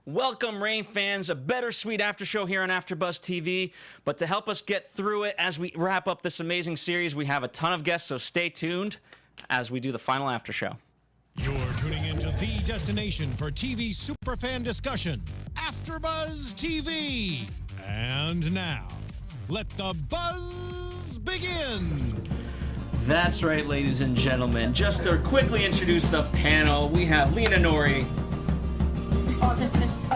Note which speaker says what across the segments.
Speaker 1: Welcome, Rain fans. A bittersweet after show here on AfterBuzz TV. But to help us get through it as we wrap up this amazing series, we have a ton of guests, so stay tuned as we do the final after show.
Speaker 2: You're tuning into the destination for TV superfan discussion, AfterBuzz TV. And now, let the buzz begin.
Speaker 1: That's right, ladies and gentlemen. Just to quickly introduce the panel, we have Lina Nori.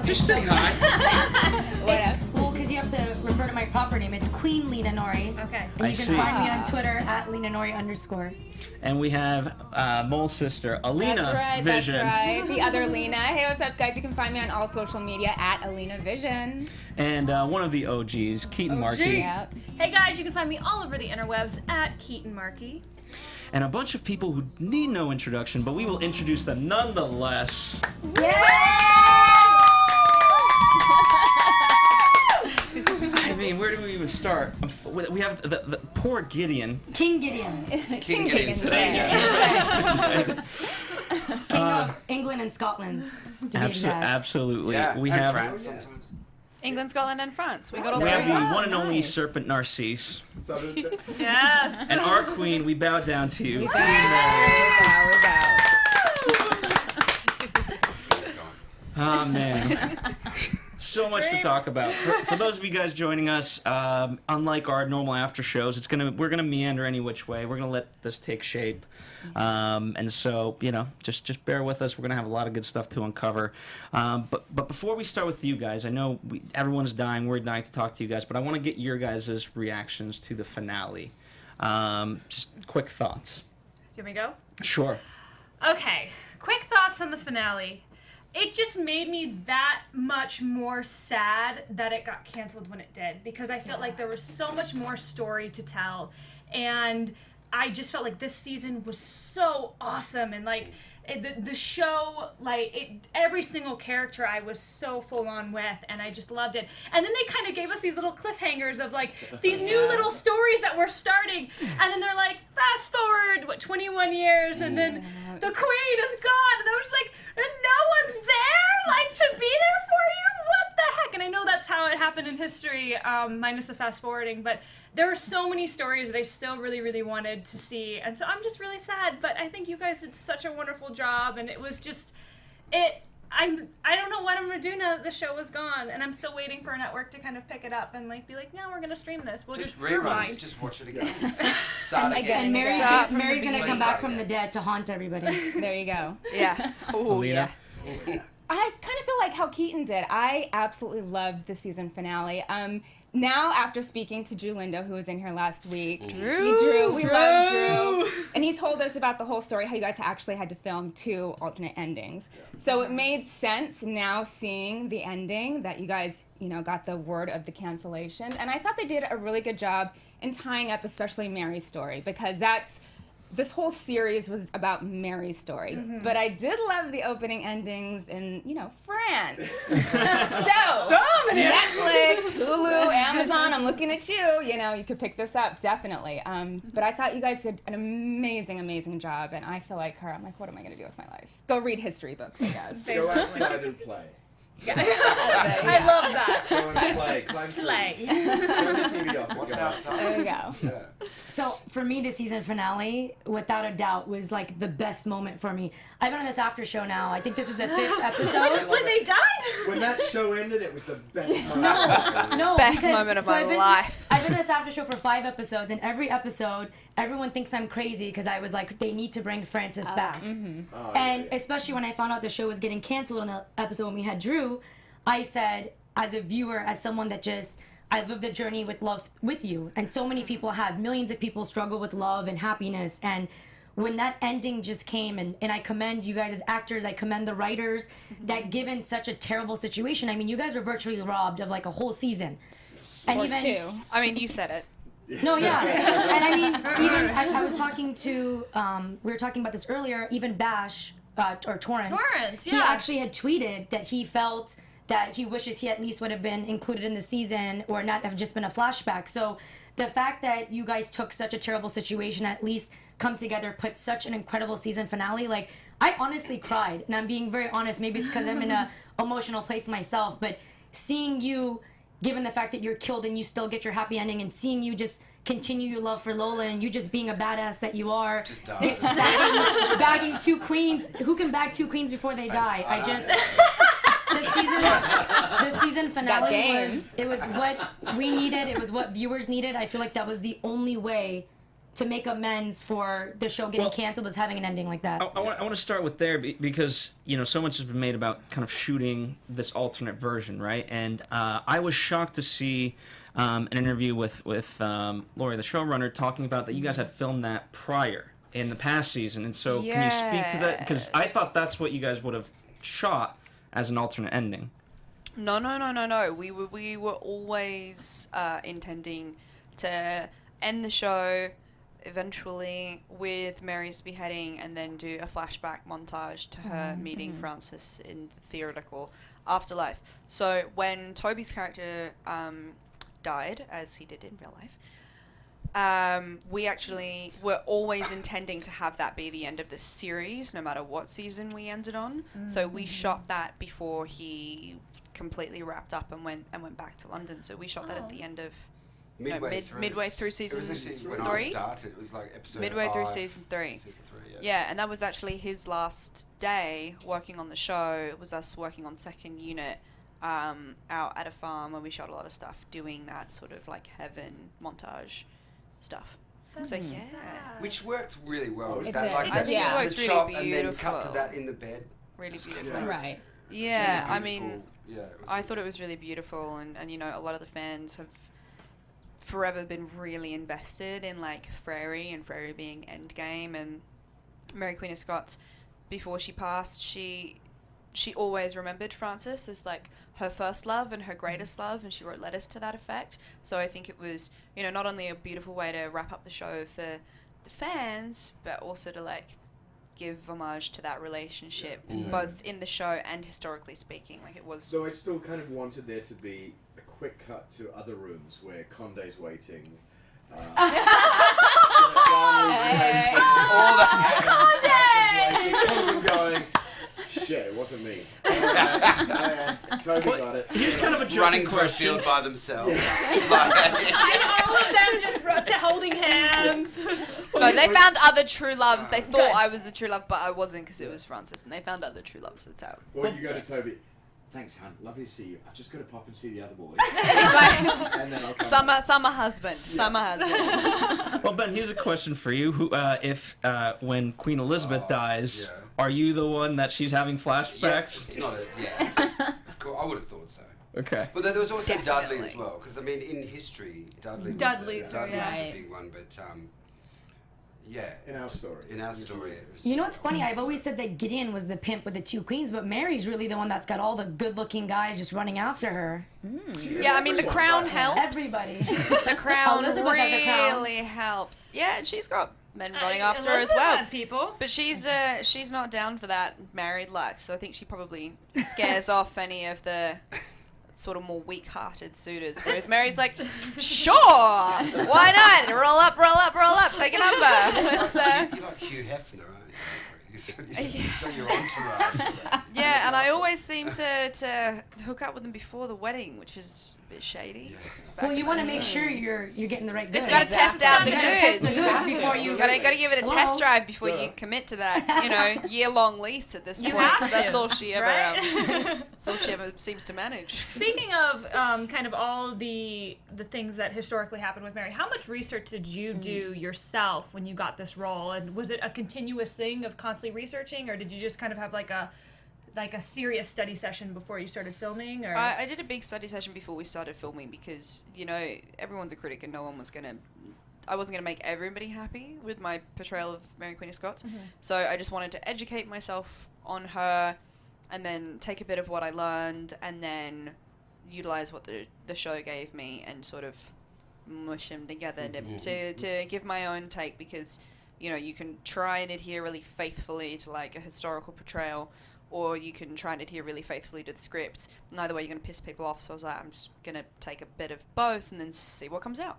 Speaker 1: Just say hi.
Speaker 3: Well, because you have to refer to my proper name. It's Queen Lina Nori.
Speaker 4: Okay.
Speaker 3: And you can find me on Twitter at Lina Nori _
Speaker 1: And we have Mole's sister, Alina Vission.
Speaker 4: That's right. The other Lina. Hey, what's up, guys? You can find me on all social media at Alina Vission.
Speaker 1: And one of the OGs, Keetin Marchi.
Speaker 4: Yeah.
Speaker 5: Hey guys, you can find me all over the interwebs at Keetin Marchi.
Speaker 1: And a bunch of people who need no introduction, but we will introduce them nonetheless. I mean, where do we even start? We have the poor Gideon.
Speaker 3: King Gideon.
Speaker 4: King Gideon today.
Speaker 3: King of England and Scotland, to be exact.
Speaker 1: Absolutely.
Speaker 6: Yeah,
Speaker 1: we
Speaker 6: and
Speaker 1: have
Speaker 6: France sometimes.
Speaker 7: England, Scotland, and France. We got all
Speaker 1: we have
Speaker 7: three.
Speaker 1: the one and only serpent Narcisse.
Speaker 5: Yes.
Speaker 1: And our queen, we bow down to you.
Speaker 4: We bow.
Speaker 1: Oh, man. So much to talk about. For those of you guys joining us, unlike our normal after shows, we're gonna meander any which way. We're gonna let this take shape, and so just bear with us. We're gonna have a lot of good stuff to uncover. But before we start with you guys, I know everyone's dying. We're dying to talk to you guys, but I want to get your guys' reactions to the finale. Just quick thoughts.
Speaker 5: Here we go.
Speaker 1: Sure.
Speaker 5: Okay. Quick thoughts on the finale. It just made me that much more sad that it got canceled when it did, because I felt like there was so much more story to tell, and I just felt like this season was so awesome, and like the show, every single character I was so full on with, and I just loved it. And then they kind of gave us these little cliffhangers of like these new little stories that we're starting, and then they're like, fast forward 21 years, and then the queen is gone, and I was like, and no one's there, to be there for you? What the heck? And I know that's how it happened in history, minus the fast forwarding, but there were so many stories that I still really, really wanted to see, and so I'm just really sad, but I think you guys did such a wonderful job, and it was just, I don't know what I'm gonna do now that the show is gone, and I'm still waiting for a network to kind of pick it up and be like, no, we're gonna stream this. We'll just rewind.
Speaker 6: Reruns. Just watch it again. Start
Speaker 3: And
Speaker 6: again.
Speaker 3: Mary's gonna come back from the dead to haunt everybody.
Speaker 4: There you go.
Speaker 7: Yeah.
Speaker 1: Oh, yeah.
Speaker 4: I kind of feel like how Keetin did. I absolutely loved the season finale. Now, after speaking to Drew Lindo, who was in here last week, we love Drew, and he told us about the whole story, how you guys actually had to film 2 alternate endings. So it made sense now seeing the ending that you guys, got the word of the cancellation, and I thought they did a really good job in tying up, especially Mary's story, because this whole series was about Mary's story, but I did love the opening endings in, France. So many. Netflix, Hulu, Amazon, I'm looking at you. You could pick this up, definitely. But I thought you guys did an amazing, amazing job, and I feel like her. I'm like, what am I going to do with my life? Go read history books, I guess.
Speaker 6: Go outside and play.
Speaker 5: I love that.
Speaker 6: Go and play. Climb trees. Turn the TV off. What's outside?
Speaker 4: There you go.
Speaker 6: Yeah.
Speaker 3: So for me, the season finale, without a doubt, was like the best moment for me. I've been on this after show now. I think this is the 5th episode.
Speaker 5: When they died?
Speaker 6: When that show ended, it was the best moment.
Speaker 3: No,
Speaker 7: Best moment of my life.
Speaker 3: I've been on this after show for 5 episodes, and every episode, everyone thinks I'm crazy because I was like, they need to bring Francis back. And especially when I found out the show was getting canceled on the episode when we had Drew, I said, as a viewer, as someone that I've lived a journey with love with you, and so many people have, millions of people struggle with love and happiness, and when that ending just came, and I commend you guys as actors, I commend the writers, that given such a terrible situation, I mean, you guys were virtually robbed of like a whole season. And
Speaker 7: Or
Speaker 3: even
Speaker 7: 2. I mean, you said it.
Speaker 3: No, yeah. And I mean, even I was talking to, we were talking about this earlier, even Bash, or Torrance.
Speaker 5: Torrance, yeah.
Speaker 3: He actually had tweeted that he felt that he wishes he at least would have been included in the season or not have just been a flashback. So the fact that you guys took such a terrible situation, at least come together, put such an incredible season finale, like, I honestly cried, and I'm being very honest. Maybe it's because I'm in a emotional place myself, but seeing you, given the fact that you're killed and you still get your happy ending, and seeing you just continue your love for Lola and you just being a badass that you are,
Speaker 6: Just die.
Speaker 3: bagging 2 queens. Who can bag 2 queens before they die? I just the season finale was what we needed. It was what viewers needed. I feel like that was the only way to make amends for the show getting canceled, is having an ending like that.
Speaker 1: I want to start with there because, you know, so much has been made about kind of shooting this alternate version, right? And I was shocked to see an interview with Lori, the showrunner, talking about that you guys had filmed that prior in the past season. And so can you speak to that? Because I thought that's what you guys would have shot as an alternate ending.
Speaker 7: No. We were always intending to end the show eventually with Mary's beheading and then do a flashback montage to her meeting Francis in the theoretical afterlife. So when Toby's character died, as he did in real life, we actually were always intending to have that be the end of the series, no matter what season we ended on. So we shot that before he completely wrapped up and went back to London. So we shot that at the end of midway through season 3.
Speaker 6: When I started, it was like episode
Speaker 7: midway
Speaker 6: 5,
Speaker 7: through season 3. Yeah, and that was actually his last day working on the show. It was us working on second unit out at a farm where we shot a lot of stuff doing that sort of like heaven montage stuff. So yeah,
Speaker 6: which worked really well.
Speaker 4: It
Speaker 6: That,
Speaker 4: did.
Speaker 6: like,
Speaker 4: I
Speaker 6: that,
Speaker 4: think it
Speaker 6: the
Speaker 7: works really
Speaker 6: chop and then
Speaker 7: beautiful.
Speaker 6: cut to that in the bed.
Speaker 7: really beautiful.
Speaker 6: Yeah.
Speaker 4: Right.
Speaker 7: Yeah, I
Speaker 6: Beautiful.
Speaker 7: mean,
Speaker 6: Yeah, it was
Speaker 7: I thought it was really beautiful, and you know, a lot of the fans have forever been really invested in like Frary and Frary being Endgame, and Mary Queen of Scots. Before she passed, she always remembered Francis as like her first love and her greatest love, and she wrote letters to that effect. So I think it was, you know, not only a beautiful way to wrap up the show for the fans, but also to like give homage to that relationship, both in the show and historically speaking. Like it was.
Speaker 8: So I still kind of wanted there to be a quick cut to other rooms where Conde's waiting. All the going. Shit, it wasn't me. Toby got it.
Speaker 1: He was kind of a joking
Speaker 6: running for a
Speaker 1: question.
Speaker 6: field by themselves.
Speaker 5: And all of them just rushed to holding hands.
Speaker 7: No, they found other true loves. They thought I was the true love, but I wasn't because it was Francis, and they found other true loves. That's how.
Speaker 8: Or you go to Toby. Thanks, hon. Lovely to see you. I've just got to pop and see the other boys. And then I'll come back.
Speaker 7: Summer husband. Summer husband.
Speaker 1: Well, Ben, here's a question for you. Who, if when Queen Elizabeth dies,
Speaker 6: yeah.
Speaker 1: are you the one that she's having flashbacks?
Speaker 6: It's not a, Of course, I would have thought so.
Speaker 1: Okay.
Speaker 6: But there was also Dudley
Speaker 7: Definitely.
Speaker 6: as well, because I mean, in history, Dudley was
Speaker 5: Dudley's,
Speaker 6: the
Speaker 5: right.
Speaker 6: big one, but yeah.
Speaker 8: In our story.
Speaker 6: In our story, it was,
Speaker 3: You know what's funny? I've always said that Gideon was the pimp with the 2 queens, but Mary's really the one that's got all the good-looking guys just running after her.
Speaker 7: Yeah, I mean the crown helps.
Speaker 3: Everybody.
Speaker 7: The crown
Speaker 3: Elizabeth has a crown.
Speaker 7: really helps. Yeah, and she's got men running after her as
Speaker 5: Elizabeth
Speaker 7: well.
Speaker 5: had people.
Speaker 7: But she's not down for that married life, so I think she probably scares off any of the sort of more weak-hearted suitors. Whereas Mary's like, sure, why not? Roll up, take a number. It's,
Speaker 6: you're like Hugh Hefner, aren't you? You've got your entourage.
Speaker 7: yeah, and I always seem to hook up with them before the wedding, which is a bit shady.
Speaker 3: Well, you want to make sure you're getting the right goods.
Speaker 7: You gotta test out the
Speaker 3: You gotta test the
Speaker 7: goods.
Speaker 3: goods before you.
Speaker 7: Gotta give it a test
Speaker 3: Hello?
Speaker 7: drive before you commit to that, you know, year-long lease at this point.
Speaker 5: have
Speaker 7: 'Cause
Speaker 5: to,
Speaker 7: that's all she ever,
Speaker 5: right?
Speaker 7: that's all she ever seems to manage.
Speaker 5: Speaking of kind of all the things that historically happened with Mary, how much research did you do yourself when you got this role? And was it a continuous thing of constantly researching, or did you just kind of have like a serious study session before you started filming? Or
Speaker 7: I did a big study session before we started filming because, you know, everyone's a critic and I wasn't gonna make everybody happy with my portrayal of Mary Queen of Scots. So I just wanted to educate myself on her and then take a bit of what I learned and then utilize what the show gave me and sort of mush them together to give my own take, because, you know, you can try and adhere really faithfully to like a historical portrayal, or you can try and adhere really faithfully to the script. Neither way, you're going to piss people off. So I was like, I'm just going to take a bit of both and then see what comes out.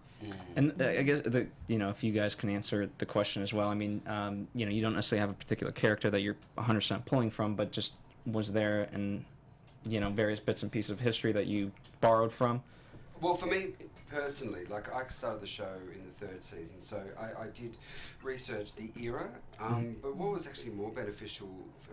Speaker 1: And I guess if you guys can answer the question as well. I mean, you don't necessarily have a particular character that you're 100% pulling from, but just was there various bits and pieces of history that you borrowed from?
Speaker 6: Well, for me personally, like I started the show in the 3rd season, so I did research the era, but what was actually more beneficial,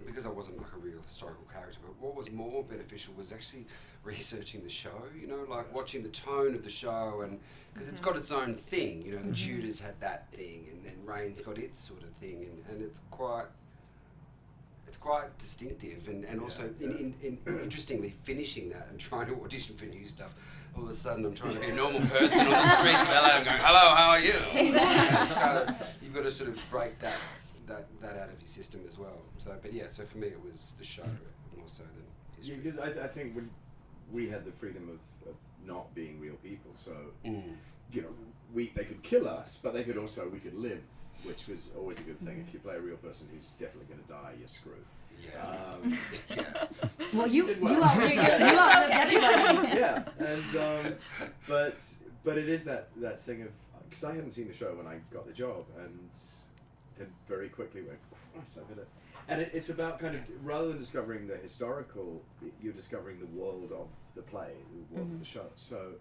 Speaker 6: because I wasn't like a real historical character, but what was more beneficial was actually researching the show, like watching the tone of the show, and because it's got its own thing, the Tudors had that thing, and then Reign's got its sort of thing, and it's quite distinctive, and also interestingly finishing that and trying to audition for new stuff. All of a sudden, I'm trying to be a normal person on the streets of LA. I'm going, "Hello, how are you?" It's kind of, you've got to sort of break that out of your system as well. So, so for me, it was the show more so than history.
Speaker 8: Yeah, because I think when we had the freedom of not being real people, so they could kill us, but we could live, which was always a good thing. If you play a real person who's definitely going to die, you're screwed. Yeah.
Speaker 3: Well, you outlived everybody.
Speaker 8: Yeah, and but it is that thing of, because I hadn't seen the show when I got the job, and then very quickly went, Christ, I've got it. And it's about kind of, rather than discovering the historical, you're discovering the world of the play, the world of the show. So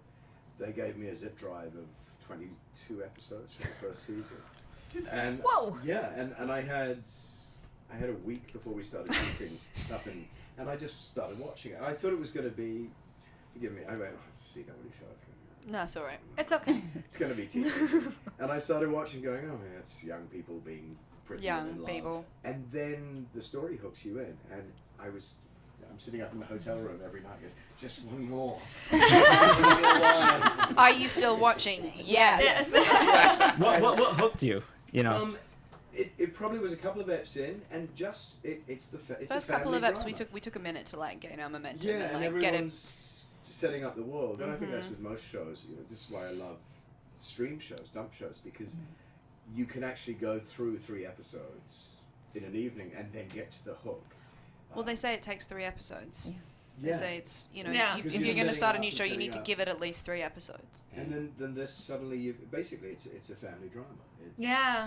Speaker 8: they gave me a zip drive of 22 episodes from the first season. And
Speaker 5: whoa!
Speaker 8: Yeah, and I had a week before we started shooting up, and I just started watching it. I thought it was going to be, forgive me, I went, CW show.
Speaker 7: No, it's all right.
Speaker 5: It's okay.
Speaker 8: It's going to be TV. And I started watching, going, oh yeah, it's young people being pretty and in love.
Speaker 7: People.
Speaker 8: And then the story hooks you in, and I'm sitting up in the hotel room every night going, just one more.
Speaker 7: Are you still watching? Yes.
Speaker 1: What hooked you?
Speaker 8: It probably was a couple of eps in, and just it's the
Speaker 7: first couple of eps we took a minute to like gain our momentum
Speaker 8: and
Speaker 7: like
Speaker 8: everyone's setting up the world, and I think that's with most shows. This is why I love stream shows, dump shows, because you can actually go through 3 episodes in an evening and then get to the hook.
Speaker 7: Well, they say it takes 3 episodes.
Speaker 8: Yeah.
Speaker 7: They say it's
Speaker 8: Because
Speaker 7: if you're going to start a new
Speaker 8: setting
Speaker 7: show,
Speaker 8: up,
Speaker 7: you need to
Speaker 8: setting
Speaker 7: give it at least 3 episodes.
Speaker 8: And then this suddenly it's a family drama.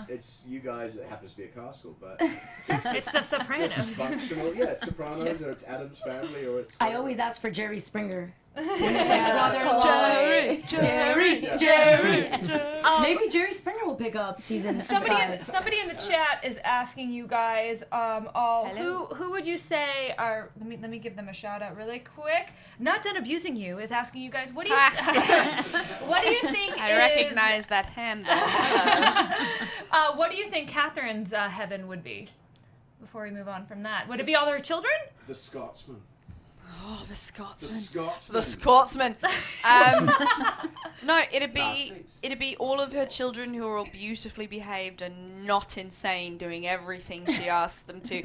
Speaker 8: It's you guys. It happens to be a castle, but
Speaker 5: It's the Sopranos.
Speaker 8: dysfunctional. Yeah, it's Sopranos, or it's Adam's Family, or it's.
Speaker 3: I always ask for Jerry Springer.
Speaker 7: Jerry.
Speaker 3: Maybe Jerry Springer will pick up season 5.
Speaker 5: Somebody in the chat is asking you guys who would you say are, let me give them a shout out really quick. Not Done Abusing You is asking you guys, what do you think
Speaker 7: I recognize that hand.
Speaker 5: What do you think Catherine's heaven would be? Before we move on from that, would it be all her children?
Speaker 8: The Scotsman.
Speaker 7: Oh, the Scotsman.
Speaker 8: The Scotsman.
Speaker 7: The Scotsman. No, it'd
Speaker 6: Narcisse.
Speaker 7: be all of her children who are all beautifully behaved and not insane, doing everything she asks them to,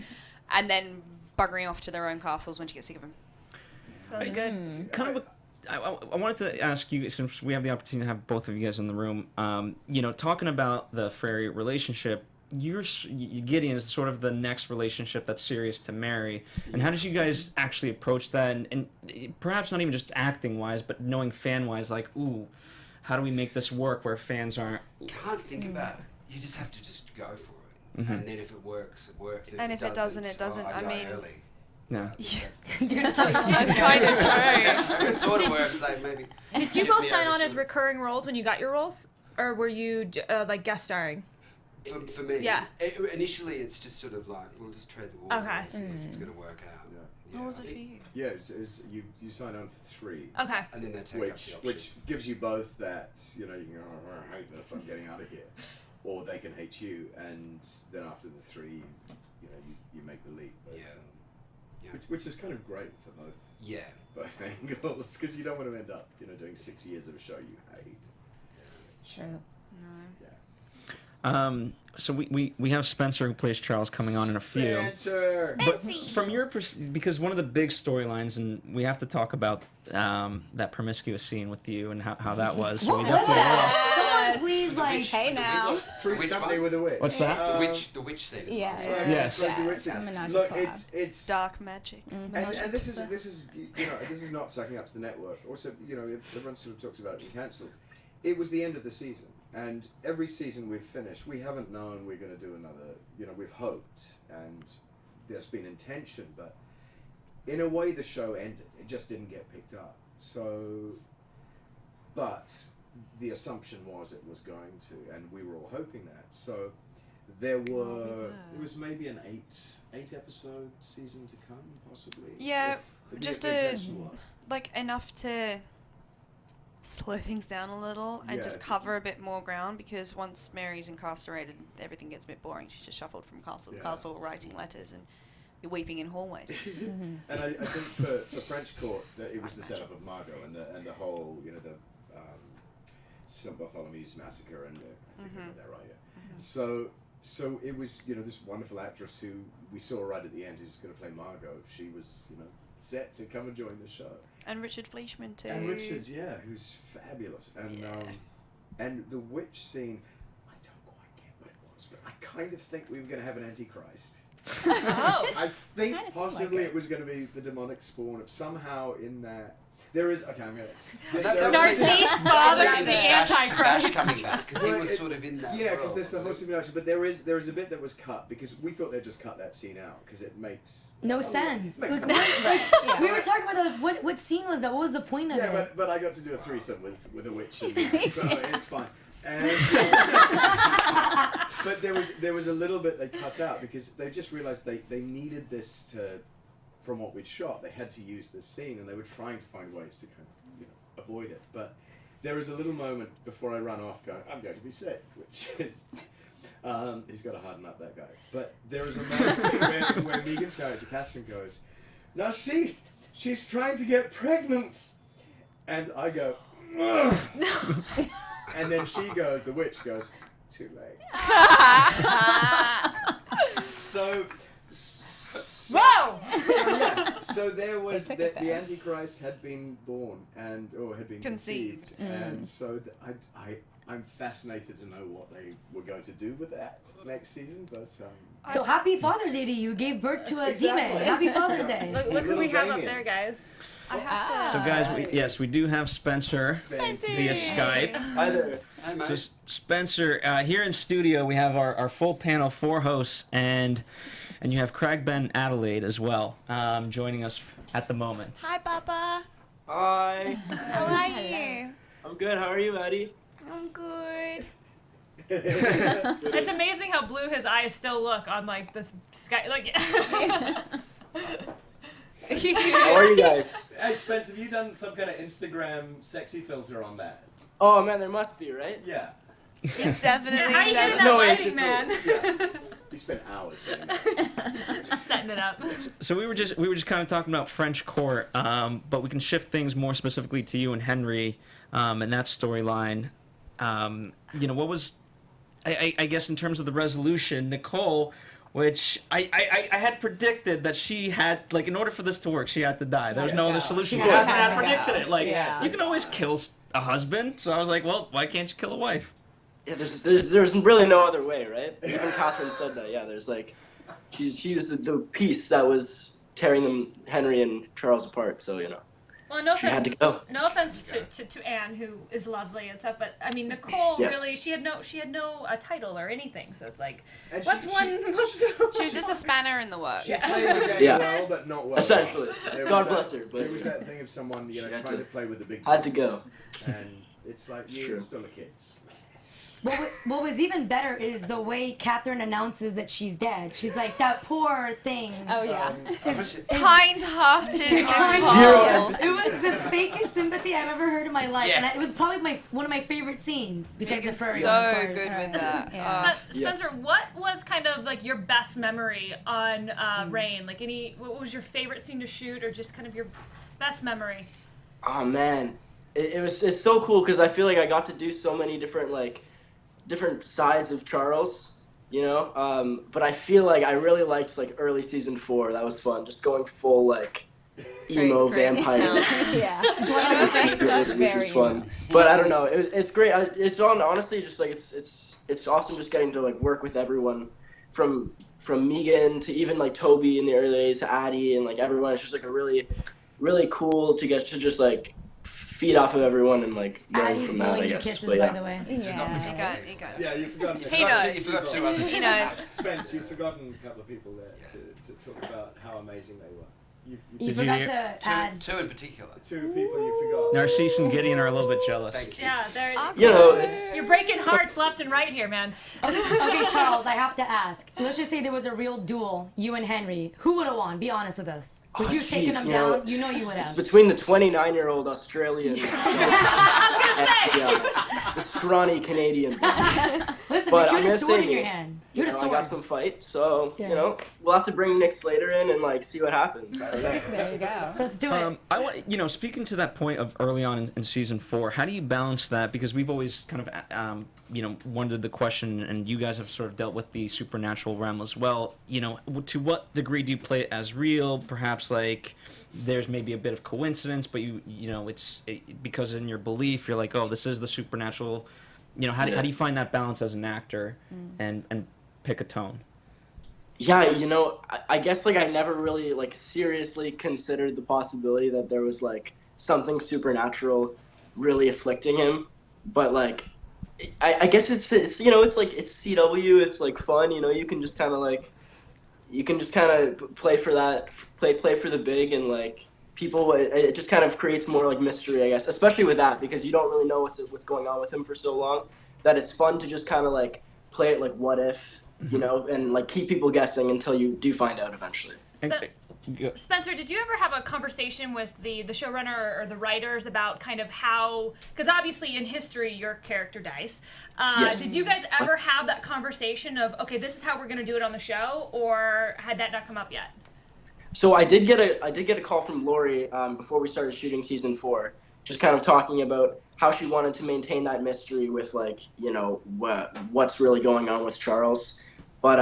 Speaker 7: and then buggering off to their own castles when she gets sick of them.
Speaker 5: Sounds good.
Speaker 1: Kind of. I wanted to ask you, since we have the opportunity to have both of you guys in the room, talking about the Frey relationship. Gideon is sort of the next relationship that's serious to Mary, and how did you guys actually approach that, and perhaps not even just acting wise, but knowing fan wise, like, ooh, how do we make this work where fans aren't?
Speaker 6: You can't think about it. You just have to just go for it, and then if it works, it works.
Speaker 7: And if it doesn't, it doesn't.
Speaker 6: I die early.
Speaker 1: No.
Speaker 7: That's kind of true.
Speaker 6: It sort of works. Like maybe.
Speaker 5: Did you both sign on as recurring roles when you got your roles, or were you like guest starring?
Speaker 6: For me,
Speaker 5: Yeah.
Speaker 6: Initially it's just sort of like, we'll just tread the water
Speaker 5: Okay.
Speaker 6: and see if it's going to work out.
Speaker 7: What was it for you?
Speaker 8: Yeah, it's you sign on for 3.
Speaker 5: Okay.
Speaker 6: And then they take up the option.
Speaker 8: Which gives you both that, you can go, oh, I hate this, I'm getting out of here. Or they can hate you, and then after the 3, you make the leap. But,
Speaker 6: Yeah.
Speaker 8: Which is kind of great for both angles, because you don't want to end up, doing 6 years of a show you hate.
Speaker 3: True.
Speaker 7: No.
Speaker 8: Yeah.
Speaker 1: So we have Spencer, who plays Charles, coming on in a few.
Speaker 8: Spencer!
Speaker 1: But from your perspective, because one of the big storylines, and we have to talk about that promiscuous scene with you and how that was. So we definitely will.
Speaker 3: Someone please, like...
Speaker 4: Hey now.
Speaker 8: Three's
Speaker 6: Which
Speaker 8: Company
Speaker 6: one?
Speaker 8: with a witch.
Speaker 1: What's that?
Speaker 6: The witch scene.
Speaker 4: Yeah.
Speaker 1: Yes.
Speaker 8: The witch scene.
Speaker 4: Menage a
Speaker 8: Look,
Speaker 4: trois.
Speaker 8: it's
Speaker 7: Dark magic.
Speaker 8: and this is this is not sucking up to the network. Also, everyone sort of talks about it being cancelled. It was the end of the season, and every season we've finished, we haven't known we're going to do another. We've hoped, and there's been intention, but in a way, the show ended. It just didn't get picked up. So, but the assumption was it was going to, and we were all hoping that. So, there was maybe an eight episode season to come, possibly.
Speaker 7: Yeah,
Speaker 8: if
Speaker 7: just
Speaker 8: the intention was.
Speaker 7: like enough to slow things down a little and just cover a bit more ground, because once Mary's incarcerated, everything gets a bit boring. She's just shuffled from castle to castle, writing letters, and you're weeping in hallways.
Speaker 8: And I think for French Court, that it was the setup of Margot and the whole, the St. Bartholomew's massacre, and I think I got that right. Yeah. So it was this wonderful actress who we saw right at the end, who's going to play Margot. She was set to come and join the show.
Speaker 7: And Richard Fleischman too.
Speaker 8: And Richard, who's fabulous. And and the witch scene, I don't quite get what it was, but I kind of think we were going to have an Antichrist. I think possibly it was going to be the demonic spawn of somehow in that. There is I'm gonna.
Speaker 5: Narcisse fathers the
Speaker 6: Antichrist
Speaker 5: Antichrist.
Speaker 6: coming back because he was sort of in that.
Speaker 8: Yeah, because there's the whole simulation, but there is a bit that was cut because we thought they'd just cut that scene out because it makes
Speaker 3: No sense.
Speaker 8: makes
Speaker 3: Like,
Speaker 8: sense.
Speaker 3: we were talking about what scene was that? What was the point of it?
Speaker 8: Yeah, but I got to do a threesome with a witch, and so it's fine. And but there was a little bit they cut out because they just realised they needed this to, from what we'd shot, they had to use this scene, and they were trying to find ways to kind of avoid it. But there is a little moment before I run off going, I'm going to be sick, which is he's got to harden up, that guy. But there is a moment where Megan's character Catherine goes, Narcisse, she's trying to get pregnant, and I go, ugh. And then she goes, the witch goes, too late. So
Speaker 5: Whoa!
Speaker 8: So there was the Antichrist had been born or had been conceived, and so I'm fascinated to know what they were going to do with that next season. But
Speaker 3: So happy Father's Day to you. Gave birth to a
Speaker 8: Exactly.
Speaker 3: demon. Happy Father's Day.
Speaker 5: Look who we have up
Speaker 8: Damien.
Speaker 5: there, guys.
Speaker 7: I have to.
Speaker 1: So guys, we do have Spencer via Skype.
Speaker 9: Hi there.
Speaker 6: Hey, mate.
Speaker 1: So Spencer, here in studio we have our full panel, 4 hosts, and you have Craig, Ben, Adelaide as well, joining us at the moment.
Speaker 7: Hi, Papa.
Speaker 9: Hi.
Speaker 7: How are you?
Speaker 9: I'm good. How are you, Eddie?
Speaker 7: I'm good.
Speaker 5: It's amazing how blue his eyes still look on like this sky. Like.
Speaker 9: How are you guys?
Speaker 8: Hey Spence, have you done some kind of Instagram sexy filter on that?
Speaker 9: Oh man, there must be, right?
Speaker 8: Yeah.
Speaker 7: It's definitely.
Speaker 5: How are you getting that
Speaker 9: No, it's
Speaker 5: lighting,
Speaker 9: just
Speaker 5: man?
Speaker 8: We spent hours saying that.
Speaker 5: Setting it up.
Speaker 1: So we were just kind of talking about French Court, but we can shift things more specifically to you and Henry, and that storyline. What was, I guess in terms of the resolution, Nicole, which I had predicted that she had, like, in order for this to work, she had to die. There was no other solution.
Speaker 3: She
Speaker 1: You
Speaker 3: had
Speaker 1: had
Speaker 3: to
Speaker 1: predicted
Speaker 3: go.
Speaker 1: it. Like,
Speaker 3: Yeah.
Speaker 1: you can always kill a husband. So I was like, well, why can't you kill a wife?
Speaker 9: Yeah, there's really no other way, right? Even Catherine said that. Yeah, there's like, she was the piece that was tearing them, Henry and Charles, apart. So
Speaker 5: Well, no
Speaker 9: she had
Speaker 5: offense.
Speaker 9: to go.
Speaker 5: No offense to Anne, who is lovely and stuff, but I mean Nicole
Speaker 9: Yes.
Speaker 5: really she had no title or anything, so it's like
Speaker 8: And
Speaker 5: what's
Speaker 8: she-
Speaker 5: one?
Speaker 7: She was just a spanner in the works.
Speaker 8: She played the game
Speaker 9: Yeah.
Speaker 8: well, but not well.
Speaker 9: Essentially.
Speaker 8: There was
Speaker 9: God
Speaker 8: that-
Speaker 9: bless her, but
Speaker 8: There was that thing of someone,
Speaker 9: had
Speaker 8: trying
Speaker 9: to-
Speaker 8: to play with the big
Speaker 9: had to
Speaker 8: guns.
Speaker 9: go.
Speaker 8: And it's like,
Speaker 9: It's
Speaker 8: you're
Speaker 9: true.
Speaker 8: still a kid.
Speaker 3: What was even better is the way Catherine announces that she's dead. She's like, that poor thing.
Speaker 4: Oh yeah.
Speaker 7: Kind-hearted.
Speaker 9: Zero.
Speaker 3: It was the fakest sympathy I've ever heard in my life,
Speaker 6: Yeah.
Speaker 3: and it was probably one of my favorite scenes besides the furry. one,
Speaker 7: So
Speaker 3: of course.
Speaker 7: good with that.
Speaker 4: Yeah.
Speaker 5: Spencer, what was kind of like your best memory on Rain? Like what was your favorite scene to shoot, or just kind of your best memory?
Speaker 9: Oh man, it's so cool because I feel like I got to do so many different different sides of Charles, you know. But I feel like I really liked like early season 4. That was fun, just going full like emo vampire.
Speaker 4: Yeah.
Speaker 9: Which was fun. But I don't know. It's great. It's honestly just like it's awesome just getting to like work with everyone from Megan to even like Toby in the early days to Addie and like everyone. It's just like a really cool to get to just like feed off of everyone and like learn
Speaker 3: Addie's
Speaker 9: from that, I
Speaker 3: blowing you
Speaker 9: guess.
Speaker 3: kisses,
Speaker 9: But, yeah.
Speaker 3: by the way.
Speaker 4: Yeah.
Speaker 7: He goes.
Speaker 8: Yeah, you've forgotten.
Speaker 7: He knows.
Speaker 6: You forgot 2 others.
Speaker 7: He knows.
Speaker 8: Spence, you've forgotten a couple of people there to talk about how amazing they were.
Speaker 3: You
Speaker 1: Did
Speaker 3: forgot
Speaker 1: you-
Speaker 3: to add.
Speaker 6: 2 in particular.
Speaker 8: 2 people you forgot.
Speaker 1: Narcisse and Gideon are a little bit jealous.
Speaker 6: Thank you.
Speaker 5: Yeah, they're,
Speaker 9: You know, it's,
Speaker 5: you're breaking hearts left and right here, man.
Speaker 3: Okay, Charles, I have to ask. Let's just say there was a real duel, you and Henry. Who would have won? Be honest with us. Would you have taken him down? You know you would
Speaker 9: it's
Speaker 3: have.
Speaker 9: between the 29-year-old Australian and the scrawny Canadian.
Speaker 3: Listen,
Speaker 9: But
Speaker 3: but you
Speaker 9: I'm
Speaker 3: had a
Speaker 9: gonna
Speaker 3: sword
Speaker 9: say
Speaker 3: in your
Speaker 9: here,
Speaker 3: hand.
Speaker 9: You
Speaker 3: You had a
Speaker 9: know, I
Speaker 3: sword.
Speaker 9: got some fight, so
Speaker 3: Yeah.
Speaker 9: you know we'll have to bring Nick Slater in and like see what happens. I don't know.
Speaker 4: There you go.
Speaker 3: Let's do it.
Speaker 1: I want, you know, speaking to that point of early on in season 4, how do you balance that? Because we've always kind of, you know, wondered the question, and you guys have sort of dealt with the supernatural realm as well. You know, to what degree do you play it as real? Perhaps like there's maybe a bit of coincidence, but you know, because in your belief, you're like, oh, this is the supernatural. You know, how do you find that balance as an actor and pick a tone?
Speaker 9: Yeah, you know, I guess like I never really like seriously considered the possibility that there was like something supernatural really afflicting him, but like I guess it's you know, it's like it's CW, it's like fun, you know, you can just kind of play for that, play for the big, and like people, it just kind of creates more like mystery, I guess, especially with that, because you don't really know what's going on with him for so long, that it's fun to just kind of like play it like what if, you know, and like keep people guessing until you do find out eventually.
Speaker 5: Spencer, did you ever have a conversation with the showrunner or the writers about kind of how, because obviously in history your character dies.
Speaker 9: Yes.
Speaker 5: Did you guys ever have that conversation of, okay, this is how we're going to do it on the show, or had that not come up yet?
Speaker 9: So I did get a call from Lori before we started shooting season 4, just kind of talking about how she wanted to maintain that mystery with like, you know, what's really going on with Charles. But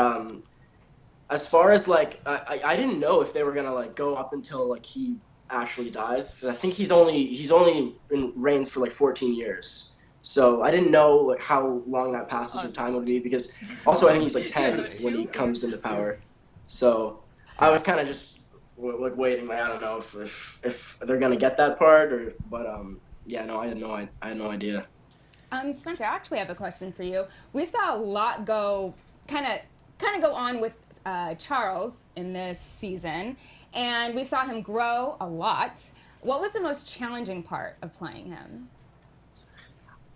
Speaker 9: as far as like, I didn't know if they were gonna like go up until like he actually dies. I think he's only in reigns for like 14 years. So I didn't know like how long that passage of time would be, because also I think he's like 10 when he comes into power. So I was kind of just like waiting. Like I don't know if they're gonna get that part, or yeah, no, I had no idea.
Speaker 4: Spencer, I actually have a question for you. We saw a lot kind of go on with Charles in this season, and we saw him grow a lot. What was the most challenging part of playing him?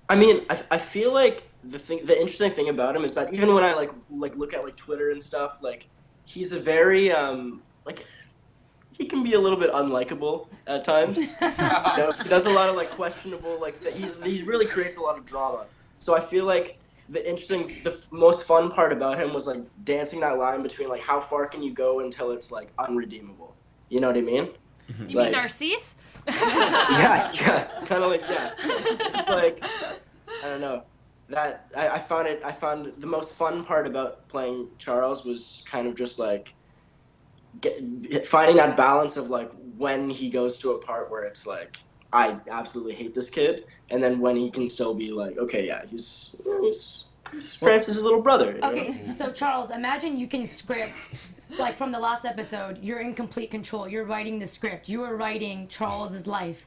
Speaker 9: I mean, I feel like the interesting thing about him is that even when I like look at like Twitter and stuff, like he's a very like he can be a little bit unlikable at times. You know, he does a lot of like questionable, like he really creates a lot of drama. So I feel like the most fun part about him was like dancing that line between like how far can you go until it's like unredeemable. You know what I mean?
Speaker 5: You
Speaker 9: like,
Speaker 5: mean Narcisse?
Speaker 9: yeah, kind of like that. It's like I don't know. That I found the most fun part about playing Charles was kind of just like finding that balance of like when he goes to a part where it's like I absolutely hate this kid, and then when he can still be like, okay, yeah, he's Francis' little brother.
Speaker 3: Okay, so Charles, imagine you can script, like from the last episode, you're in complete control. You're writing the script. You are writing Charles's life.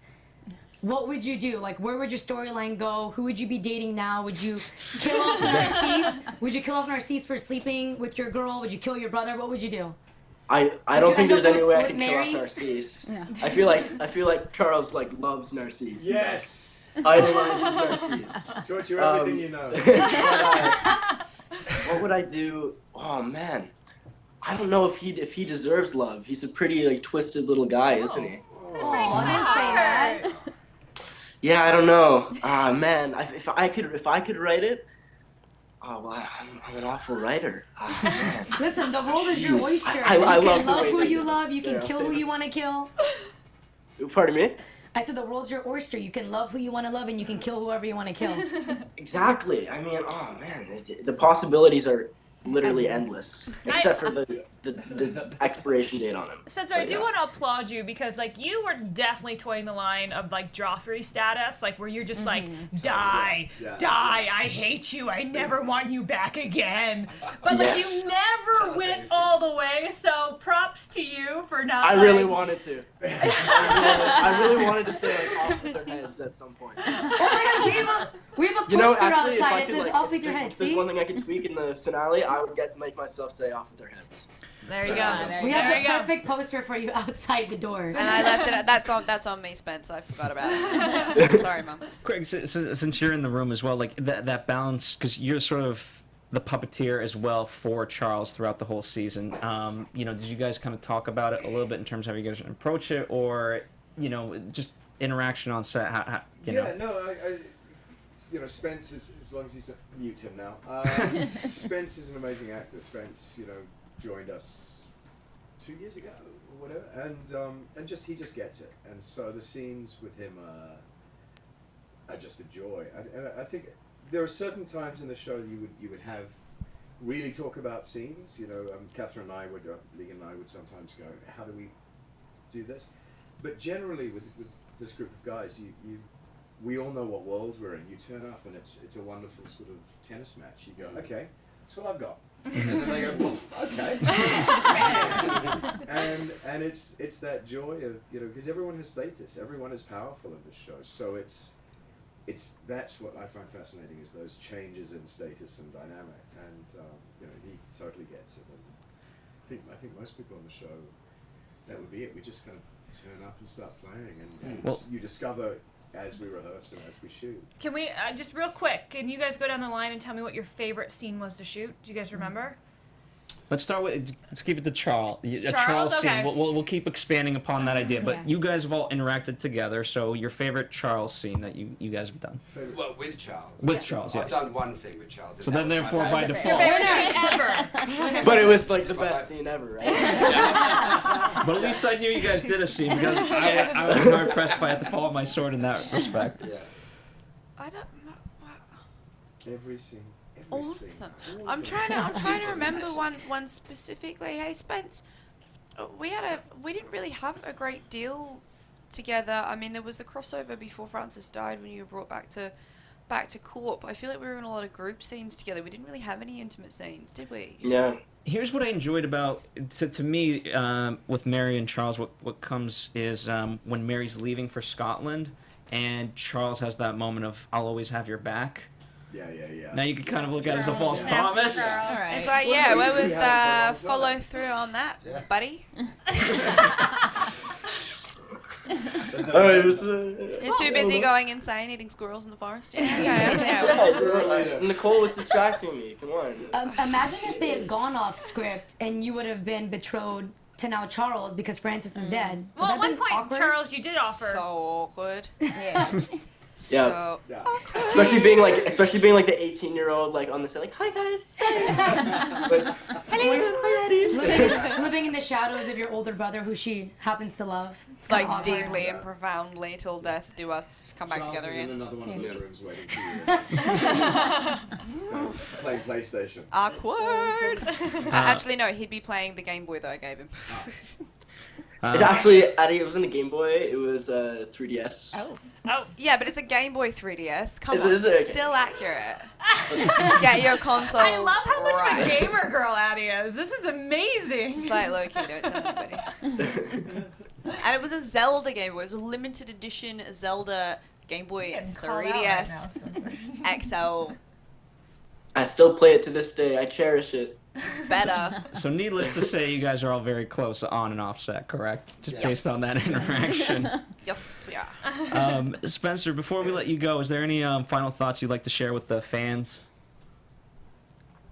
Speaker 3: What would you do? Like, where would your storyline go? Who would you be dating now? Would you kill off Narcisse? Would you kill off Narcisse for sleeping with your girl? Would you kill your brother? What would you do?
Speaker 9: I don't think there's any way I
Speaker 3: with
Speaker 9: could
Speaker 3: Mary?
Speaker 9: kill off Narcisse. No. I feel like Charles like loves Narcisse.
Speaker 8: Yes.
Speaker 9: Idolizes Narcisse.
Speaker 8: George, you're everything you know.
Speaker 9: What would I do? Oh man, I don't know if he deserves love. He's a pretty like twisted little guy, isn't he?
Speaker 3: Oh, I didn't say that.
Speaker 9: Yeah, I don't know. Man, if I could write it. Oh, well, I'm an awful writer. Man.
Speaker 3: Listen, the world is your oyster.
Speaker 9: I
Speaker 3: You
Speaker 9: love
Speaker 3: can
Speaker 9: the
Speaker 3: love
Speaker 9: way
Speaker 3: who
Speaker 9: that-
Speaker 3: you love. You can
Speaker 9: Yeah,
Speaker 3: kill
Speaker 9: I'll
Speaker 3: who
Speaker 9: say
Speaker 3: you want to kill.
Speaker 9: Pardon me?
Speaker 3: I said the world's your oyster. You can love who you want to love, and you can kill whoever you want to kill.
Speaker 9: Exactly. I mean, oh man, the possibilities are literally endless, except for the expiration date on him.
Speaker 5: Spencer, I do want to applaud you because, like, you were definitely toeing the line of, like, Joffrey status, like, where you're just like, die, I hate you, I never want you back again. But, like, you never went all the way, so props to you for not,
Speaker 9: I really wanted to. I really wanted to say, like, off with their heads at some point.
Speaker 3: Oh my god, we have a poster outside. It says off with your heads, see?
Speaker 9: There's one thing I could tweak in the finale, I would make myself say off with their heads.
Speaker 5: There you go.
Speaker 3: We have the perfect poster for you outside the door.
Speaker 7: And I left it. That's on me, Spence. I forgot about it. Sorry, Mum.
Speaker 1: Craig, since you're in the room as well, like that balance, because you're sort of the puppeteer as well for Charles throughout the whole season. Did you guys kind of talk about it a little bit in terms of how you guys approach it, or just interaction on set? I
Speaker 8: Spence is, as long as he's not mute him now. Spence is an amazing actor. Spence, joined us 2 years ago or whatever, and he just gets it. And so the scenes with him are just a joy. And I think there are certain times in the show you would have really talk about scenes. Catherine and I would, Legan and I would sometimes go, how do we do this? But generally with this group of guys, we all know what world we're in. You turn up and it's a wonderful sort of tennis match. You go, okay, that's what I've got. And then they go, woof, okay. and it's that joy of, because everyone has status, everyone is powerful in this show. So that's what I find fascinating, is those changes in status and dynamic. And he totally gets it. And I think most people on the show, that would be it. We just kind of turn up and start playing, and you discover as we rehearse and as we shoot.
Speaker 5: Can we, just real quick, can you guys go down the line and tell me what your favorite scene was to shoot? Do you guys remember?
Speaker 1: Let's keep it to Charles.
Speaker 5: Charles, okay.
Speaker 1: Scene. We'll keep expanding upon that idea, but you guys have all interacted together, so your favorite Charles scene that you guys have done.
Speaker 6: Well, with Charles.
Speaker 1: With Charles, yes.
Speaker 6: I've done one scene with Charles.
Speaker 1: So then therefore by default.
Speaker 5: Your favorite scene ever.
Speaker 9: But it was like the best scene ever, right?
Speaker 1: But at least I knew you guys did a scene, because I was more impressed if I had to fall on my sword in that respect.
Speaker 6: Yeah.
Speaker 7: I don't.
Speaker 8: Every scene.
Speaker 7: All of them. I'm trying to remember one specifically. Hey, Spence, we didn't really have a great deal together. I mean, there was the crossover before Francis died when you were brought back to court. But I feel like we were in a lot of group scenes together. We didn't really have any intimate scenes, did we?
Speaker 9: Yeah.
Speaker 1: Here's what I enjoyed about, to me, with Mary and Charles, what comes is when Mary's leaving for Scotland, and Charles has that moment of, I'll always have your back.
Speaker 8: Yeah.
Speaker 1: Now you can kind of look at it as a false promise.
Speaker 7: Right. It's like, where was the follow through on that, buddy? You're too busy going insane, eating squirrels in the forest. Yeah.
Speaker 9: Nicole was distracting me. Come on.
Speaker 3: Imagine if they had gone off script and you would have been betrothed to now Charles because Francis is dead.
Speaker 5: Well, at one point, awkward? Charles, you did offer.
Speaker 7: So awkward.
Speaker 3: Yeah.
Speaker 9: Yeah. Especially being like the 18-year-old like on the set, like, hi guys. Like, hello. Hi Addie.
Speaker 3: Living in the shadows of your older brother who she happens to love. It's
Speaker 7: like
Speaker 3: awkward.
Speaker 7: deeply and profoundly till death do us come back together
Speaker 8: Charles is
Speaker 7: again.
Speaker 8: in another one of those rooms waiting for you. Playing PlayStation.
Speaker 7: Awkward. Actually, no, he'd be playing the Game Boy that I gave him.
Speaker 9: It's actually, Addie, it wasn't a Game Boy, it was a 3DS.
Speaker 5: Oh.
Speaker 7: Yeah, but it's a Game Boy 3DS. Come on,
Speaker 9: Is it?
Speaker 7: still accurate. Get your console.
Speaker 5: I love how much of a gamer girl Addie is. This is amazing.
Speaker 7: Just like low-key, don't tell anybody. And it was a Zelda Game Boy. It was a limited edition Zelda Game Boy 3DS XL.
Speaker 9: I still play it to this day. I cherish it.
Speaker 7: Better.
Speaker 1: So needless to say, you guys are all very close on and off set, correct? Just based on that interaction.
Speaker 7: Yes, we are.
Speaker 1: Spencer, before we let you go, is there any final thoughts you'd like to share with the fans?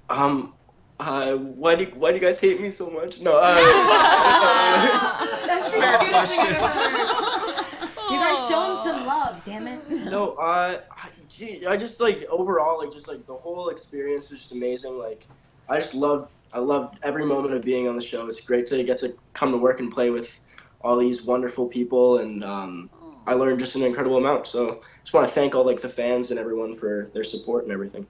Speaker 9: Why do you guys hate me so much? No.
Speaker 3: That's fair question. You guys show him some love, damn it.
Speaker 9: No, I just like overall, like just like the whole experience was just amazing. Like, I loved every moment of being on the show. It's great to get to come to work and play with all these wonderful people, and I learned just an incredible amount. So just want to thank all like the fans and everyone for their support and everything.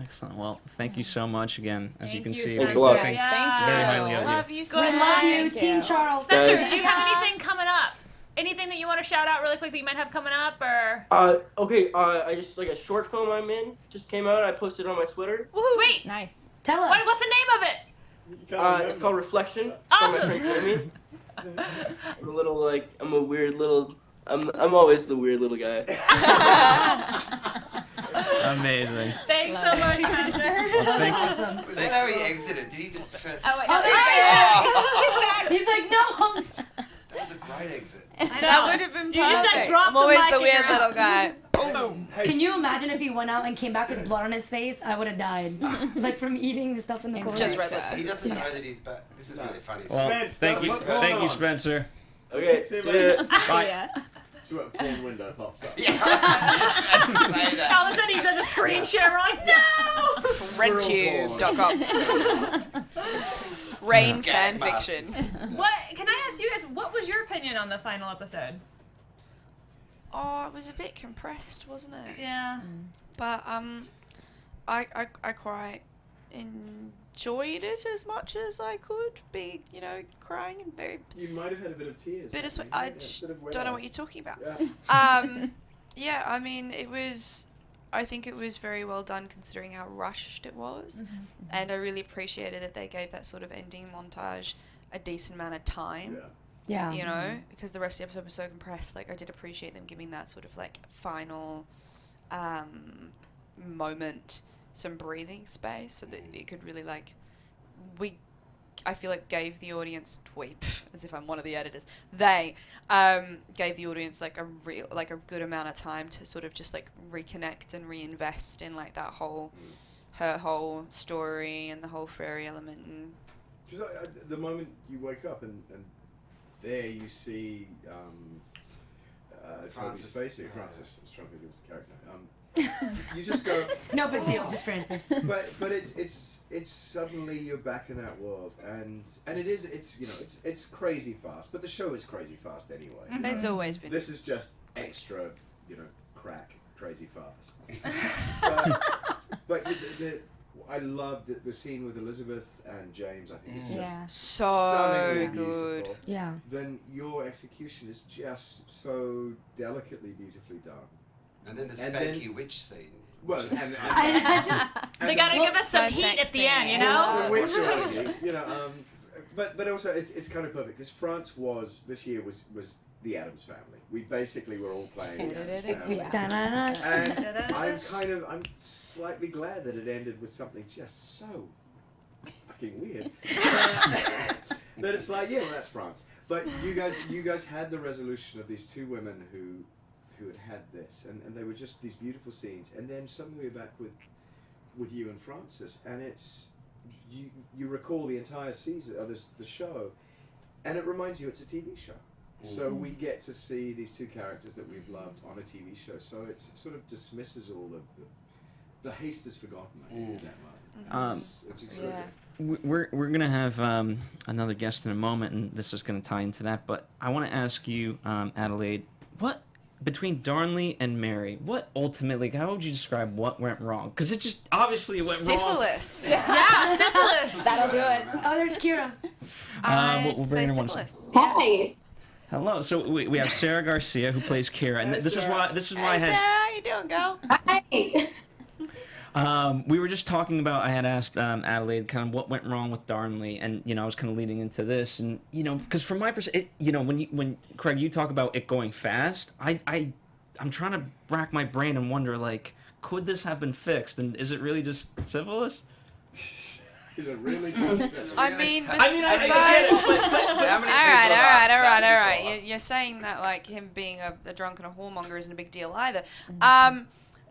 Speaker 1: Excellent. Well, thank you so much again. As you can see,
Speaker 9: Thanks a lot.
Speaker 1: think
Speaker 4: Thank you.
Speaker 1: very highly of
Speaker 7: Love
Speaker 1: you.
Speaker 7: you,
Speaker 3: We
Speaker 7: Squid.
Speaker 3: love you,
Speaker 4: Thank
Speaker 3: Team
Speaker 4: you.
Speaker 3: Charles.
Speaker 5: Spencer,
Speaker 9: Guys.
Speaker 5: do you have anything coming up? Anything that you want to shout out really quick that you might have coming up, or?
Speaker 9: I just like a short film I'm in just came out. I posted it on my Twitter.
Speaker 5: Sweet.
Speaker 4: Nice.
Speaker 3: Tell us.
Speaker 5: What's the name of it?
Speaker 8: You can't
Speaker 9: It's
Speaker 8: remember.
Speaker 9: called Reflection. It's by my
Speaker 5: Awesome.
Speaker 9: friend Jamie. I'm a little like I'm a weird little. I'm always the weird little guy.
Speaker 1: Amazing.
Speaker 5: Thanks so much, Spencer.
Speaker 1: Thank
Speaker 3: Awesome.
Speaker 6: Was that how he exited? Did he just press?
Speaker 4: Oh, wait,
Speaker 3: Oh,
Speaker 4: no,
Speaker 3: there he is. He's like, no.
Speaker 6: That was a great exit.
Speaker 5: I know.
Speaker 7: That would have been
Speaker 5: You just
Speaker 7: perfect.
Speaker 5: said drop
Speaker 7: I'm always
Speaker 5: mic
Speaker 7: the
Speaker 5: and
Speaker 7: weird
Speaker 5: you're
Speaker 7: little
Speaker 5: out.
Speaker 7: guy.
Speaker 5: Boom.
Speaker 3: Can you imagine if he went out and came back with blood on his face? I would have died. Like from eating the stuff in the corner.
Speaker 7: Just red lipstick.
Speaker 6: He doesn't know that he's back. This is really funny.
Speaker 1: Well,
Speaker 8: Spence,
Speaker 1: thank
Speaker 8: don't
Speaker 1: you,
Speaker 8: put porn
Speaker 1: thank you,
Speaker 8: on.
Speaker 1: Spencer.
Speaker 9: Okay,
Speaker 8: See you
Speaker 9: see
Speaker 8: later.
Speaker 9: ya.
Speaker 1: Bye.
Speaker 8: So a porn window pops up.
Speaker 6: Yeah, I was gonna say that.
Speaker 5: All of a sudden he does a screen share. We're like, no.
Speaker 7: Redtube.com. Rain
Speaker 6: Gag
Speaker 7: fan fiction.
Speaker 5: What? Can I ask you guys? What was your opinion on the final episode?
Speaker 7: Oh, it was a bit compressed, wasn't it?
Speaker 5: Yeah.
Speaker 7: But I quite enjoyed it as much as I could be, crying and very
Speaker 8: You might have had a bit of tears.
Speaker 7: bittersweet.
Speaker 8: I
Speaker 7: I
Speaker 8: think,
Speaker 7: just
Speaker 8: a bit of
Speaker 7: don't know
Speaker 8: wet
Speaker 7: what you're talking about.
Speaker 8: eye.
Speaker 7: Yeah, I mean, I think it was very well done considering how rushed it was. And I really appreciated that they gave that sort of ending montage a decent amount of time.
Speaker 8: Yeah.
Speaker 3: Yeah.
Speaker 7: Because the rest of the episode was so compressed. Like, I did appreciate them giving that sort of, like, final moment some breathing space so that it could really, like, I feel like gave the audience, as if I'm one of the editors, they gave the audience, like, a good amount of time to sort of just, like, reconnect and reinvest in, like, that her whole story and the whole fairy element. And
Speaker 8: Because the moment you wake up and there you see Toby
Speaker 6: Francis.
Speaker 8: Spacey, Francis. I was trying to think of his character. You just go.
Speaker 3: No big deal, just Francis.
Speaker 8: But it's suddenly you're back in that world, and it's crazy fast. But the show is crazy fast anyway.
Speaker 7: it's always been.
Speaker 8: This is just extra, crack crazy fast. but I love the scene with Elizabeth and James. I think is just
Speaker 7: so
Speaker 8: stunningly
Speaker 7: good.
Speaker 8: beautiful.
Speaker 3: Yeah.
Speaker 8: Then your execution is just so delicately, beautifully done.
Speaker 6: And then the
Speaker 8: And
Speaker 6: spanky
Speaker 8: then-
Speaker 6: witch scene.
Speaker 8: Well,
Speaker 6: which is-
Speaker 3: I just.
Speaker 5: They gotta give us some
Speaker 7: so
Speaker 5: heat at the
Speaker 7: sexy.
Speaker 5: end, you
Speaker 8: the
Speaker 5: know?
Speaker 8: witch orgy, but also it's kind of perfect because France this year was the Addams Family. We basically were all playing the Addams Family.
Speaker 3: Da-na-na.
Speaker 8: And I'm slightly glad that it ended with something just so fucking weird. That it's like, yeah, well, that's France. But you guys had the resolution of these two women who had this, and they were just these beautiful scenes. And then suddenly we're back with you and Francis, and it's you recall the entire season of the show, and it reminds you it's a TV show. So we get to see these two characters that we've loved on a TV show. So it sort of dismisses all of the haste is forgotten. I think, in that moment. It's exquisite.
Speaker 1: We're gonna have another guest in a moment, and this is gonna tie into that. But I want to ask you, Adelaide, what between Darnley and Mary, what ultimately, how would you describe what went wrong? Because it just obviously went wrong.
Speaker 7: Syphilis.
Speaker 5: Yeah, syphilis.
Speaker 4: That'll do it.
Speaker 3: Oh, there's Keira.
Speaker 1: We'll bring her one.
Speaker 7: syphilis.
Speaker 10: Hi.
Speaker 1: Hello. So we have Sara Garcia who plays Keira, and this is why I had.
Speaker 7: Sarah, how you doing, girl?
Speaker 10: Hi.
Speaker 1: We were just talking about. I had asked Adelaide kind of what went wrong with Darnley, and I was kind of leading into this, and because from my perspective, when Craig, you talk about it going fast, I'm trying to rack my brain and wonder, like, could this have been fixed, and is it really just syphilis?
Speaker 8: Is it really just?
Speaker 7: I mean,
Speaker 1: I get it,
Speaker 6: How many
Speaker 7: all
Speaker 6: people have
Speaker 7: right. You're saying that, like, him being a drunk and a whoremonger isn't a big deal either.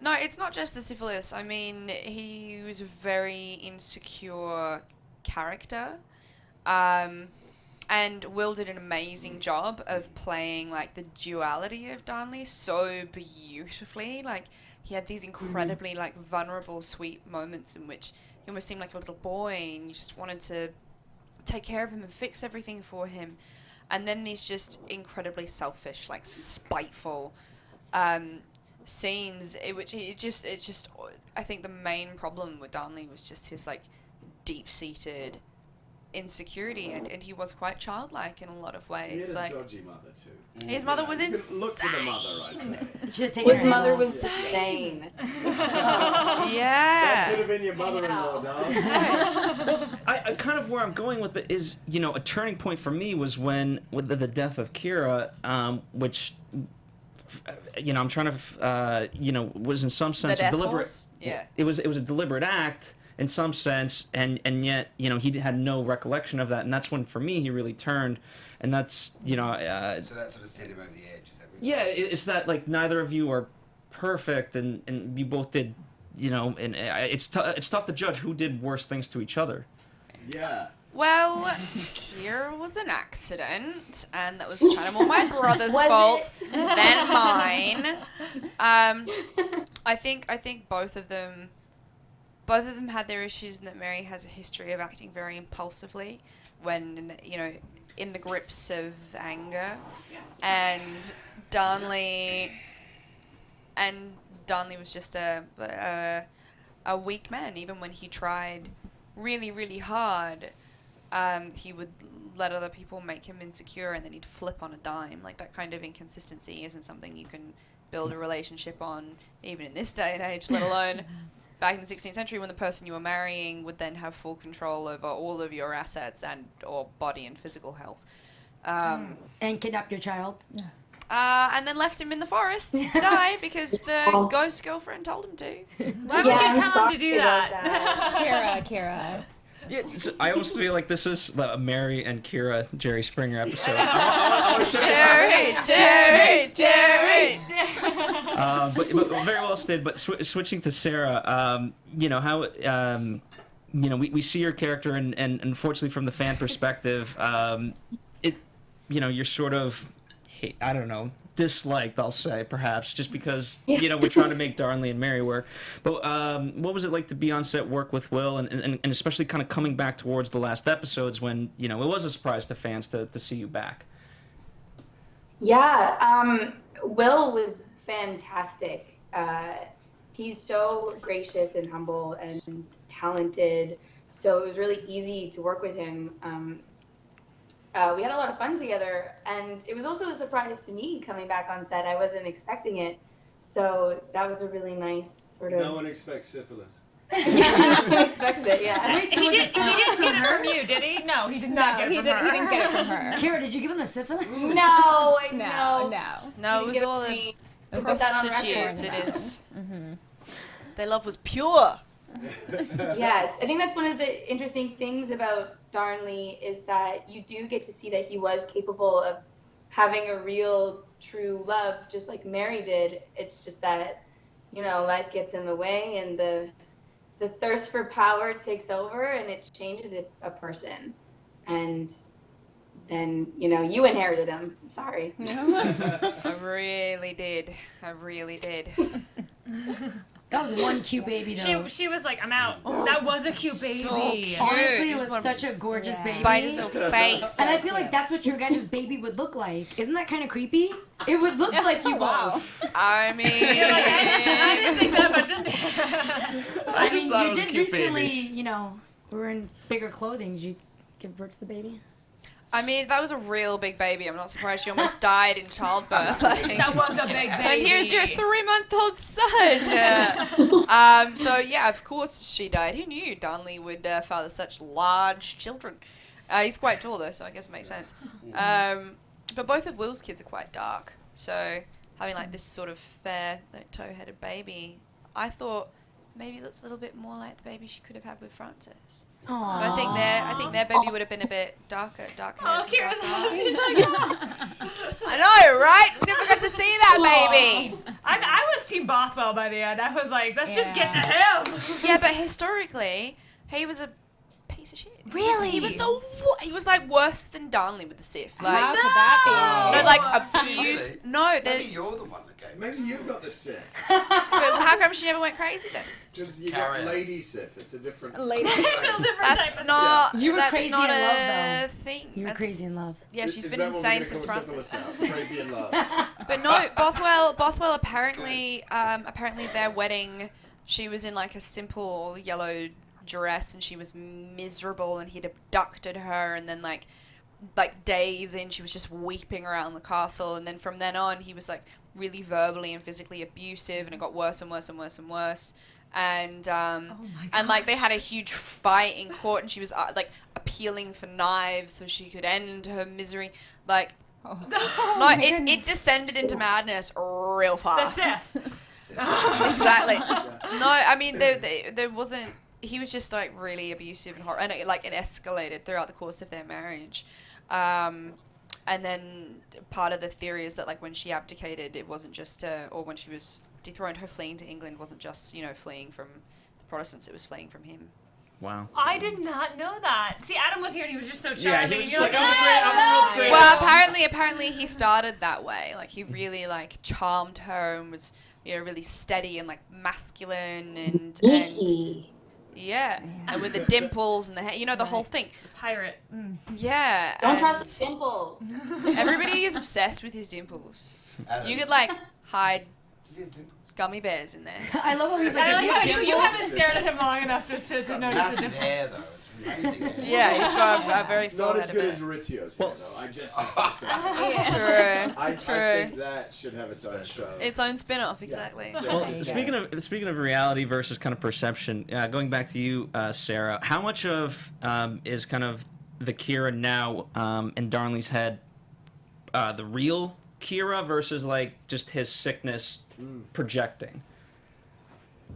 Speaker 7: No, it's not just the syphilis. I mean, he was a very insecure character. And Will did an amazing job of playing, like, the duality of Darnley so beautifully. Like, he had these incredibly, like, vulnerable, sweet moments in which he almost seemed like a little boy and you just wanted to take care of him and fix everything for him. and then these just incredibly selfish, like spiteful scenes. It's just. I think the main problem with Darnley was just his like deep-seated insecurity, and he was quite childlike in a lot of ways.
Speaker 8: He had
Speaker 7: like
Speaker 8: a dodgy mother too.
Speaker 7: His mother was
Speaker 8: You
Speaker 7: insane.
Speaker 8: can look to the mother, I say.
Speaker 3: You should have taken
Speaker 10: His
Speaker 3: her
Speaker 10: mother
Speaker 3: hands.
Speaker 10: was insane.
Speaker 8: That could
Speaker 7: Yeah.
Speaker 8: have been your mother-in-law, darling.
Speaker 1: I kind of where I'm going with it is, a turning point for me was when with the death of Keira, which, I'm trying to, was in some sense
Speaker 7: death
Speaker 1: a deliberate.
Speaker 7: horse? Yeah.
Speaker 1: It was a deliberate act in some sense, and yet, he had no recollection of that, and that's when for me he really turned, and that's,
Speaker 6: So that sort of sent him over the edge. Is that what
Speaker 1: yeah, it's that like neither of you are perfect, and you both did, and it's tough to judge who did worse things to each other.
Speaker 8: Yeah.
Speaker 7: Well, Keira was an accident, and that was kind of more my brother's
Speaker 10: Was
Speaker 7: fault than mine. I think both of them had their issues, and that Mary has a history of acting very impulsively when, in the grips of anger. And Darnley was just a weak man. Even when he tried really, really hard, he would let other people make him insecure, and then he'd flip on a dime. Like, that kind of inconsistency isn't something you can build a relationship on, even in this day and age, let alone back in the 16th century, when the person you were marrying would then have full control over all of your assets and or body and physical health.
Speaker 3: And kidnapped your child.
Speaker 7: And then left him in the forest to die because the ghost girlfriend told him to.
Speaker 5: Why would
Speaker 10: Yeah,
Speaker 5: you
Speaker 10: I'm
Speaker 5: tell him to
Speaker 10: sorry
Speaker 5: do
Speaker 10: about
Speaker 5: that?
Speaker 4: Kira.
Speaker 1: Yeah, I almost feel like this is the Mary and Keira Jerry Springer episode.
Speaker 7: Jerry!
Speaker 1: But very well stated. But switching to Sarah, how we see your character, and unfortunately from the fan perspective, you're sort of, I don't know, disliked, I'll say, perhaps, just because we're trying to make Darnley and Mary work. But what was it like to be on set, work with Will, and especially kind of coming back towards the last episodes when it was a surprise to fans to see you back?
Speaker 10: Yeah, Will was fantastic. He's so gracious and humble and talented, so it was really easy to work with him. We had a lot of fun together, and it was also a surprise to me coming back on set. I wasn't expecting it, so that was a really nice sort of...
Speaker 8: No one expects syphilis.
Speaker 10: No one expects it, yeah.
Speaker 3: Wait, so
Speaker 5: He
Speaker 3: was
Speaker 5: didn't
Speaker 3: it syphilis
Speaker 5: get
Speaker 3: from
Speaker 5: it from
Speaker 3: her?
Speaker 5: you, did he? No, he did not get it from her.
Speaker 4: He didn't get it from her.
Speaker 3: Kira, did you give him the syphilis?
Speaker 10: No.
Speaker 7: No, it was
Speaker 10: Give
Speaker 7: all the
Speaker 10: me- put that on
Speaker 7: prostitutes.
Speaker 10: record.
Speaker 7: It is. Their love was pure.
Speaker 10: Yes, I think that's one of the interesting things about Darnley is that you do get to see that he was capable of having a real, true love, just like Mary did. It's just that, life gets in the way, and the thirst for power takes over, and it changes a person. And then, you inherited him. I'm sorry.
Speaker 7: I really did.
Speaker 3: That was one cute baby, though.
Speaker 5: She was like, I'm out. That was a cute baby.
Speaker 7: cute.
Speaker 3: Honestly, it
Speaker 7: Just
Speaker 3: was
Speaker 7: wanna
Speaker 3: such a gorgeous baby.
Speaker 7: Bite his little face.
Speaker 3: And I feel like that's what your guys' baby would look like. Isn't that kind of creepy? It would look like you both.
Speaker 7: I mean,
Speaker 5: I didn't think that much into it.
Speaker 3: I
Speaker 1: just
Speaker 3: mean,
Speaker 1: thought it
Speaker 3: you
Speaker 1: was a
Speaker 3: did
Speaker 1: cute
Speaker 3: recently, were in bigger clothing. Did you give birth to the baby?
Speaker 7: I mean, that was a real big baby. I'm not surprised she almost died in childbirth. Like,
Speaker 5: That was a big baby.
Speaker 7: and here's your 3-month-old son. So yeah, of course she died. Who knew Darnley would father such large children? He's quite tall though, so I guess it makes sense. But both of Will's kids are quite dark, so having like this sort of fair, like, toe-headed baby, I thought maybe it looks a little bit more like the baby she could have had with Francis. So I think their baby would have been a bit darker, dark hairs.
Speaker 5: Oh, Kira's she's like,
Speaker 7: I know, right? We never got to see that baby.
Speaker 5: I was Team Bothwell by the end. I was like, let's just get to him.
Speaker 7: Yeah, but historically, he was a piece of shit.
Speaker 3: Really?
Speaker 7: He was he was like worse than Darnley with the Sif. Like,
Speaker 4: How could that be?
Speaker 7: no, like
Speaker 6: Really?
Speaker 7: abuse. No,
Speaker 6: Maybe
Speaker 7: they
Speaker 6: you're the one that gave
Speaker 8: Maybe you've got the Sif.
Speaker 7: But how come she never went crazy then?
Speaker 8: Because you got Lady Sif. It's a different.
Speaker 4: Lady.
Speaker 7: That's not.
Speaker 3: You were
Speaker 7: that's
Speaker 3: crazy
Speaker 7: not
Speaker 3: in love,
Speaker 7: a
Speaker 3: though.
Speaker 7: thing.
Speaker 3: You were
Speaker 7: That's-
Speaker 3: crazy in love.
Speaker 7: Yeah, she's
Speaker 8: Is
Speaker 7: been
Speaker 8: that what we're
Speaker 7: insane
Speaker 8: gonna
Speaker 7: since
Speaker 8: call
Speaker 7: Francis.
Speaker 8: syphilis now? Crazy in love.
Speaker 7: But no, Bothwell apparently their wedding, she was in like a simple yellow dress and she was miserable and he'd abducted her and then like days in she was just weeping around the castle and then from then on he was like really verbally and physically abusive and it got worse and worse and worse and worse. And and like they had a huge fight in court and she was like appealing for knives so she could end her misery. Like, it descended into madness real fast. Exactly. No, I mean there wasn't. He was just like really abusive and and it escalated throughout the course of their marriage. And then part of the theory is that like when she abdicated, it wasn't just or when she was dethroned, her fleeing to England wasn't just fleeing from the Protestants; it was fleeing from him.
Speaker 1: Wow.
Speaker 5: I did not know that. See, Adam was here and he was just so charming.
Speaker 1: Yeah, he was just
Speaker 5: You're
Speaker 1: like, I'm the world's greatest.
Speaker 7: Well, apparently he started that way. Like he really like charmed her and was really steady and like masculine and yeah, and with the dimples and the hair, the whole thing.
Speaker 5: Pirate. Mm.
Speaker 7: Yeah.
Speaker 10: Don't trust the dimples.
Speaker 7: Everybody is obsessed with his dimples. You could like hide
Speaker 6: Does he have dimples?
Speaker 7: gummy bears in there.
Speaker 3: I love how he's like,
Speaker 5: I
Speaker 3: "Does he
Speaker 5: like
Speaker 3: have
Speaker 5: how you
Speaker 3: dimples?"
Speaker 5: haven't stared at him long enough to notice the
Speaker 6: Massive
Speaker 5: difference.
Speaker 6: hair though. It's amazing hair.
Speaker 7: Yeah, he's got a very full
Speaker 8: Not
Speaker 7: head
Speaker 8: as
Speaker 7: of
Speaker 8: good
Speaker 7: hair.
Speaker 8: as Maurizio's hair, though. I just have to say.
Speaker 7: True.
Speaker 8: I
Speaker 7: True.
Speaker 8: think that should have its own show.
Speaker 7: Its own spin-off, exactly.
Speaker 8: Yeah.
Speaker 1: Well,
Speaker 8: Just-
Speaker 1: speaking of reality versus kind of perception, going back to you, Sarah, how much of is kind of the Keira now in Darnley's head the real Keira versus like just his sickness projecting?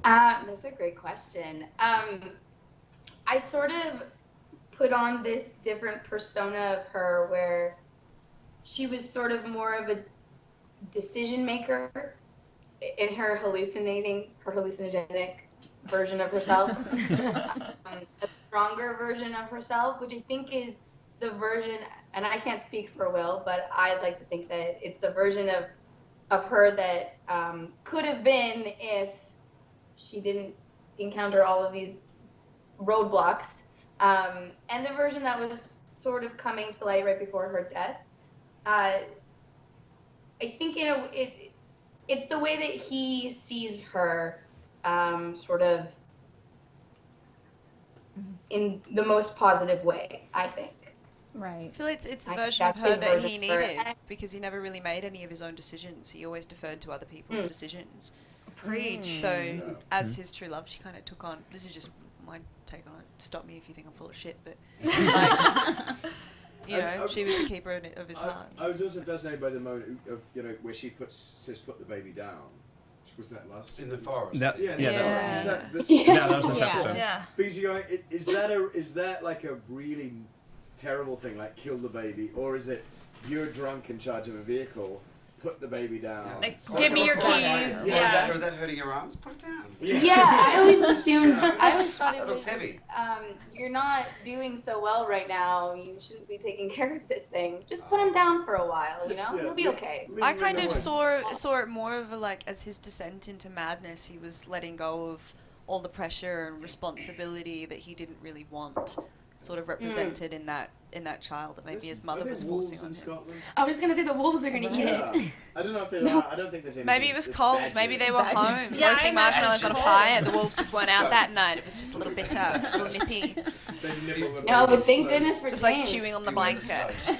Speaker 10: That's a great question. I sort of put on this different persona of her where she was sort of more of a decision maker in her hallucinogenic version of herself, a stronger version of herself, which I think is the version, and I can't speak for Will, but I like to think that it's the version of her that could have been if she didn't encounter all of these roadblocks, and the version that was sort of coming to light right before her death. I think it's the way that he sees her, sort of in the most positive way, I think.
Speaker 4: Right.
Speaker 7: I feel it's the
Speaker 10: I
Speaker 7: version of
Speaker 10: think
Speaker 7: her
Speaker 10: that's
Speaker 7: that
Speaker 10: his
Speaker 7: he
Speaker 10: version of her.
Speaker 7: needed because he never really made any of his own decisions. He always deferred to other people's decisions.
Speaker 5: Preach.
Speaker 7: So, as his true love, she kind of took on. This is just my take on it. Stop me if you think I'm full of shit, but like, she was the keeper of his heart.
Speaker 8: I was also fascinated by the moment of where she put the baby down. Was that last
Speaker 6: In the forest.
Speaker 1: That,
Speaker 8: Yeah,
Speaker 1: that was
Speaker 8: that
Speaker 1: that was this
Speaker 4: Yeah.
Speaker 1: episode.
Speaker 5: Yeah.
Speaker 8: Because you're going, is that like a really terrible thing, like kill the baby, or is it you're drunk in charge of a vehicle, put the baby down?
Speaker 5: Like,
Speaker 8: so-
Speaker 5: give me your
Speaker 6: Or
Speaker 5: keys.
Speaker 6: is
Speaker 5: Yeah.
Speaker 6: that hurting your arms? Put it down.
Speaker 10: Yeah, I always thought it
Speaker 6: That
Speaker 10: was,
Speaker 6: looks heavy.
Speaker 10: you're not doing so well right now, you shouldn't be taking care of this thing. Just put him down for a while, He'll be okay.
Speaker 7: I kind of saw it more of a like as his descent into madness. He was letting go of all the pressure and responsibility that he didn't really want, sort of represented in that child that maybe his mother was forcing on him.
Speaker 3: I was just gonna say the wolves are gonna eat it.
Speaker 8: I don't know if they are. I don't think there's any.
Speaker 7: Maybe it was cold. Maybe they were home
Speaker 5: Yeah, I
Speaker 7: roasting
Speaker 5: imagine
Speaker 7: marshmallows on a
Speaker 5: it's
Speaker 7: fire. The wolves just weren't out that night. It was just a little bitter, a little nippy,
Speaker 10: No, but thank goodness for
Speaker 7: just like
Speaker 10: James.
Speaker 7: chewing on the blanket.
Speaker 6: Yeah.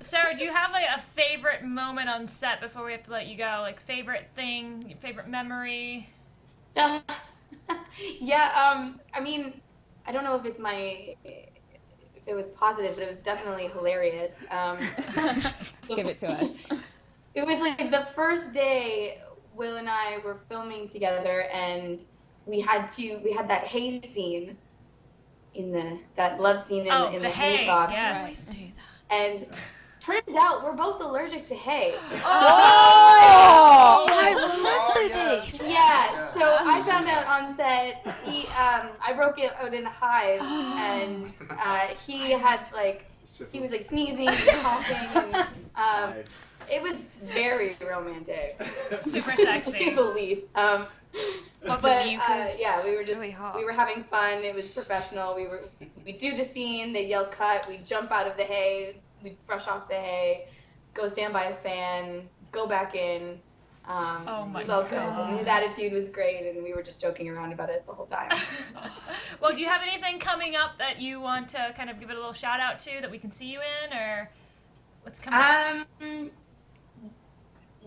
Speaker 5: Sarah, do you have like a favorite moment on set before we have to let you go? Like favorite thing, favorite memory?
Speaker 10: Yeah, I mean, I don't know if it was positive, but it was definitely hilarious.
Speaker 4: Give it to us.
Speaker 10: It was like the first day Will and I were filming together, and we had that hay scene that love scene in the hay shops.
Speaker 5: Yes.
Speaker 7: Always do that.
Speaker 10: And turns out we're both allergic to hay.
Speaker 7: Oh, I remember this.
Speaker 10: Yeah, so I found out on set, I broke it out in hives, and he had he was like sneezing and coughing, and It was very romantic.
Speaker 5: Super
Speaker 10: To
Speaker 5: sexy.
Speaker 10: say the least.
Speaker 7: Lots
Speaker 10: But
Speaker 7: of mucus.
Speaker 10: yeah, we were just
Speaker 7: Really hot.
Speaker 10: we were having fun. It was professional. We do the scene. They'd yell cut. We'd jump out of the hay. We'd brush off the hay, go stand by a fan, go back in.
Speaker 5: Oh my
Speaker 10: it was all
Speaker 5: God.
Speaker 10: good. And his attitude was great, and we were just joking around about it the whole time.
Speaker 5: Well, do you have anything coming up that you want to kind of give it a little shout out to that we can see you in, or what's coming up?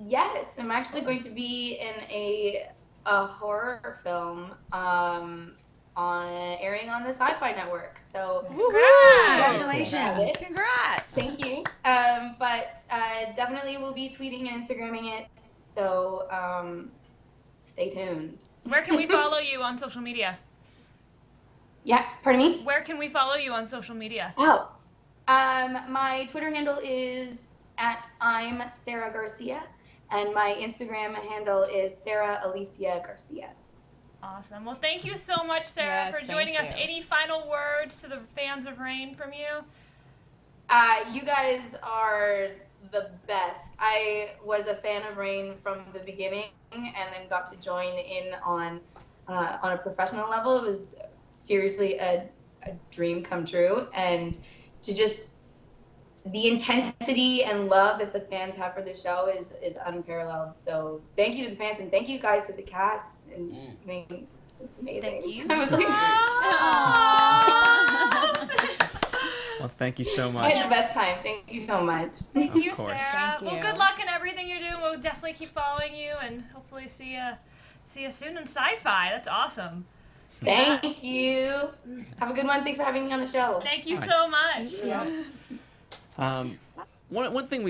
Speaker 10: Yes, I'm actually going to be in a horror film airing on the Sci-Fi Network. So
Speaker 3: Congratulations.
Speaker 7: Congrats.
Speaker 10: thank you. But definitely we'll be tweeting and Instagramming it. So stay tuned.
Speaker 5: Where can we follow you on social media?
Speaker 10: Yeah, pardon me?
Speaker 5: Where can we follow you on social media?
Speaker 10: Oh, my Twitter handle is @I'm Sara Garcia, and my Instagram handle is Sara Alicia Garcia.
Speaker 5: Awesome. Well, thank you so much, Sarah,
Speaker 4: Yes,
Speaker 5: for joining us.
Speaker 4: thank you.
Speaker 5: Any final words to the fans of Rain from you?
Speaker 10: You guys are the best. I was a fan of Rain from the beginning, and then got to join in on a professional level. It was seriously a dream come true, and to just the intensity and love that the fans have for the show is unparalleled. So thank you to the fans, and thank you guys to the cast. And I mean, it was amazing.
Speaker 7: Thank you.
Speaker 10: I was like,
Speaker 1: Well, thank you so
Speaker 10: I
Speaker 1: much.
Speaker 10: had the best time. Thank you so much.
Speaker 5: Thank
Speaker 1: Of
Speaker 5: you,
Speaker 1: course.
Speaker 5: Sarah.
Speaker 4: Thank
Speaker 5: Well,
Speaker 4: you.
Speaker 5: good luck in everything you're doing. We'll definitely keep following you, and hopefully see you soon in Sci-Fi. That's awesome.
Speaker 10: Thank you. Have a good one. Thanks for having me on the show.
Speaker 5: Thank you
Speaker 1: All right.
Speaker 5: so much.
Speaker 1: One thing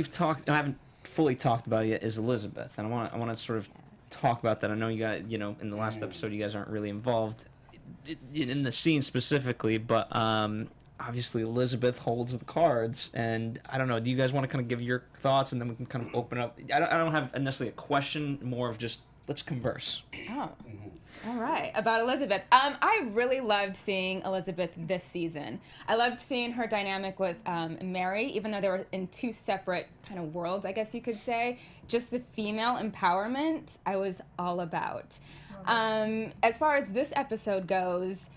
Speaker 1: I haven't fully talked about yet is Elizabeth, and I want to sort of talk about that. I know you guys, in the last episode, you guys aren't really involved in the scene specifically, but obviously Elizabeth holds the cards, and I don't know. Do you guys want to kind of give your thoughts, and then we can kind of open up? I don't have necessarily a question, more of just let's converse.
Speaker 4: Oh. All right, about Elizabeth. I really loved seeing Elizabeth this season. I loved seeing her dynamic with Mary, even though they were in two separate kind of worlds, I guess you could say. Just the female empowerment I was all about. As far as this episode goes,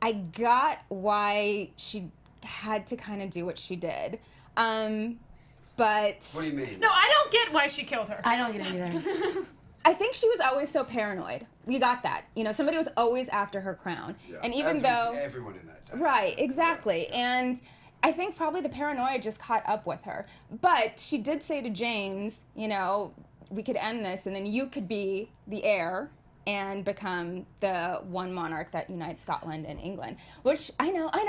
Speaker 4: I got why she had to kind of do what she did. But
Speaker 6: What do you mean?
Speaker 5: No, I don't get why she killed her.
Speaker 3: I don't get it either.
Speaker 4: I think she was always so paranoid. We got that. Somebody was always after her crown.
Speaker 6: Yeah.
Speaker 4: And
Speaker 6: As
Speaker 4: even
Speaker 6: with
Speaker 4: though...
Speaker 6: everyone in that time.
Speaker 4: Right, exactly. And I think probably the paranoia just caught up with her. But she did say to James, we could end this, and then you could be the heir and become the one monarch that unites Scotland and England. Which, I know. I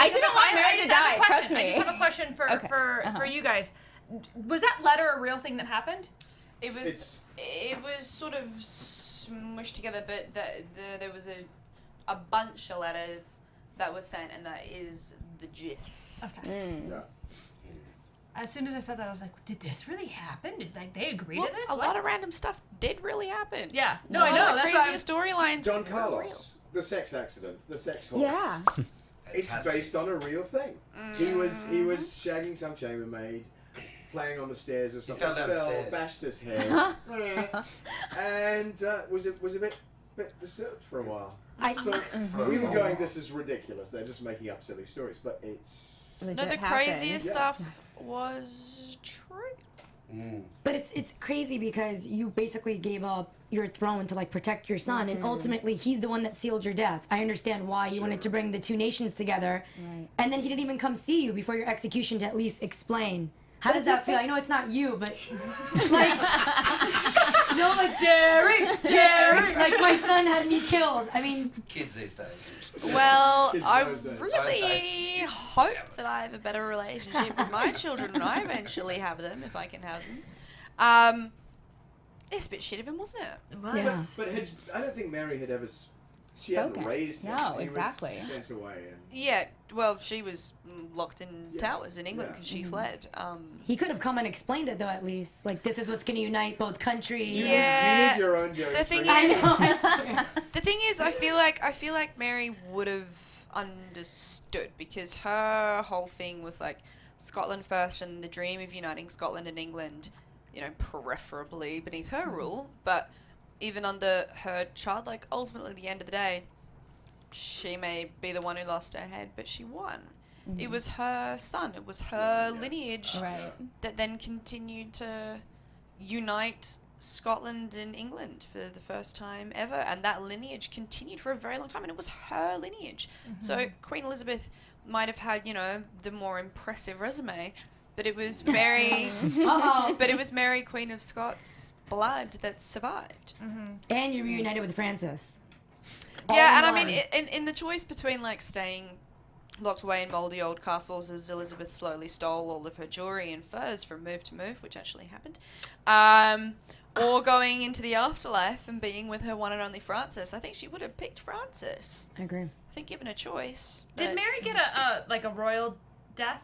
Speaker 4: didn't want Mary to die, trust me.
Speaker 5: I just have a question for you guys. Was that letter a real thing that happened?
Speaker 7: It was sort of smushed together, but there was a bunch of letters that was sent, and that is the gist.
Speaker 5: Okay.
Speaker 8: Yeah.
Speaker 5: As soon as I said that, I was like, did this really happen? Did they agree
Speaker 7: Well,
Speaker 5: to this?
Speaker 7: a
Speaker 5: What?
Speaker 7: lot of random stuff did really happen.
Speaker 5: Yeah. No,
Speaker 7: A
Speaker 5: I
Speaker 7: lot
Speaker 5: know.
Speaker 7: of
Speaker 5: That's
Speaker 7: crazier
Speaker 5: why
Speaker 7: storylines.
Speaker 8: Don
Speaker 7: were
Speaker 8: Carlos, the sex accident, the sex horse.
Speaker 4: Yeah.
Speaker 8: It's
Speaker 6: Fantastic.
Speaker 8: based on a real thing. He was shagging some chambermaid, playing on the stairs or something.
Speaker 6: fell downstairs.
Speaker 8: Bashed his head, and was a bit disturbed for a while. So we were going, this is ridiculous. They're just making up silly stories, but it's
Speaker 7: No,
Speaker 4: Legit
Speaker 7: the
Speaker 4: happened.
Speaker 7: craziest
Speaker 8: Yeah.
Speaker 7: stuff was true.
Speaker 3: But it's crazy because you basically gave up your throne to protect your son, and ultimately he's the one that sealed your death. I understand why you wanted to bring the two nations together, and then he didn't even come see you before your execution to at least explain. How does that feel? I know it's not you, but Jerry, my son had me killed. I mean,
Speaker 6: Kids these days.
Speaker 7: Well,
Speaker 8: Kids
Speaker 7: I
Speaker 8: those days.
Speaker 7: really hope that I have a better relationship with my children when I eventually have them, if I can have them. It's a bit shit of him, wasn't it?
Speaker 3: yeah.
Speaker 8: But I don't think Mary had ever. She hadn't
Speaker 4: Spoken.
Speaker 8: raised him.
Speaker 4: No,
Speaker 8: He
Speaker 4: exactly.
Speaker 8: was sent away. And
Speaker 7: Yeah, well, she was locked in
Speaker 8: Yeah.
Speaker 7: towers in England
Speaker 8: Yeah.
Speaker 7: because she fled.
Speaker 3: He could have come and explained it though, at least. This is what's going to unite both countries.
Speaker 8: you
Speaker 7: Yeah.
Speaker 8: need your own Jerry
Speaker 7: The thing
Speaker 3: I
Speaker 8: Springer.
Speaker 3: know. I swear.
Speaker 7: The thing is, I feel like Mary would have understood, because her whole thing was Scotland first and the dream of uniting Scotland and England, preferably beneath her rule, but even under her child, like ultimately at the end of the day, she may be the one who lost her head, but she won. It was her son, it was her lineage that then continued to unite Scotland and England for the first time ever, and that lineage continued for a very long time, and it was her lineage. So Queen Elizabeth might have had, the more impressive resume, but it was Mary, but it was Mary, Queen of Scots blood that survived.
Speaker 3: And you reunited with Francis.
Speaker 7: Yeah, and I mean, in the choice between like staying locked away in mouldy old castles as Elizabeth slowly stole all of her jewelry and furs from move to move, which actually happened, or going into the afterlife and being with her one and only Francis, I think she would have picked Francis.
Speaker 3: I agree.
Speaker 7: I think given a choice.
Speaker 5: Did Mary get a royal death?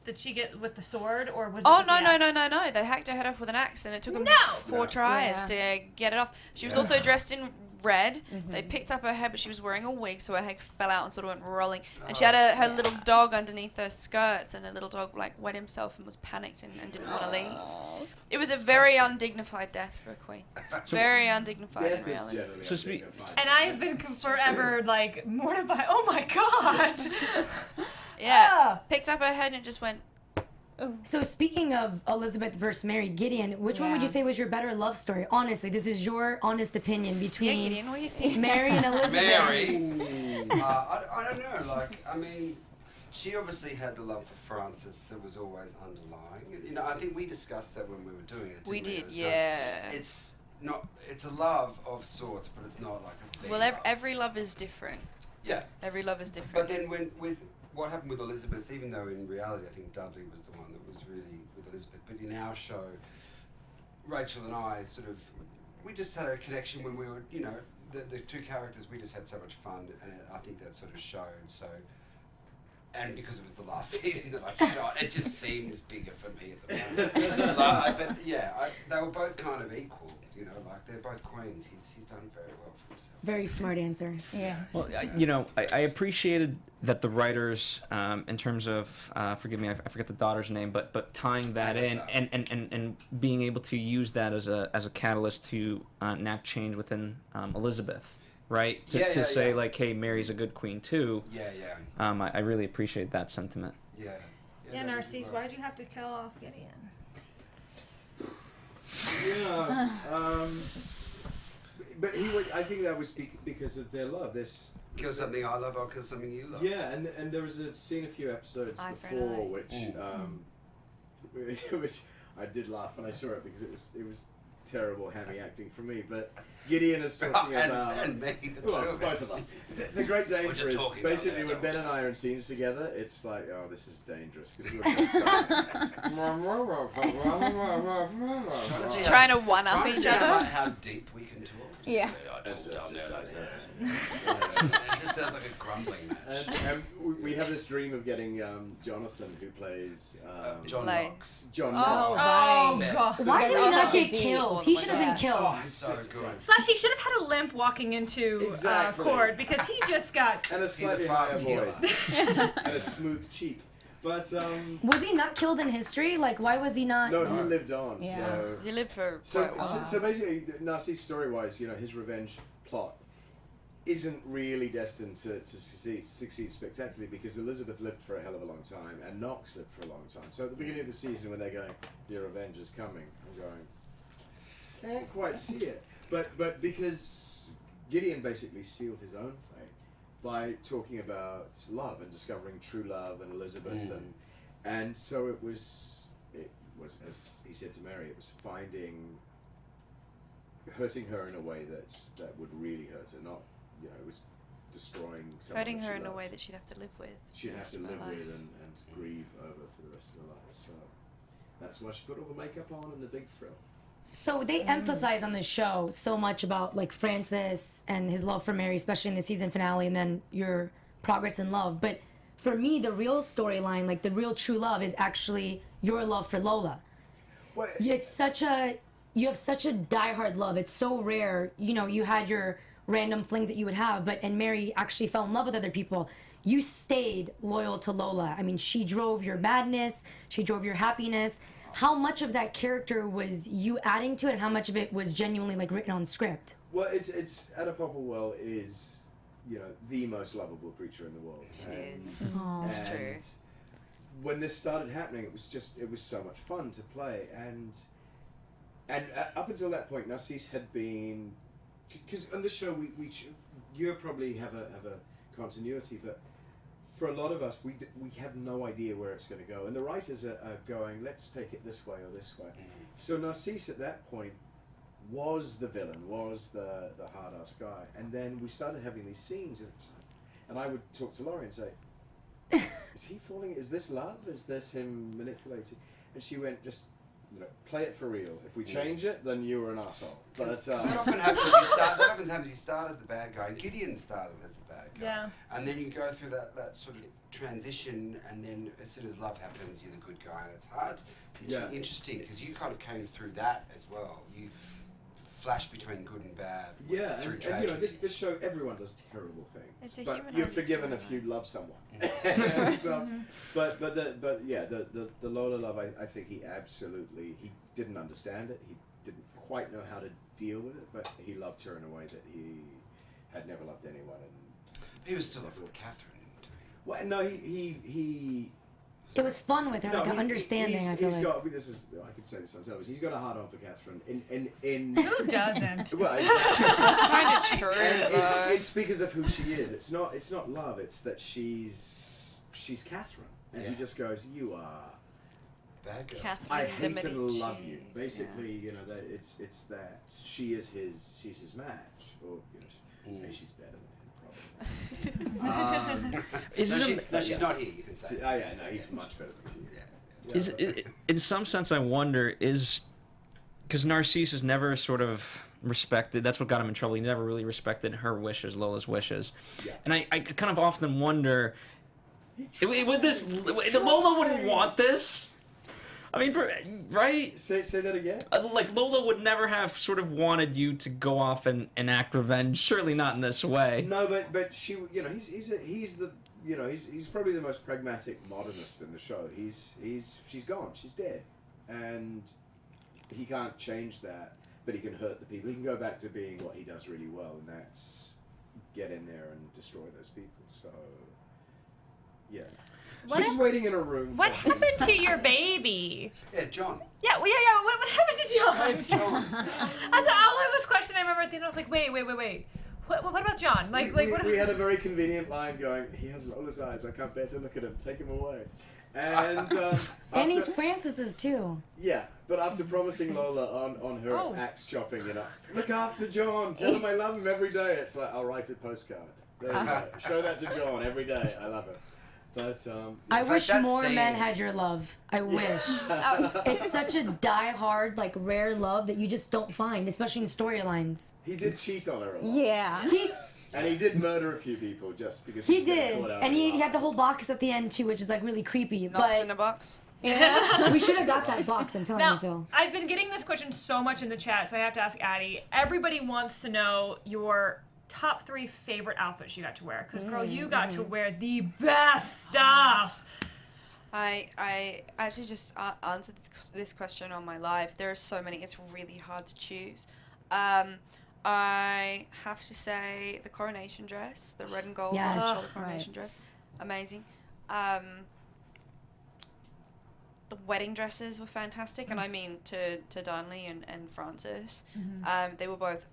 Speaker 5: Did she get with the sword, or was it
Speaker 7: Oh,
Speaker 5: with
Speaker 7: no,
Speaker 5: the
Speaker 7: no,
Speaker 5: axe?
Speaker 7: no. They hacked her head off with an axe, and it took them
Speaker 5: No!
Speaker 7: 4 tries to get it off. She was also dressed in red. They picked up her head, but she was wearing a wig, so her head fell out and sort of went rolling. And she had her little dog underneath her skirts, and her little dog like wet himself and was panicked and didn't want to leave. It was a very undignified death for a queen. Very undignified in reality.
Speaker 1: So
Speaker 5: And I've been forever like mortified. Oh my god!
Speaker 7: Yeah, picked up her head and it just went.
Speaker 3: So speaking of Elizabeth versus Mary, Gideon, which one would you say was your better love story? Honestly, this is your honest opinion between
Speaker 7: Gideon, what do you think?
Speaker 3: Mary and Elizabeth.
Speaker 6: Mary. I don't know. Like, I mean, she obviously had the love for Francis that was always underlying. I think we discussed that when we were doing it.
Speaker 7: We did,
Speaker 6: It was
Speaker 7: yeah.
Speaker 6: it's not. It's a love of sorts, but it's not like a.
Speaker 7: Well,
Speaker 6: love.
Speaker 7: every love is different.
Speaker 6: Yeah.
Speaker 7: Every love is different.
Speaker 6: But then with what happened with Elizabeth, even though in reality I think Dudley was the one that was really with Elizabeth, but in our show, Rachel and I we just had a connection when we were, the two characters, we just had so much fun, and I think that sort of showed, so, and because it was the last season that I shot, it just seemed bigger for me at the moment. But yeah, they were both kind of equal, like they're both queens. He's done very well for himself.
Speaker 3: Very smart answer.
Speaker 4: Yeah.
Speaker 1: Well, I appreciated that the writers, in terms of, forgive me, I forget the daughter's name, but tying that in and being able to use that as a catalyst to enact change within Elizabeth, right? To say like, hey, Mary's a good queen too.
Speaker 6: Yeah.
Speaker 1: I really appreciate that sentiment.
Speaker 5: Yeah, Narcisse, why'd you have to kill off Gideon?
Speaker 8: Yeah. But I think that was because of their love.
Speaker 6: Kill something I love, I'll kill something you love.
Speaker 8: Yeah, and there was a scene a few episodes before which I did laugh when I saw it because it was terrible hammy acting for me. But Gideon is talking about
Speaker 6: and me,
Speaker 8: both of us. The great danger is
Speaker 6: talking
Speaker 8: basically
Speaker 6: down
Speaker 8: when
Speaker 6: there
Speaker 8: Ben and I are in scenes together, it's like, oh, this is dangerous because we're just starting.
Speaker 7: Just trying to one up each other.
Speaker 6: How deep we can talk.
Speaker 4: Yeah.
Speaker 6: It just sounds like a grumbling match.
Speaker 8: And we have this dream of getting Jonathan, who plays
Speaker 6: John
Speaker 7: Like-
Speaker 6: Knox.
Speaker 8: John
Speaker 4: Oh,
Speaker 8: Knox.
Speaker 5: Oh
Speaker 6: Yes.
Speaker 5: god!
Speaker 3: Why did he not get
Speaker 4: Deep.
Speaker 3: killed? He should have been killed.
Speaker 6: Oh, he's so good.
Speaker 5: Slash, he should have had a limp walking into
Speaker 8: Exactly.
Speaker 5: court because he just got.
Speaker 8: And a slightly
Speaker 6: a
Speaker 8: higher
Speaker 6: fast
Speaker 8: voice. And a smooth cheek. But,
Speaker 3: Was he not killed in history? Like, why was he not?
Speaker 8: no, he lived on,
Speaker 4: Yeah.
Speaker 8: so...
Speaker 7: You live for
Speaker 8: So,
Speaker 7: quite a while.
Speaker 8: so basically, Narcisse story-wise, his revenge plot isn't really destined to succeed spectacularly because Elizabeth lived for a hell of a long time and Knox lived for a long time. So at the beginning of the season when they're going, your revenge is coming, I'm going, can't quite see it. But because Gideon basically sealed his own fate by talking about love and discovering true love and Elizabeth and so it was as he said to Mary, it was hurting her in a way that would really hurt her, not it was destroying someone
Speaker 7: Hurting
Speaker 8: that
Speaker 7: her
Speaker 8: she
Speaker 7: in a
Speaker 8: loved.
Speaker 7: way that she'd have to live with.
Speaker 8: She'd have to
Speaker 7: for the
Speaker 8: live
Speaker 7: rest of her
Speaker 8: with
Speaker 7: life.
Speaker 8: and grieve over for the rest of her life. So that's why she put all the makeup on and the big frill.
Speaker 3: So they emphasize on the show so much about like Francis and his love for Mary, especially in the season finale, and then your progress in love. But for me, the real storyline, like the real true love, is actually your love for Lola.
Speaker 8: Well,
Speaker 3: You have such a diehard love. It's so rare. You had your random flings that you would have, and Mary actually fell in love with other people. you stayed loyal to Lola. I mean, she drove your madness, she drove your happiness. How much of that character was you adding to it, and how much of it was genuinely like written on script?
Speaker 8: Well, it's Ada Popplewell is, you know, the most lovable creature in the world.
Speaker 7: It's true.
Speaker 8: When this started happening, it was so much fun to play, and up until that point, Narcisse had been, because on the show you probably have a continuity, but for a lot of us, we have no idea where it's going to go, and the writers are going, let's take it this way or this way. So Narcisse at that point was the villain, was the hard-ass guy, and then we started having these scenes, and I would talk to Laurie and say, is he falling? Is this love? Is this him manipulating? And she went, just, you know, play it for real. If we change it, then you were an asshole. But
Speaker 6: that often happens. You start as the bad guy, and Gideon started as the bad guy.
Speaker 5: Yeah.
Speaker 6: And then you go through that sort of transition, and then as soon as love happens, you're the good guy, and it's hard. It's interesting because you kind of came through that as well. You flash between good and bad.
Speaker 8: Yeah,
Speaker 6: through
Speaker 8: and you know, this show, everyone does terrible things.
Speaker 7: It's a
Speaker 8: but
Speaker 7: human
Speaker 8: you're forgiven if you love someone. But the Lola love, I think he didn't understand it. He didn't quite know how to deal with it, but he loved her in a way that he had never loved anyone. And
Speaker 6: he was still in love with Catherine.
Speaker 8: Well, no, he
Speaker 3: It was fun with her, like an understanding. I feel like.
Speaker 8: I could say this on television. He's got a hard on for Catherine.
Speaker 5: Who doesn't?
Speaker 8: Well,
Speaker 7: That's kind of true.
Speaker 8: It's because of who she is. It's not love. It's that she's Catherine, and he just goes, "You are
Speaker 6: bad girl.
Speaker 7: Catherine
Speaker 8: I
Speaker 7: de
Speaker 8: hate and
Speaker 7: Medici.
Speaker 8: love you." Basically, you know, that it's that she's his match, or you know, maybe she's better than him.
Speaker 6: She's not here. You can say.
Speaker 8: Oh yeah, no, he's much better than she. Yeah.
Speaker 1: In some sense, I wonder, because Narcisse is never sort of respected. That's what got him in trouble. He never really respected her wishes, Lola's wishes. Yeah. And I kind of often wonder, Lola wouldn't want this. I mean, right?
Speaker 8: Say that again.
Speaker 1: Like Lola would never have sort of wanted you to go off and enact revenge. Certainly not in this way.
Speaker 8: No, but she, you know, he's probably the most pragmatic modernist in the show. She's gone, she's dead, and he can't change that. But he can hurt the people. He can go back to being what he does really well, and that's get in there and destroy those people. So, yeah. She's waiting in a room.
Speaker 5: What happened to your baby?
Speaker 6: Yeah, John.
Speaker 5: Yeah, well, yeah. What happened to John?
Speaker 6: John.
Speaker 5: That's all of this question I remember at the end. I was like, wait. What about John?
Speaker 8: We had a very convenient line going, he has Lola's eyes, I can't bear to look at him, take him away. And
Speaker 3: and he's Francis's too.
Speaker 8: Yeah, but after promising Lola on her axe chopping, you know, look after John, tell him I love him every day. It's like, I'll write a postcard. There you go. Show that to John every day. I love him. But
Speaker 3: I wish more men had your love. I wish. It's such a die-hard, like, rare love that you just don't find, especially in storylines.
Speaker 8: He did cheat on her a lot.
Speaker 4: Yeah.
Speaker 8: And he did murder a few people just because
Speaker 3: he did. And he had the whole box at the end too, which is like really creepy.
Speaker 7: Knox in a box.
Speaker 3: Yeah. We should have got that box, I'm telling you, Phil.
Speaker 5: I've been getting this question so much in the chat, so I have to ask Addie. Everybody wants to know your top 3 favorite outfits you got to wear. Because, girl, you got to wear the best stuff.
Speaker 7: I actually just answered this question on my live. There are so many. It's really hard to choose. I have to say the coronation dress, the red and gold coronation dress, amazing. The wedding dresses were fantastic, and I mean to Darnley and Francis. They were both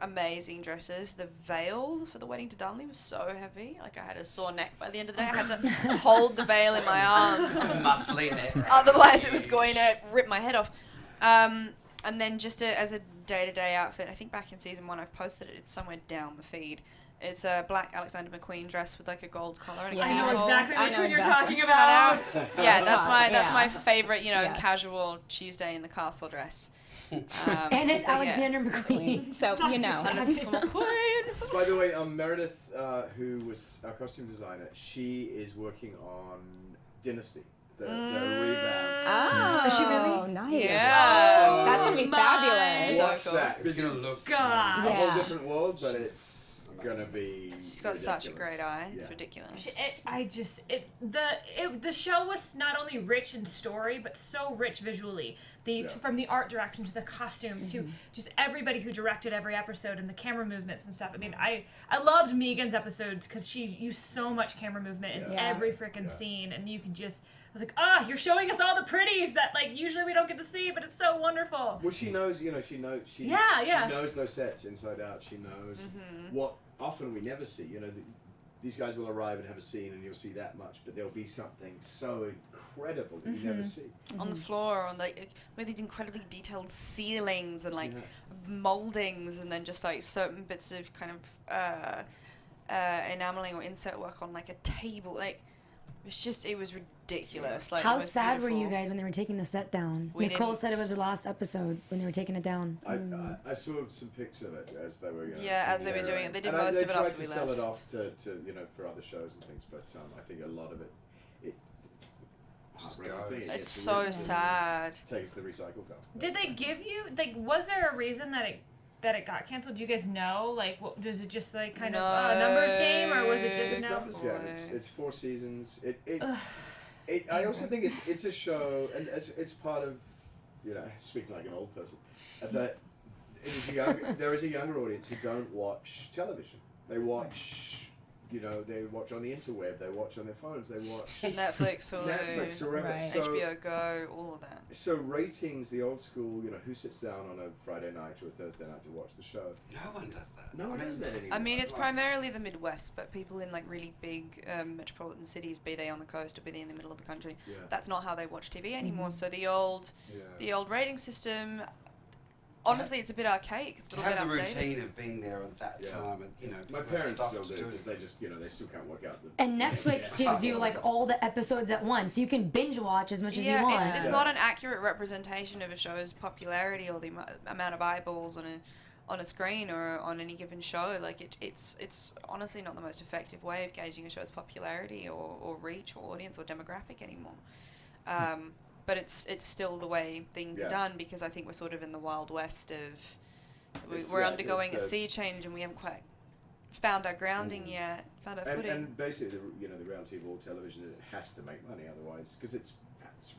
Speaker 7: amazing dresses. The veil for the wedding to Darnley was so heavy. Like, I had a sore neck by the end of the day. I had to hold the veil in my arms.
Speaker 6: Muscling it.
Speaker 7: Otherwise, it was going to rip my head off. And then just as a day-to-day outfit, I think back in season 1 I've posted it. It's somewhere down the feed. It's a black Alexander McQueen dress with like a gold collar and a
Speaker 5: I know
Speaker 7: keyhole.
Speaker 5: exactly which one you're talking about.
Speaker 7: Yeah, that's my favorite. You know, casual Tuesday in the castle dress.
Speaker 3: And it's Alexander McQueen.
Speaker 4: So you know.
Speaker 8: By the way, Meredith, who was our costume designer, she is working on Dynasty. The revamp.
Speaker 4: Oh,
Speaker 3: is she really?
Speaker 4: Nice.
Speaker 7: Yeah.
Speaker 4: That's gonna be fabulous.
Speaker 8: Watch
Speaker 7: So
Speaker 8: that.
Speaker 6: It's gonna look
Speaker 8: It's a whole different world, but it's gonna be.
Speaker 7: She's got such a great eye.
Speaker 8: Yeah.
Speaker 7: It's ridiculous.
Speaker 5: The show was not only rich in story, but so rich visually. From the art direction to the costumes to just everybody who directed every episode and the camera movements and stuff. I mean, I loved Megan's episodes because she used so much camera movement in every freaking scene, and you can just. I was like, you're showing us all the pretties that like usually we don't get to see, but it's so wonderful.
Speaker 8: Well, she knows, she knows those sets inside out. She knows what often we never see. These guys will arrive and have a scene, and you'll see that much, but there'll be something so incredible that you never see
Speaker 7: on the floor, with these incredibly detailed ceilings and moldings, and then just like certain bits of kind of enameling or insert work on like a table, like. It was ridiculous. Like,
Speaker 3: how sad were you guys when they were taking the set down? Nicole said it was the last episode when they were taking it down.
Speaker 8: I saw some pics of it as they were.
Speaker 7: As they were doing it, they did most of it after we left.
Speaker 8: They tried to sell it off to for other shows and things, but I think a lot of it's
Speaker 7: so sad.
Speaker 8: Takes the recycle dump.
Speaker 5: Did they give you was there a reason that it got canceled? Do you guys know? Was it just kind of a numbers game, or was it just
Speaker 8: numbers game? It's 4 seasons. I also think it's a show, and it's part of, speaking like an old person, that there is a younger audience who don't watch television. They watch. They watch on the interweb, they watch on their phones, they watch
Speaker 7: Netflix or
Speaker 8: right.
Speaker 7: So, HBO Go, all of that.
Speaker 8: So ratings, the old school, who sits down on a Friday night or a Thursday night to watch the show?
Speaker 6: No one does that.
Speaker 8: No one does that anymore.
Speaker 7: I mean, it's primarily the Midwest, but people in really big metropolitan cities, be they on the coast or be they in the middle of the country, that's not how they watch TV anymore. So the old rating system. Honestly, it's a bit archaic. It's a little bit outdated.
Speaker 6: To have the routine of being there at that time, and
Speaker 8: my parents still do because they just, they still can't work out the.
Speaker 3: And Netflix gives you all the episodes at once. You can binge watch as much as you want.
Speaker 7: It's not an accurate representation of a show's popularity or the amount of eyeballs on a screen or on any given show. It's honestly not the most effective way of gauging a show's popularity or reach or audience or demographic anymore. But it's still the way things are done, because I think we're sort of in the Wild West of we're undergoing a sea change, and we haven't quite found our grounding yet, found our footing.
Speaker 8: And basically, the reality of all television is it has to make money, otherwise, because it's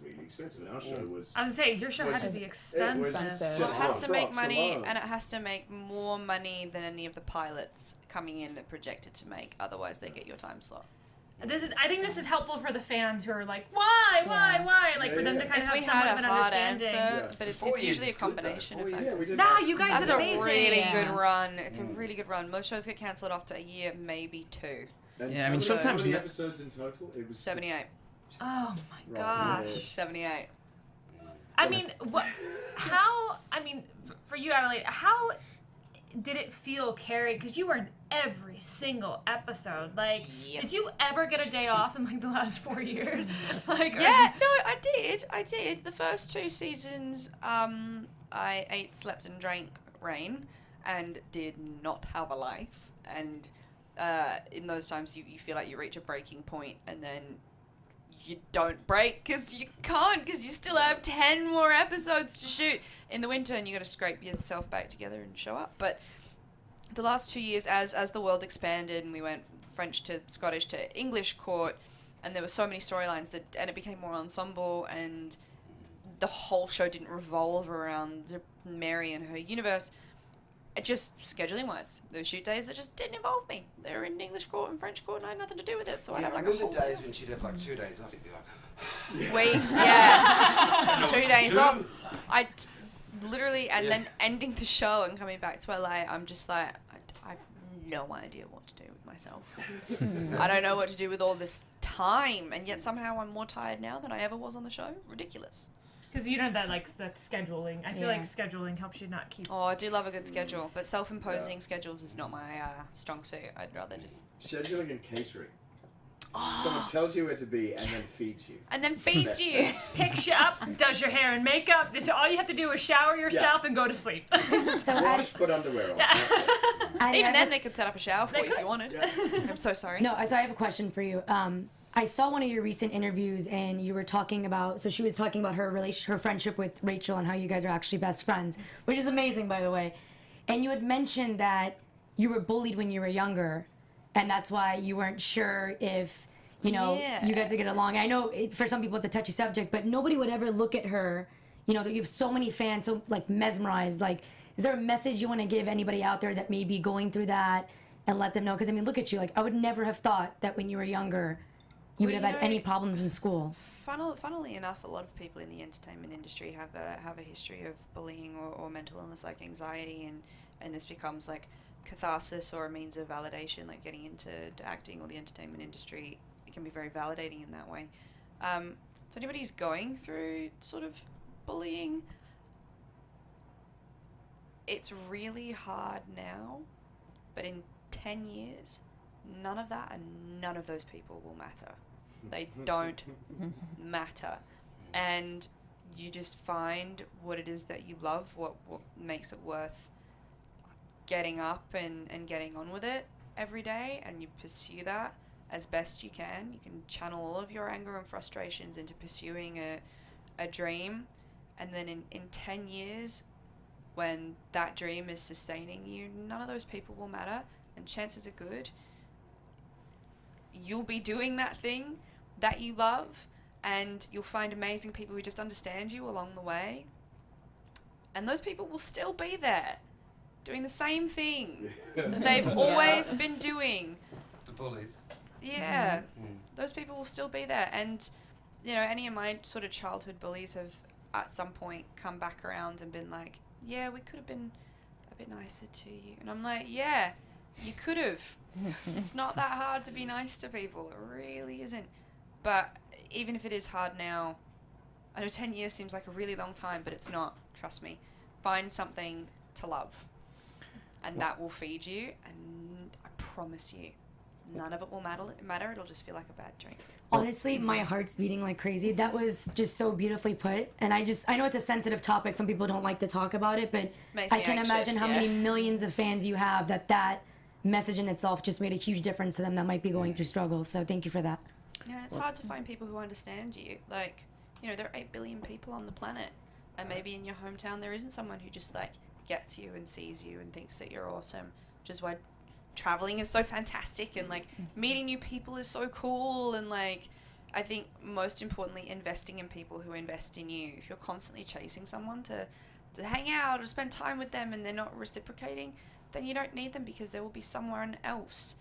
Speaker 8: really expensive. And our show was.
Speaker 5: I was saying your show had to be expensive.
Speaker 7: It has to make money, and it has to make more money than any of the pilots coming in that projected to make. Otherwise, they get your time slot.
Speaker 5: I think this is helpful for the fans who are like, why? For them to kind of have somewhat of an understanding.
Speaker 7: Answer, but it's usually a combination of factors.
Speaker 5: You guys
Speaker 7: That's
Speaker 5: are amazing.
Speaker 7: a really good run. It's a really good run. Most shows get cancelled after a year, maybe 2.
Speaker 1: Yeah, I mean, sometimes.
Speaker 8: How many episodes in total? It was
Speaker 7: 78.
Speaker 5: Oh my gosh.
Speaker 7: 78.
Speaker 5: I mean, for you, Adelaide, how did it feel carrying? Because you were in every single episode. Did you ever get a day off in the last 4 years?
Speaker 7: I did. The first 2 seasons, I ate, slept, and drank rain, and did not have a life. And in those times, you feel like you reach a breaking point, and then you don't break because you can't, because you still have 10 more episodes to shoot in the winter, and you got to scrape yourself back together and show up. But the last 2 years, as the world expanded and we went French to Scottish to English court, and there were so many storylines and it became more ensemble, and the whole show didn't revolve around Mary and her universe. It just, scheduling wise, there were shoot days that just didn't involve me. They were in English court and French court, and I had nothing to do with it. So I had
Speaker 6: I remember the days when she'd have 2 days off. You'd be like,
Speaker 7: weeks, yeah. 2 days off. I literally, and then ending the show and coming back to LA, I'm just like, I have no idea what to do with myself. I don't know what to do with all this time, and yet somehow I'm more tired now than I ever was on the show. Ridiculous.
Speaker 5: Because you know that scheduling. I feel like scheduling helps you not keep.
Speaker 7: Oh, I do love a good schedule, but self-imposing schedules is not my strong suit. I'd rather just
Speaker 8: scheduling and catering. Someone tells you where to be and then feeds you.
Speaker 5: Picks you up, does your hair and makeup. Just all you have to do is shower yourself and go to sleep.
Speaker 3: So
Speaker 8: put underwear on.
Speaker 7: Even then, they could set up a shower for you if you wanted. I'm so sorry.
Speaker 3: No, so I have a question for you. I saw one of your recent interviews, and you were talking about. So she was talking about her friendship with Rachel, and how you guys are actually best friends, which is amazing, by the way. And you had mentioned that you were bullied when you were younger, and that's why you weren't sure if, you know, you guys would get along. I know for some people it's a touchy subject, but nobody would ever look at her, you know, that you have so many fans, so like mesmerized. Like, is there a message you want to give anybody out there that may be going through that and let them know? Because I mean, look at you. Like, I would never have thought that when you were younger, you would have had any problems in school.
Speaker 7: Funnily enough, a lot of people in the entertainment industry have a history of bullying or mental illness like anxiety, and this becomes like catharsis or a means of validation, like getting into acting or the entertainment industry. It can be very validating in that way. So anybody who's going through sort of bullying, it's really hard now, but in 10 years, none of that and none of those people will matter. They don't matter. And you just find what it is that you love, what makes it worth getting up and getting on with it every day, and you pursue that as best you can. You can channel all of your anger and frustrations into pursuing a dream, and then in 10 years, when that dream is sustaining you, none of those people will matter, and chances are good you'll be doing that thing that you love, and you'll find amazing people who just understand you along the way, and those people will still be there doing the same thing that they've always been doing.
Speaker 6: The bullies.
Speaker 7: Yeah, those people will still be there. And, you know, any of my sort of childhood bullies have at some point come back around and been like, yeah, we could have been a bit nicer to you. And I'm like, yeah, you could have. It's not that hard to be nice to people. It really isn't. But even if it is hard now, I know 10 years seems like a really long time, but it's not. Trust me. Find something to love, and that will feed you, and I promise you, none of it will matter. It'll just feel like a bad drink.
Speaker 3: Honestly, my heart's beating like crazy. That was just so beautifully put. And I know it's a sensitive topic. Some people don't like to talk about it, but I can imagine how many millions of fans you have that message in itself just made a huge difference to them that might be going through struggles. So thank you for that.
Speaker 7: Yeah, it's hard to find people who understand you. Like, you know, there are 8 billion people on the planet, and maybe in your hometown there isn't someone who just like gets you and sees you and thinks that you're awesome, which is why traveling is so fantastic, and like meeting new people is so cool, and like I think most importantly investing in people who invest in you. If you're constantly chasing someone to hang out or spend time with them and they're not reciprocating, then you don't need them, because there will be someone else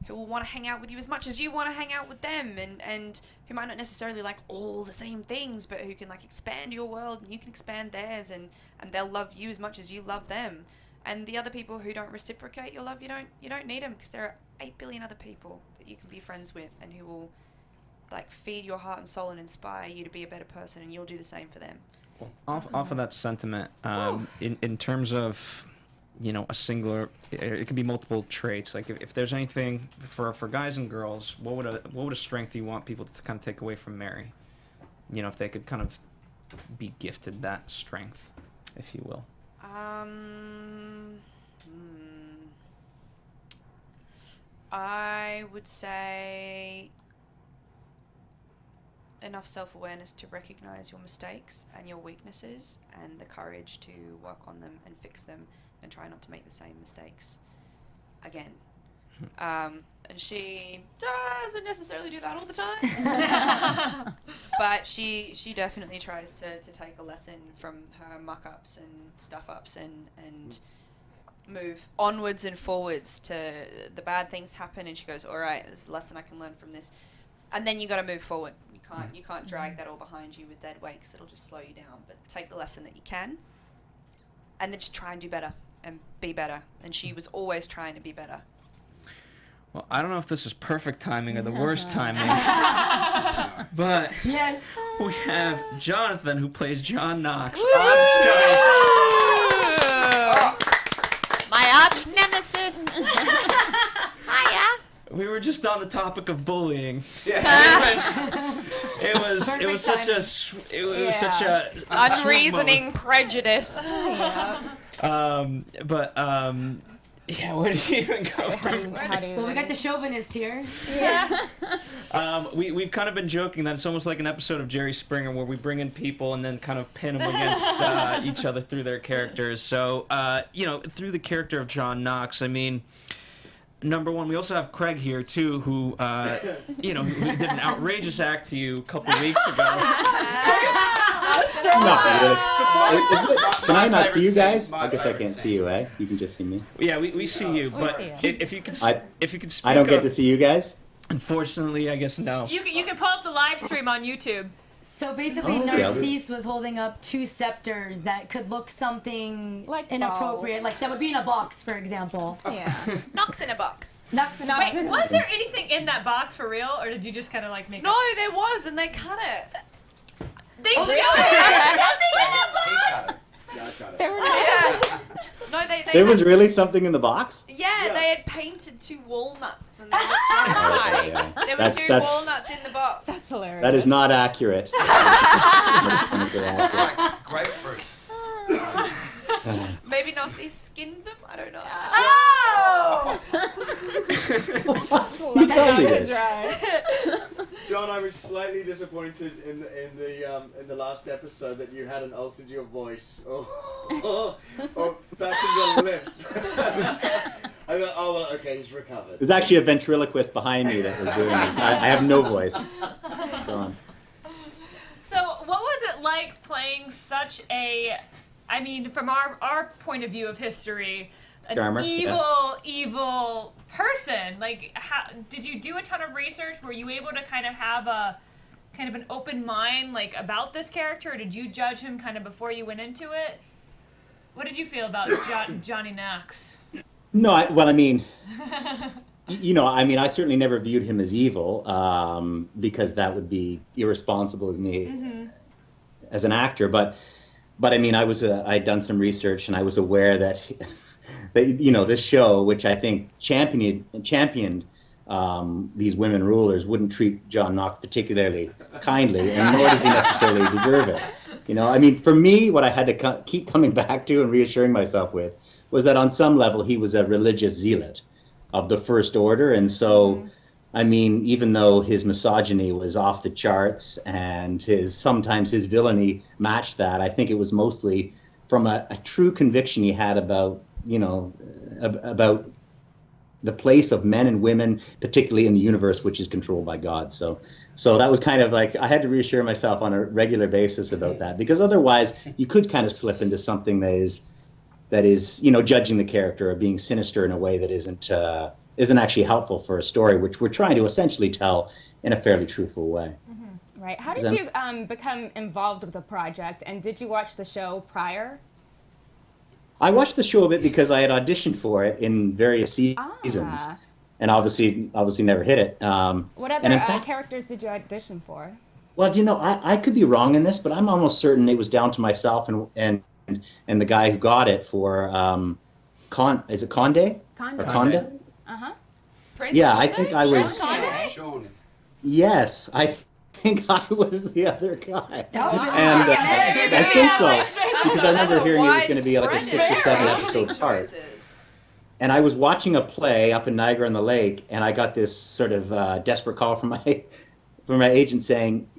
Speaker 7: who will want to hang out with you as much as you want to hang out with them, and who might not necessarily like all the same things, but who can like expand your world and you can expand theirs, and they'll love you as much as you love them. And the other people who don't reciprocate your love, you don't need them, because there are 8 billion other people that you can be friends with and who will like feed your heart and soul and inspire you to be a better person, and you'll do the same for them.
Speaker 1: Well, off of that sentiment, in terms of, you know, a singular, it could be multiple traits. Like if there's anything for guys and girls, what would a strength you want people to kind of take away from Mary? You know, if they could kind of be gifted that strength, if you will.
Speaker 7: I would say enough self-awareness to recognize your mistakes and your weaknesses, and the courage to work on them and fix them and try not to make the same mistakes again. And she doesn't necessarily do that all the time. But she definitely tries to take a lesson from her muck-ups and stuff-ups and move onwards and forwards. To the bad things happen and she goes, all right, there's a lesson I can learn from this. And then you got to move forward. You can't drag that all behind you with dead weight, because it'll just slow you down. But take the lesson that you can, and then just try and do better and be better. And she was always trying to be better.
Speaker 1: Well, I don't know if this is perfect timing or the worst timing, but
Speaker 3: yes,
Speaker 1: we have Jonathan, who plays John Knox, on Skype.
Speaker 11: My arch nemesis. Hiya.
Speaker 1: We were just on the topic of bullying. Yeah. It was such a
Speaker 11: unreasoning prejudice.
Speaker 1: Yeah, where do you even go from?
Speaker 3: Well, we got the chauvinist here.
Speaker 4: Yeah.
Speaker 1: We've kind of been joking that it's almost like an episode of Jerry Springer where we bring in people and then kind of pin them against each other through their characters. So, through the character of John Knox, I mean, number one, we also have Craig here, too, who did an outrageous act to you a couple weeks ago.
Speaker 12: Can I not see you guys? I guess I can't see you, eh? You can just see me.
Speaker 1: Yeah, we see you, but if you could speak
Speaker 12: I don't get to see you guys?
Speaker 1: Unfortunately, I guess no.
Speaker 5: You can pull up the live stream on YouTube.
Speaker 3: So basically, Narcisse was holding up 2 scepters that could look something
Speaker 4: like
Speaker 3: inappropriate, like that would be in a box, for example.
Speaker 4: Yeah.
Speaker 11: Knox in a box.
Speaker 3: Knox in a
Speaker 5: Wait,
Speaker 3: box.
Speaker 5: was there anything in that box for real, or did you just kind of like make
Speaker 7: No,
Speaker 5: it?
Speaker 7: there was, and they cut it.
Speaker 5: They showed nothing in that box.
Speaker 8: Yeah, I got it.
Speaker 4: They were
Speaker 7: No, they
Speaker 12: There was
Speaker 7: had-
Speaker 12: really something in the box?
Speaker 7: Yeah, they had painted 2 walnuts, and they looked terrifying.
Speaker 12: yeah.
Speaker 7: There were 2
Speaker 12: That's-
Speaker 7: walnuts in the box.
Speaker 4: That's hilarious.
Speaker 12: That is not accurate.
Speaker 6: Like grapefruits.
Speaker 7: Maybe Narcisse skinned them? I don't know.
Speaker 5: Oh!
Speaker 12: You probably did.
Speaker 8: John, I was slightly disappointed in the last episode that you hadn't altered your voice or fashioned your lip. I thought, oh well, okay, he's recovered.
Speaker 12: There's actually a ventriloquist behind me that was doing it. I have no voice. It's gone.
Speaker 5: So, what was it like playing such a, I mean, from our point of view of history, an
Speaker 12: Charmer,
Speaker 5: evil person? Like, how did you do a ton of research? Were you able to kind of have an open mind, like, about this character, or did you judge him kind of before you went into it? What did you feel about Johnny Knox?
Speaker 12: No, I certainly never viewed him as evil, because that would be irresponsible as me as an actor. But I mean, I'd done some research, and I was aware that this show, which I think championed these women rulers, wouldn't treat John Knox particularly kindly, and nor does he necessarily deserve it. I mean, for me, what I had to keep coming back to and reassuring myself with was that on some level he was a religious zealot of the First Order, and so, I mean, even though his misogyny was off the charts and sometimes his villainy matched that, I think it was mostly from a true conviction he had about about the place of men and women, particularly in the universe, which is controlled by God. So that was kind of like, I had to reassure myself on a regular basis about that, because otherwise you could kind of slip into something that is judging the character or being sinister in a way that isn't actually helpful for a story, which we're trying to essentially tell in a fairly truthful way.
Speaker 4: Right. How did you become involved with the project, and did you watch the show prior?
Speaker 12: I watched the show a bit because I had auditioned for it in various seasons, and obviously never hit it.
Speaker 4: What other characters did you audition for?
Speaker 12: Well, I could be wrong in this, but I'm almost certain it was down to myself and the guy who got it for is it Conde?
Speaker 4: Conde.
Speaker 12: Or Conde?
Speaker 7: Prince
Speaker 12: Yeah,
Speaker 7: Conde?
Speaker 12: I think I was.
Speaker 6: Sean.
Speaker 12: Yes, I think I was the other guy.
Speaker 3: That would've been
Speaker 12: And
Speaker 3: amazing.
Speaker 12: I think so, because I remember
Speaker 7: That's a
Speaker 12: hearing it was going to be like a
Speaker 7: widespread
Speaker 12: 6 or 7
Speaker 7: casting
Speaker 12: episode part.
Speaker 7: choices.
Speaker 12: And I was watching a play up in Niagara-on-the-Lake, and I got this sort of desperate call from my agent saying,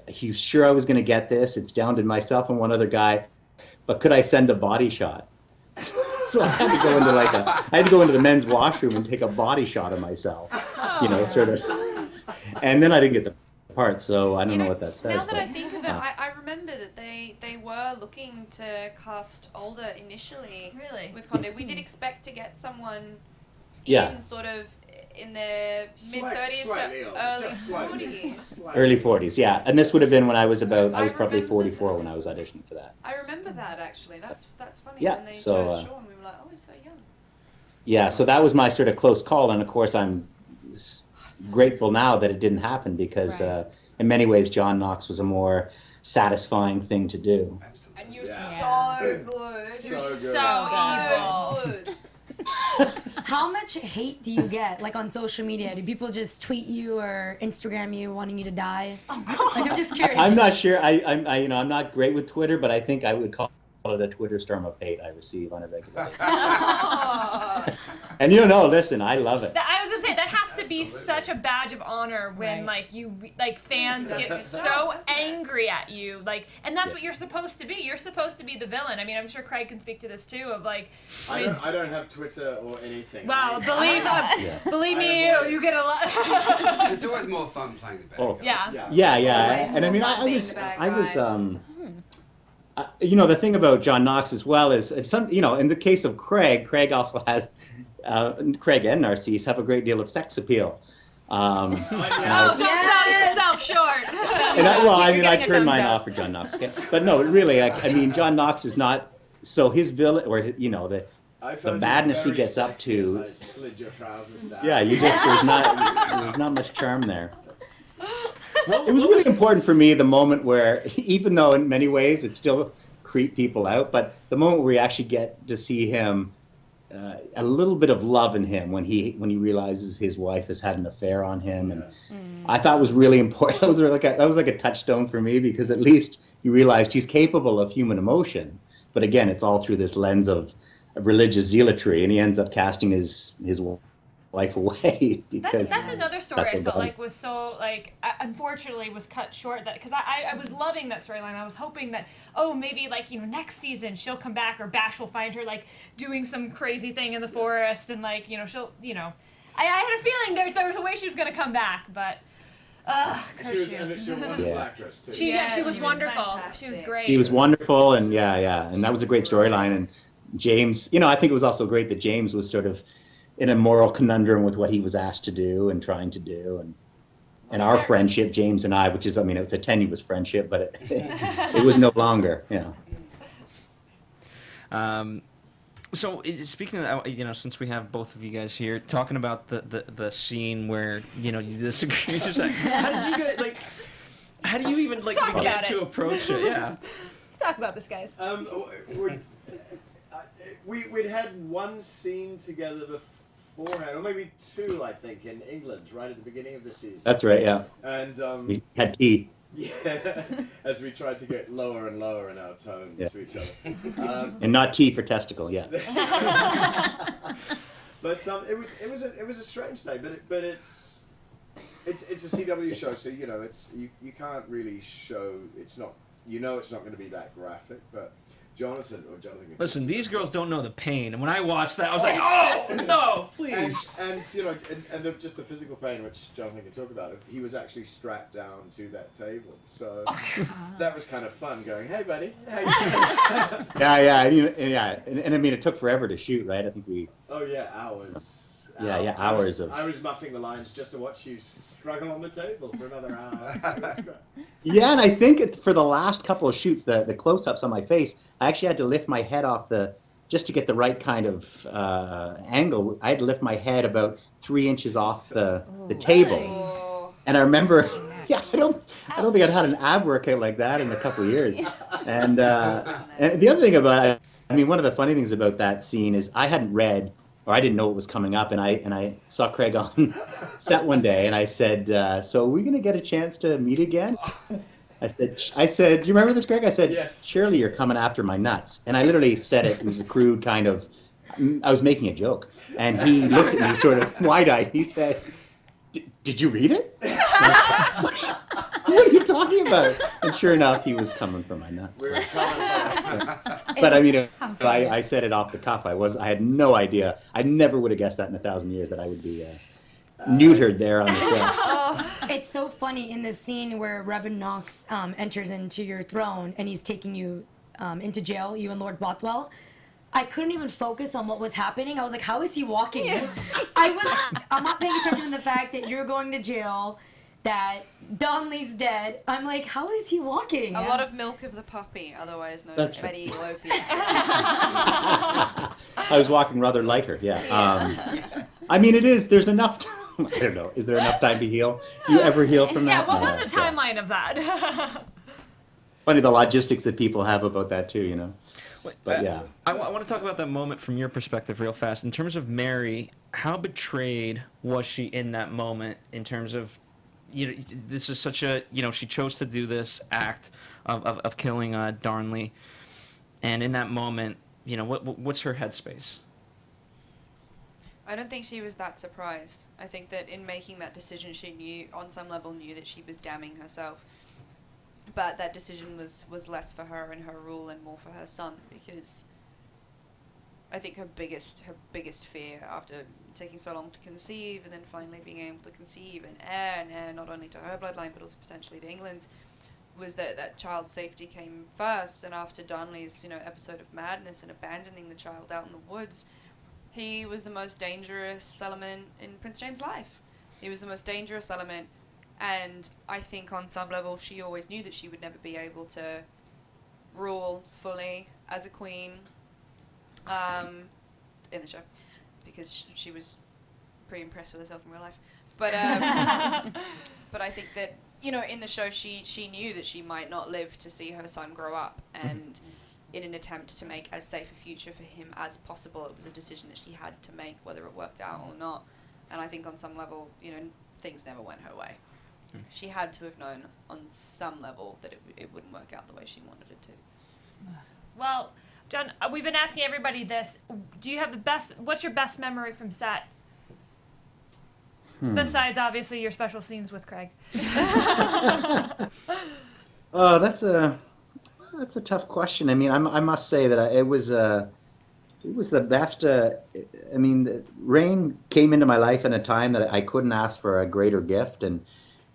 Speaker 12: he's sure I was going to get this. It's down to myself and one other guy, but could I send a body shot? So I had to go into the men's washroom and take a body shot of myself, sort of. And then I didn't get the part, so I don't know what that says.
Speaker 7: Now that I think of it, I remember that they were looking to cast older initially.
Speaker 5: Really?
Speaker 7: With Conde. We did expect to get someone
Speaker 12: Yeah.
Speaker 7: in sort of in their mid-30s
Speaker 8: Slightly
Speaker 7: to
Speaker 8: older,
Speaker 7: early
Speaker 8: just slightly.
Speaker 7: 40s.
Speaker 12: Early 40s, yeah. And this would have been when I was probably
Speaker 7: remember
Speaker 12: 44
Speaker 7: that.
Speaker 12: when I was auditioning for that.
Speaker 7: I remember that actually. That's funny.
Speaker 12: Yeah,
Speaker 7: When they
Speaker 12: so,
Speaker 7: chose Sean, we were like, oh, he's so young.
Speaker 12: Yeah, so that was my sort of close call, and of course I'm grateful now that it didn't happen, because in many ways John Knox was a more satisfying thing to do.
Speaker 7: And you're so good.
Speaker 8: So
Speaker 7: You're
Speaker 8: good.
Speaker 7: so good.
Speaker 3: How much hate do you get, like, on social media? Do people just tweet you or Instagram you wanting you to die? Like, I'm just curious.
Speaker 12: I'm not sure. I'm not great with Twitter, but I think I would call it a Twitter storm of hate I receive on a regular basis. And listen, I love it.
Speaker 5: I was gonna say that has to be such a badge of honor when fans get so angry at you, and that's what you're supposed to be. You're supposed to be the villain. I mean, I'm sure Craig can speak to this too.
Speaker 8: I don't have Twitter or anything.
Speaker 5: Well, believe me, you get a lot.
Speaker 6: It's always more fun playing the bad guy.
Speaker 12: Yeah. And I mean, I was the thing about John Knox as well is in the case of Craig also has Craig and Narcisse have a great deal of sex appeal.
Speaker 5: Don't sell yourself short.
Speaker 12: I turned mine off for John Knox. Okay? But no, really, John Knox is not his villain or the madness he gets up to.
Speaker 8: I slid your trousers down.
Speaker 12: Yeah, there's not much charm there. It was really important for me the moment where, even though in many ways it still creeped people out, but the moment where we actually get to see him, a little bit of love in him when he realizes his wife has had an affair on him, and I thought was really important. That was like a touchstone for me, because at least you realized he's capable of human emotion, but again, it's all through this lens of religious zealotry, and he ends up casting his wife away because
Speaker 5: that's another story I felt like was so unfortunately was cut short, that because I was loving that storyline. I was hoping that maybe next season she'll come back, or Bash will find her doing some crazy thing in the forest, and she'll I had a feeling there was a way she was gonna come back, but
Speaker 8: she was a wonderful actress too.
Speaker 5: She was wonderful. Fantastic. She was great.
Speaker 12: She was wonderful, and and that was a great storyline. And James, I think it was also great that James was sort of in a moral conundrum with what he was asked to do and trying to do, and our friendship, James and I, which is, it was a tenuous friendship, but it was no longer,
Speaker 1: So speaking of that, since we have both of you guys here talking about the scene where you disagree, it's just how did you guys how do you even get to approach it? Yeah.
Speaker 5: Let's talk about this, guys.
Speaker 8: We'd had one scene together beforehand, or maybe two, I think, in England, right at the beginning of the season.
Speaker 12: That's right, yeah.
Speaker 8: And
Speaker 12: we had tea.
Speaker 8: Yeah, as we tried to get lower and lower in our tone to each other.
Speaker 12: And not tea for testicle, yeah.
Speaker 8: But it was a strange day, but it's a CW show, so you can't really show, it's not going to be that graphic, but Jonathan.
Speaker 1: Listen, these girls don't know the pain, and when I watched that, I was like, "Oh no, please!"
Speaker 8: And just the physical pain, which Jonathan can talk about. He was actually strapped down to that table, so that was kind of fun. Going, "Hey, buddy." Hey.
Speaker 12: Yeah, and it took forever to shoot, right? I think we.
Speaker 8: Oh yeah, hours.
Speaker 12: Hours of.
Speaker 8: I was muffing the lines just to watch you struggle on the table for another hour.
Speaker 12: Yeah, and I think for the last couple of shoots, the close-ups on my face, I actually had to lift my head off just to get the right kind of angle. I had to lift my head about 3 inches off the table. Right. And I remember, I don't think I'd had an ab workout like that in a couple of years. And the other thing about, one of the funny things about that scene is I hadn't read, or I didn't know what was coming up, and I saw Craig on set one day, and I said, "So are we going to get a chance to meet again?" I said, "Do you remember this, Craig?" I said,
Speaker 8: "Yes.
Speaker 12: Surely you're coming after my nuts." And I literally said it. It was a crude kind of. I was making a joke, and he looked at me sort of wide-eyed. He said, "Did you read it?" What are you talking about? And sure enough, he was coming for my nuts.
Speaker 8: We were coming.
Speaker 12: But I said it off the cuff. I had no idea. I never would have guessed that in 1,000 years that I would be neutered there on the set.
Speaker 3: It's so funny in this scene where Reverend Knox enters into your throne and he's taking you into jail, you and Lord Bothwell. I couldn't even focus on what was happening. I was like, how is he walking? I'm not paying attention to the fact that you're going to jail, that Donnelly's dead. I'm like, how is he walking?
Speaker 7: A lot of milk of the puppy, otherwise known as Betty Lopi.
Speaker 12: I was walking rather lighter, yeah. There's enough time. I don't know. Is there enough time to heal? Do you ever heal from that?
Speaker 5: Yeah, what was the timeline of that?
Speaker 12: Funny the logistics that people have about that too, But yeah.
Speaker 1: I want to talk about that moment from your perspective real fast. In terms of Mary, how betrayed was she in that moment in terms of, this is such a, she chose to do this act of killing Darnley. And in that moment, what's her headspace?
Speaker 7: I don't think she was that surprised. I think that in making that decision, she on some level knew that she was damning herself. But that decision was less for her and her rule and more for her son, because I think her biggest fear after taking so long to conceive and then finally being able to conceive and heir not only to her bloodline but also potentially to England's, was that child's safety came first. And after Darnley's episode of madness and abandoning the child out in the woods, he was the most dangerous element in Prince James' life. He was the most dangerous element, and I think on some level she always knew that she would never be able to rule fully as a queen in the show, because she was pretty impressed with herself in real life. But but I think that in the show she knew that she might not live to see her son grow up, and in an attempt to make as safe a future for him as possible, it was a decision that she had to make, whether it worked out or not. And I think on some level, things never went her way. She had to have known on some level that it wouldn't work out the way she wanted it to.
Speaker 5: Well, John, we've been asking everybody this. Do you have what's your best memory from set? Besides, obviously, your special scenes with Craig.
Speaker 12: Oh, that's a tough question. I mean, I must say that it was the best. Rain came into my life in a time that I couldn't ask for a greater gift, and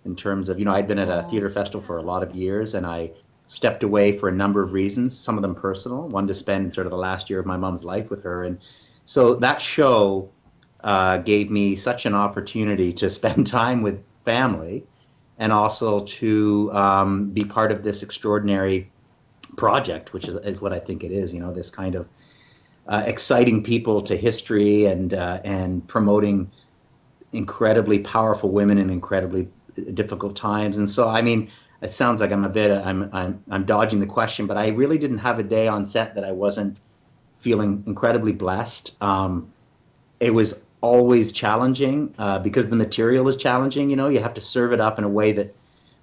Speaker 12: in terms of I'd been at a theater festival for a lot of years, and I stepped away for a number of reasons, some of them personal, one to spend sort of the last year of my mom's life with her. And so that show gave me such an opportunity to spend time with family and also to be part of this extraordinary project, which is what I think it is, this kind of exciting people to history and promoting incredibly powerful women in incredibly difficult times. And so, I mean, it sounds like I'm dodging the question, but I really didn't have a day on set that I wasn't feeling incredibly blessed. It was always challenging because the material is challenging. You have to serve it up in a way that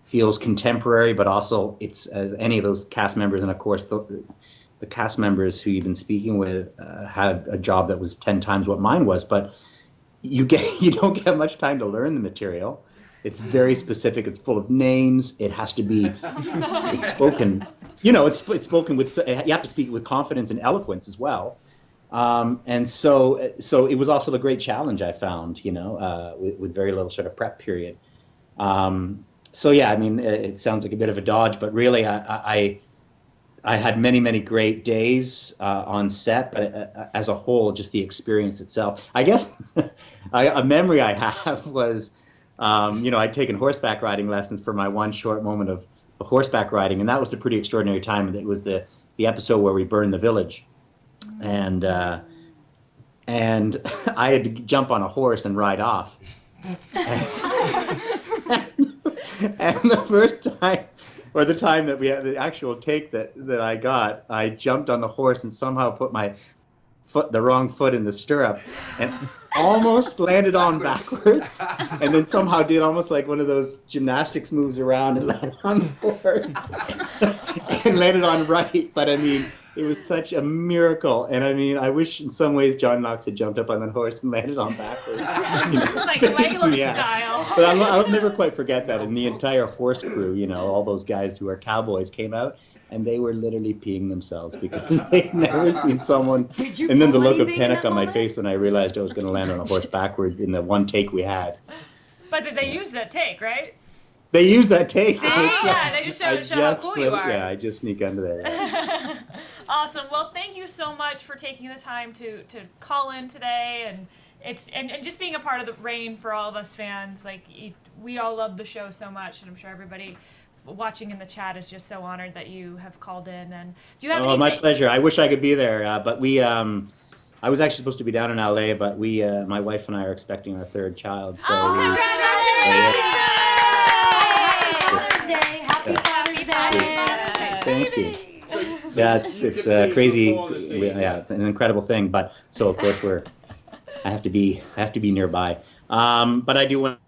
Speaker 12: feels contemporary, but also it's as any of those cast members, and of course the cast members who you've been speaking with had a job that was 10 times what mine was, but you don't get much time to learn the material. It's very specific. It's full of names. It has to be. It's spoken. It's spoken with. You have to speak with confidence and eloquence as well. And so it was also a great challenge I found. With very little sort of prep period. So yeah, I mean, it sounds like a bit of a dodge, but really, I had many great days on set, but as a whole, just the experience itself. I guess a memory I have was. I'd taken horseback riding lessons for my one short moment of horseback riding, and that was a pretty extraordinary time. It was the episode where we burned the village, and I had to jump on a horse and ride off. And the first time, or the time that we had the actual take that I got, I jumped on the horse and somehow put the wrong foot in the stirrup and almost landed on backwards, and then somehow did almost like one of those gymnastics moves around and landed on the horse and landed on right. But I mean, it was such a miracle, and I mean, I wish in some ways John Knox had jumped up on the horse and landed on backwards.
Speaker 5: Like Legolas style.
Speaker 12: But I'll never quite forget that. And the entire horse crew, all those guys who are cowboys came out, and they were literally peeing themselves because they'd never seen someone. And then the look of panic on my face when I realized I was going to land on a horse backwards in the one take we had.
Speaker 5: But did they use that take, right?
Speaker 12: They used that take.
Speaker 5: See? Yeah, they just showed how cool you are.
Speaker 12: Yeah, I just sneak under there.
Speaker 5: Awesome. Well, thank you so much for taking the time to call in today, and just being a part of the Rain for all of us fans. Like, we all love the show so much, and I'm sure everybody watching in the chat is just so honored that you have called in. And do you have anything?
Speaker 12: My pleasure. I wish I could be there, but we I was actually supposed to be down in LA, but we my wife and I are expecting our third child. So
Speaker 5: congratulations!
Speaker 3: Father's Day. Happy Father's Day.
Speaker 12: Thank you. Yeah, it's crazy. Yeah, it's an incredible thing. But so of course I have to be nearby. But I do want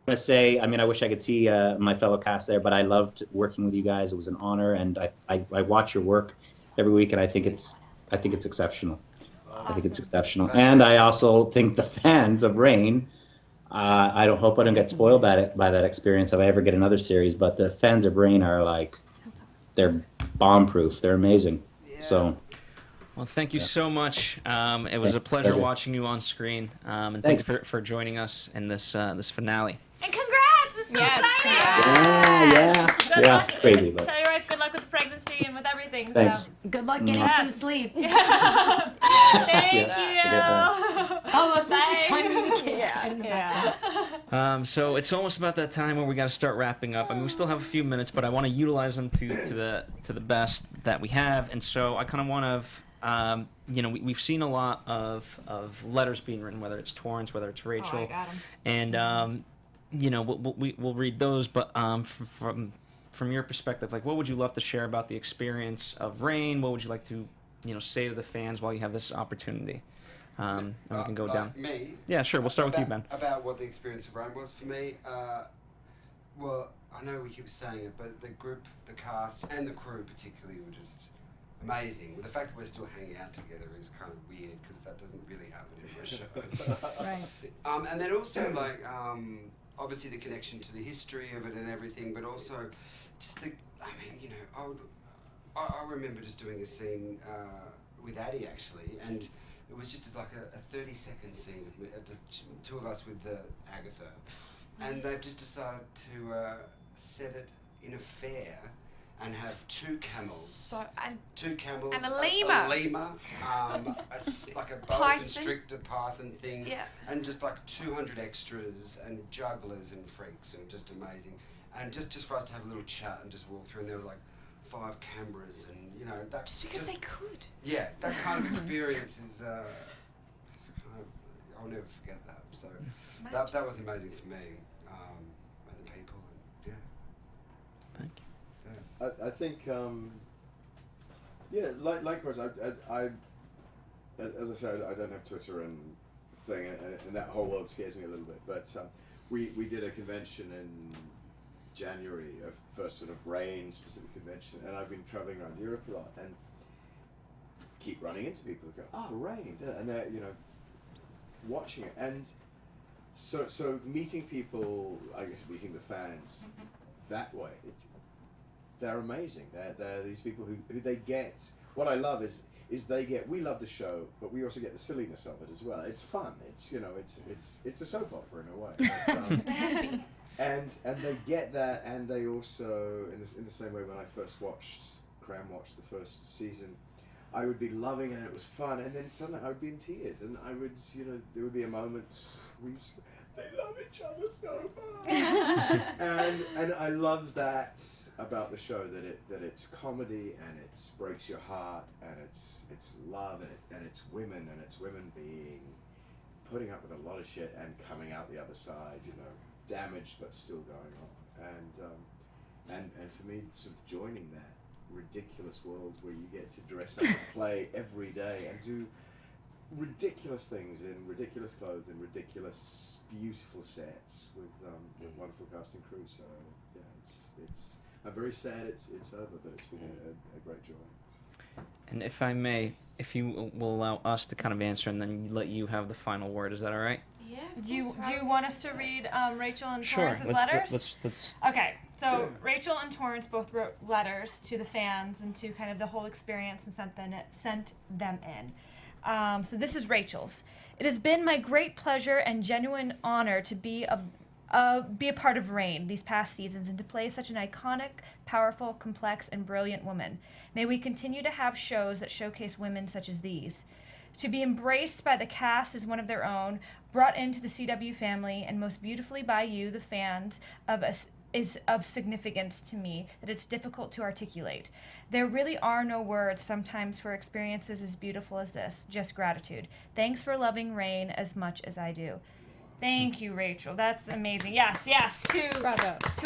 Speaker 12: to say, I mean, I wish I could see my fellow cast there, but I loved working with you guys. It was an honor, and I watch your work every week, and I think it's exceptional. I think it's exceptional, and I also think the fans of Reign. I don't hope I don't get spoiled by that experience if I ever get another series. But the fans of Reign are like, they're bomb-proof. They're amazing.
Speaker 6: Yeah.
Speaker 12: So.
Speaker 1: Well, thank you so much. It was a pleasure watching you on screen, and thanks for joining us in this finale.
Speaker 5: And congrats! It's so exciting!
Speaker 12: Yeah,
Speaker 5: luck.
Speaker 12: crazy. But.
Speaker 5: Tell your wife good luck with the pregnancy and with everything.
Speaker 12: Thanks.
Speaker 5: So.
Speaker 3: Good luck getting some sleep.
Speaker 5: Thank you.
Speaker 3: Almost perfect
Speaker 5: Bye.
Speaker 3: timing with the kid.
Speaker 1: So it's almost about that time where we got to start wrapping up. I mean, we still have a few minutes, but I want to utilize them to the best that we have. And so I kind of want to, we've seen a lot of letters being written, whether it's Torrance, whether it's Rachel,
Speaker 5: I got 'em.
Speaker 1: and we'll read those. But from your perspective, like, what would you love to share about the experience of Reign? What would you like to say to the fans while you have this opportunity? And we can go down.
Speaker 6: Me?
Speaker 1: Yeah, sure. We'll start with you, Ben.
Speaker 6: About what the experience of Reign was for me. Well, I know we keep saying it, but the group, the cast, and the crew particularly were just amazing. Well, the fact that we're still hanging out together is kind of weird because that doesn't really happen in most shows.
Speaker 3: Right.
Speaker 6: And then also obviously the connection to the history of it and everything, but also just I remember just doing a scene with Addie actually, and it was just like a 30-second scene of the two of us with the Agatha, and they've just decided to set it in a fair and have two camels, and
Speaker 7: a lemur,
Speaker 6: like a boa constrictor python thing, and just like 200 extras and jugglers and freaks, and just amazing, and just for us to have a little chat and just walk through, and there were like 5 cameras, and that
Speaker 7: just because they could.
Speaker 6: Yeah, that kind of experience is kind of, I'll never forget that. So that was amazing for me, and the people, and
Speaker 1: Thank you.
Speaker 8: I think, likewise, I, as I said, I don't have Twitter and thing, and that whole world scares me a little bit, but we did a convention in January, a first sort of Reign specific convention, and I've been traveling around Europe a lot, and keep running into people who go, Reign, and they're, watching it, and so meeting people, I guess meeting the fans that way, they're amazing. They're these people who they get. What I love is we love the show, but we also get the silliness of it as well. It's fun. It's it's a soap opera in a way. And they get that, and they also in the same way when I first watched the first season, I would be loving it and it was fun, and then suddenly I would be in tears, and I would there would be a moment where you just, they love each other so much. and I love that about the show, that it's comedy and it breaks your heart, and it's love, and it's women being putting up with a lot of shit and coming out the other side, damaged but still going on, and for me, sort of joining that ridiculous world where you get to dress up and play every day and do ridiculous things in ridiculous clothes and ridiculous beautiful sets with wonderful cast and crew. So yeah, it's I'm very sad it's over, but it's been a great joy.
Speaker 1: And if I may, if you will allow us to kind of answer and then let you have the final word, is that all right?
Speaker 5: Yeah. Do you want us to read Rachel and
Speaker 1: Sure.
Speaker 5: Torrance's letters?
Speaker 1: Let's.
Speaker 5: Okay, so Rachel and Torrance both wrote letters to the fans and to kind of the whole experience and sent them in. So this is Rachel's. It has been my great pleasure and genuine honor to be a part of Reign these past seasons and to play such an iconic, powerful, complex, and brilliant woman. May we continue to have shows that showcase women such as these. To be embraced by the cast as one of their own, brought into the CW family, and most beautifully by you, the fans, is of significance to me that it's difficult to articulate. There really are no words sometimes for experiences as beautiful as this. Just gratitude. Thanks for loving Reign as much as I do. Thank you, Rachel. That's amazing. Yes. To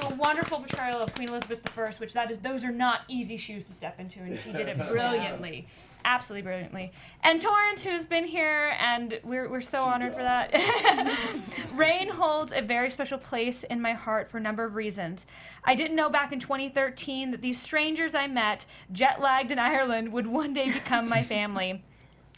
Speaker 5: a wonderful portrayal of Queen Elizabeth I, which those are not easy shoes to step into, and she did it brilliantly. absolutely brilliantly. And Torrance, who's been here, and we're so honored for that. Rain holds a very special place in my heart for a number of reasons. I didn't know back in 2013 that these strangers I met, jet-lagged in Ireland, would one day become my family.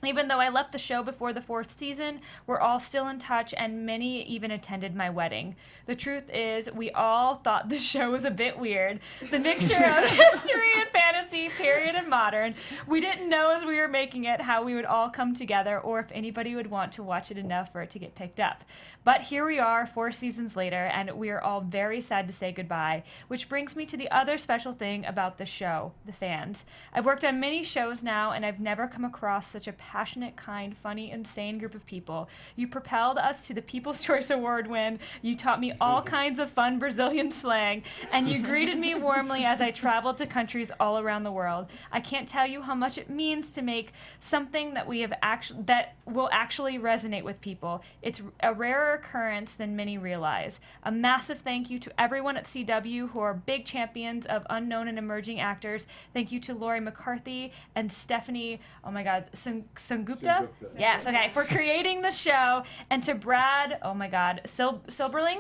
Speaker 5: Even though I left the show before the 4th season, we're all still in touch, and many even attended my wedding. The truth is, we all thought the show was a bit weird. The mixture of history and fantasy, period and modern. We didn't know as we were making it how we would all come together, or if anybody would want to watch it enough for it to get picked up. But here we are, 4 seasons later, and we are all very sad to say goodbye, which brings me to the other special thing about the show, the fans. I've worked on many shows now, and I've never come across such a passionate, kind, funny, insane group of people. You propelled us to the People's Choice Award win, you taught me all kinds of fun Brazilian slang, and you greeted me warmly as I traveled to countries all around the world. I can't tell you how much it means to make something that that will actually resonate with people. It's a rarer occurrence than many realize. A massive thank you to everyone at CW who are big champions of unknown and emerging actors. Thank you to Laurie McCarthy and Stephanie, oh my god, Sungupta? Yes, okay, for creating the show, and to Brad, oh my god, Silberling,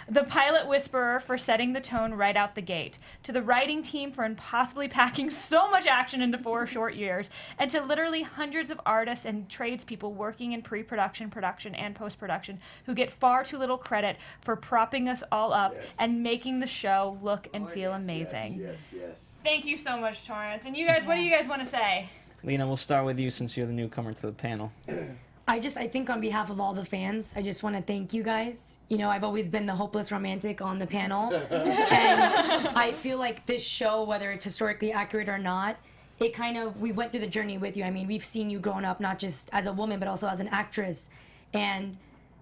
Speaker 5: the pilot whisperer, for setting the tone right out the gate. To the writing team for impossibly packing so much action into 4 short years, and to literally hundreds of artists and tradespeople working in pre-production, production, and post-production who get far too little credit for propping us all up and making the show look and feel amazing.
Speaker 8: Yes.
Speaker 5: Thank you so much, Torrance. And you guys, what do you guys want to say?
Speaker 1: Lena, we'll start with you since you're the newcomer to the panel.
Speaker 3: I think on behalf of all the fans, I just want to thank you guys. You know, I've always been the hopeless romantic on the panel. And I feel like this show, whether it's historically accurate or not, we went through the journey with you. I mean, we've seen you growing up, not just as a woman, but also as an actress. And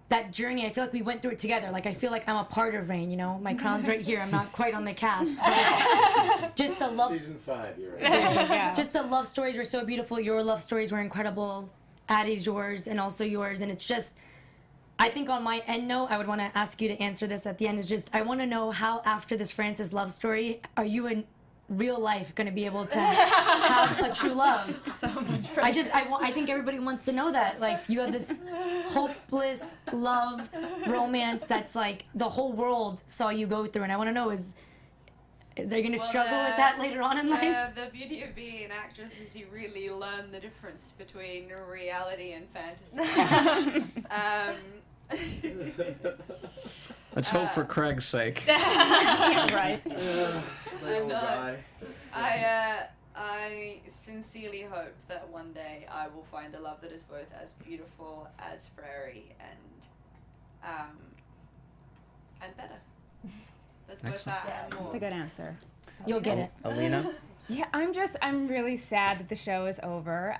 Speaker 3: that journey, I feel like we went through it together. Like, I feel like I'm a part of Rain, you know? My crown's right here. I'm not quite on the cast. But just the love...
Speaker 8: Season 5, you're right.
Speaker 3: Yeah. Just the love stories were so beautiful. Your love stories were incredible. Addie's yours and also yours. And it's just... I think on my end note, I would want to ask you to answer this at the end. Is just, I want to know how, after this Francis love story, are you in real life going to be able to have a true love?
Speaker 5: So much pressure.
Speaker 3: I think everybody wants to know that. Like, you have this hopeless love romance that's like the whole world saw you go through. And I want to know, is there going to struggle with that later on in life?
Speaker 7: The beauty of being an actress is you really learn the difference between reality and fantasy.
Speaker 1: Let's hope for Craig's sake.
Speaker 3: Right.
Speaker 7: I sincerely hope that one day I will find a love that is both as beautiful as Frary and better. That's both that and more.
Speaker 4: That's a good answer.
Speaker 3: You'll get it.
Speaker 1: Alina?
Speaker 4: Yeah, I'm really sad that the show is over,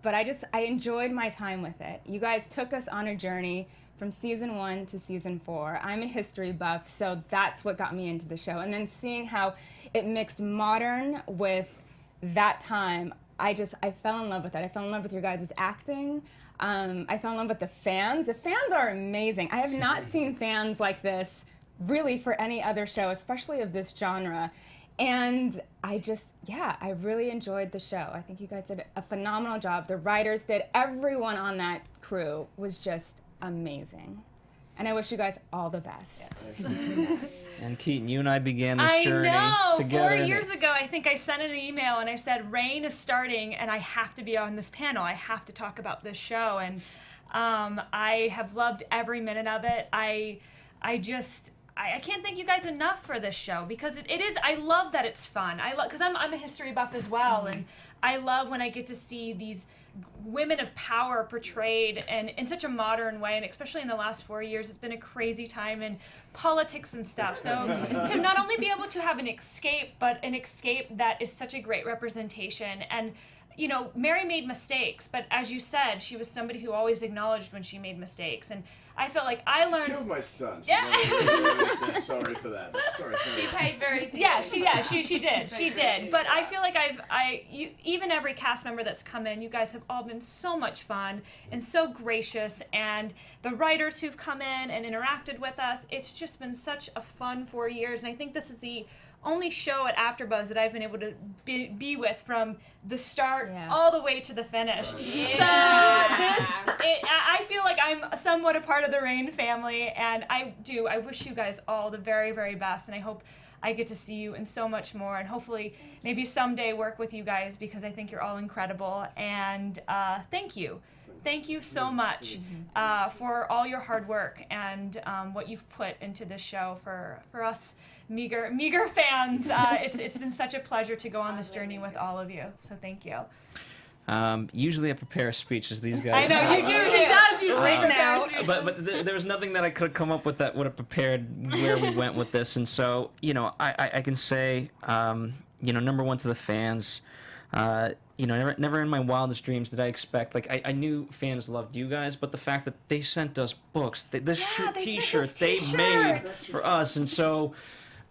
Speaker 4: but I enjoyed my time with it. You guys took us on a journey from season 1 to season 4. I'm a history buff, so that's what got me into the show. And then seeing how it mixed modern with that time, I fell in love with it. I fell in love with your guys' acting. I fell in love with the fans. The fans are amazing. I have not seen fans like this really for any other show, especially of this genre. And I really enjoyed the show. I think you guys did a phenomenal job. The writers did. Everyone on that crew was just amazing. And I wish you guys all the best. Yes.
Speaker 1: And Keetin, you and I began this journey together.
Speaker 5: 4 years ago, I think I sent an email and I said, Rain is starting and I have to be on this panel. I have to talk about this show. And I have loved every minute of it. I can't thank you guys enough for this show, because it is, I love that it's fun. Because I'm a history buff as well, and I love when I get to see these women of power portrayed and in such a modern way, and especially in the last 4 years, it's been a crazy time in politics and stuff. So to not only be able to have an escape, but an escape that is such a great representation. And you know, Mary made mistakes, but as you said, she was somebody who always acknowledged when she made mistakes. And I felt like I learned.
Speaker 8: She killed my son.
Speaker 5: Yeah.
Speaker 8: Said sorry for that. Sorry.
Speaker 11: She paid very dearly.
Speaker 5: Yeah, she did. She did. But I feel like even every cast member that's come in, you guys have all been so much fun and so gracious, and the writers who've come in and interacted with us, it's just been such a fun 4 years, and I think this is the only show at AfterBuzz that I've been able to be with from the start all the way to the finish. I feel like I'm somewhat a part of the Rain family, and I wish you guys all the very, very best, and I hope I get to see you and so much more, and hopefully maybe someday work with you guys, because I think you're all incredible. And thank you so much for all your hard work and what you've put into this show for us meager fans. It's been such a pleasure to go on this journey with all of you, so thank you.
Speaker 1: Usually I prepare speeches. These guys.
Speaker 5: I know you do. He does usually prepare speeches.
Speaker 1: But there was nothing that I could have come up with that would have prepared where we went with this. And so, I can say, number one to the fans, never in my wildest dreams did I expect, I knew fans loved you guys, but the fact that they sent us books, t-shirts they made for us. And so,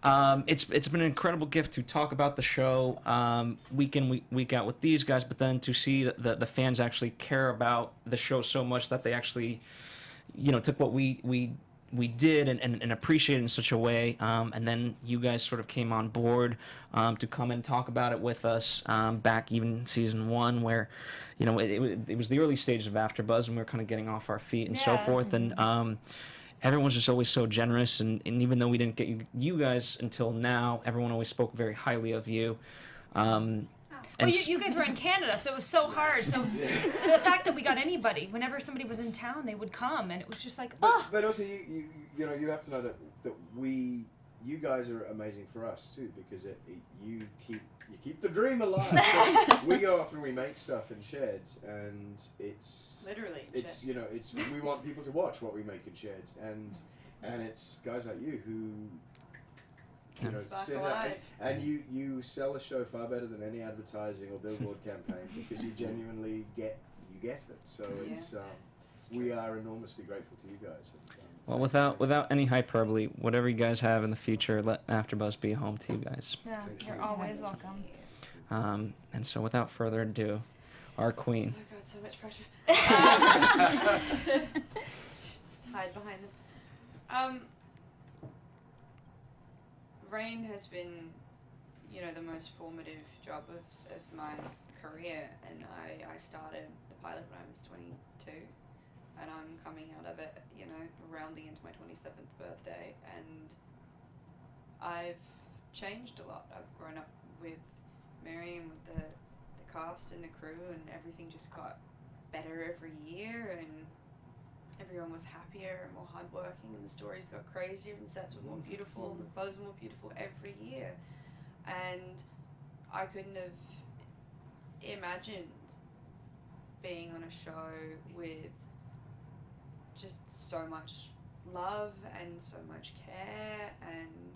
Speaker 1: it's been an incredible gift to talk about the show week in, week out with these guys, but then to see the fans actually care about the show so much that they actually, took what we did and appreciated it in such a way, and then you guys sort of came on board to come and talk about it with us back even season 1, where it was the early stages of AfterBuzz, and we were kind of getting off our feet and so forth, and everyone's just always so generous, and even though we didn't get you guys until now, everyone always spoke very highly of you.
Speaker 5: Well, you guys were in Canada, so it was so hard. So the fact that we got anybody, whenever somebody was in town, they would come, and it was just like,
Speaker 8: But also, you have to know that you guys are amazing for us too, because you keep the dream alive. So we go off and we make stuff in sheds, and it's we want people to watch what we make in sheds, and it's guys like you who sit up and you sell a show far better than any advertising or billboard campaign, because you genuinely get it. So we are enormously grateful to you guys.
Speaker 1: Well, without any hyperbole, whatever you guys have in the future, let AfterBuzz be home to you guys.
Speaker 5: Yeah, you're always welcome.
Speaker 1: And so, without further ado, our queen.
Speaker 7: Oh God, so much pressure. Just hide behind them. Rain has been, the most formative job of my career, and I started the pilot when I was 22. And I'm coming out of it, rounding into my 27th birthday, and I've changed a lot. I've grown up with Mary and with the cast and the crew, and everything just got better every year, and everyone was happier and more hardworking, and the stories got crazier, and the sets were more beautiful, and the clothes were more beautiful every year. And I couldn't have imagined being on a show with just so much love and so much care, and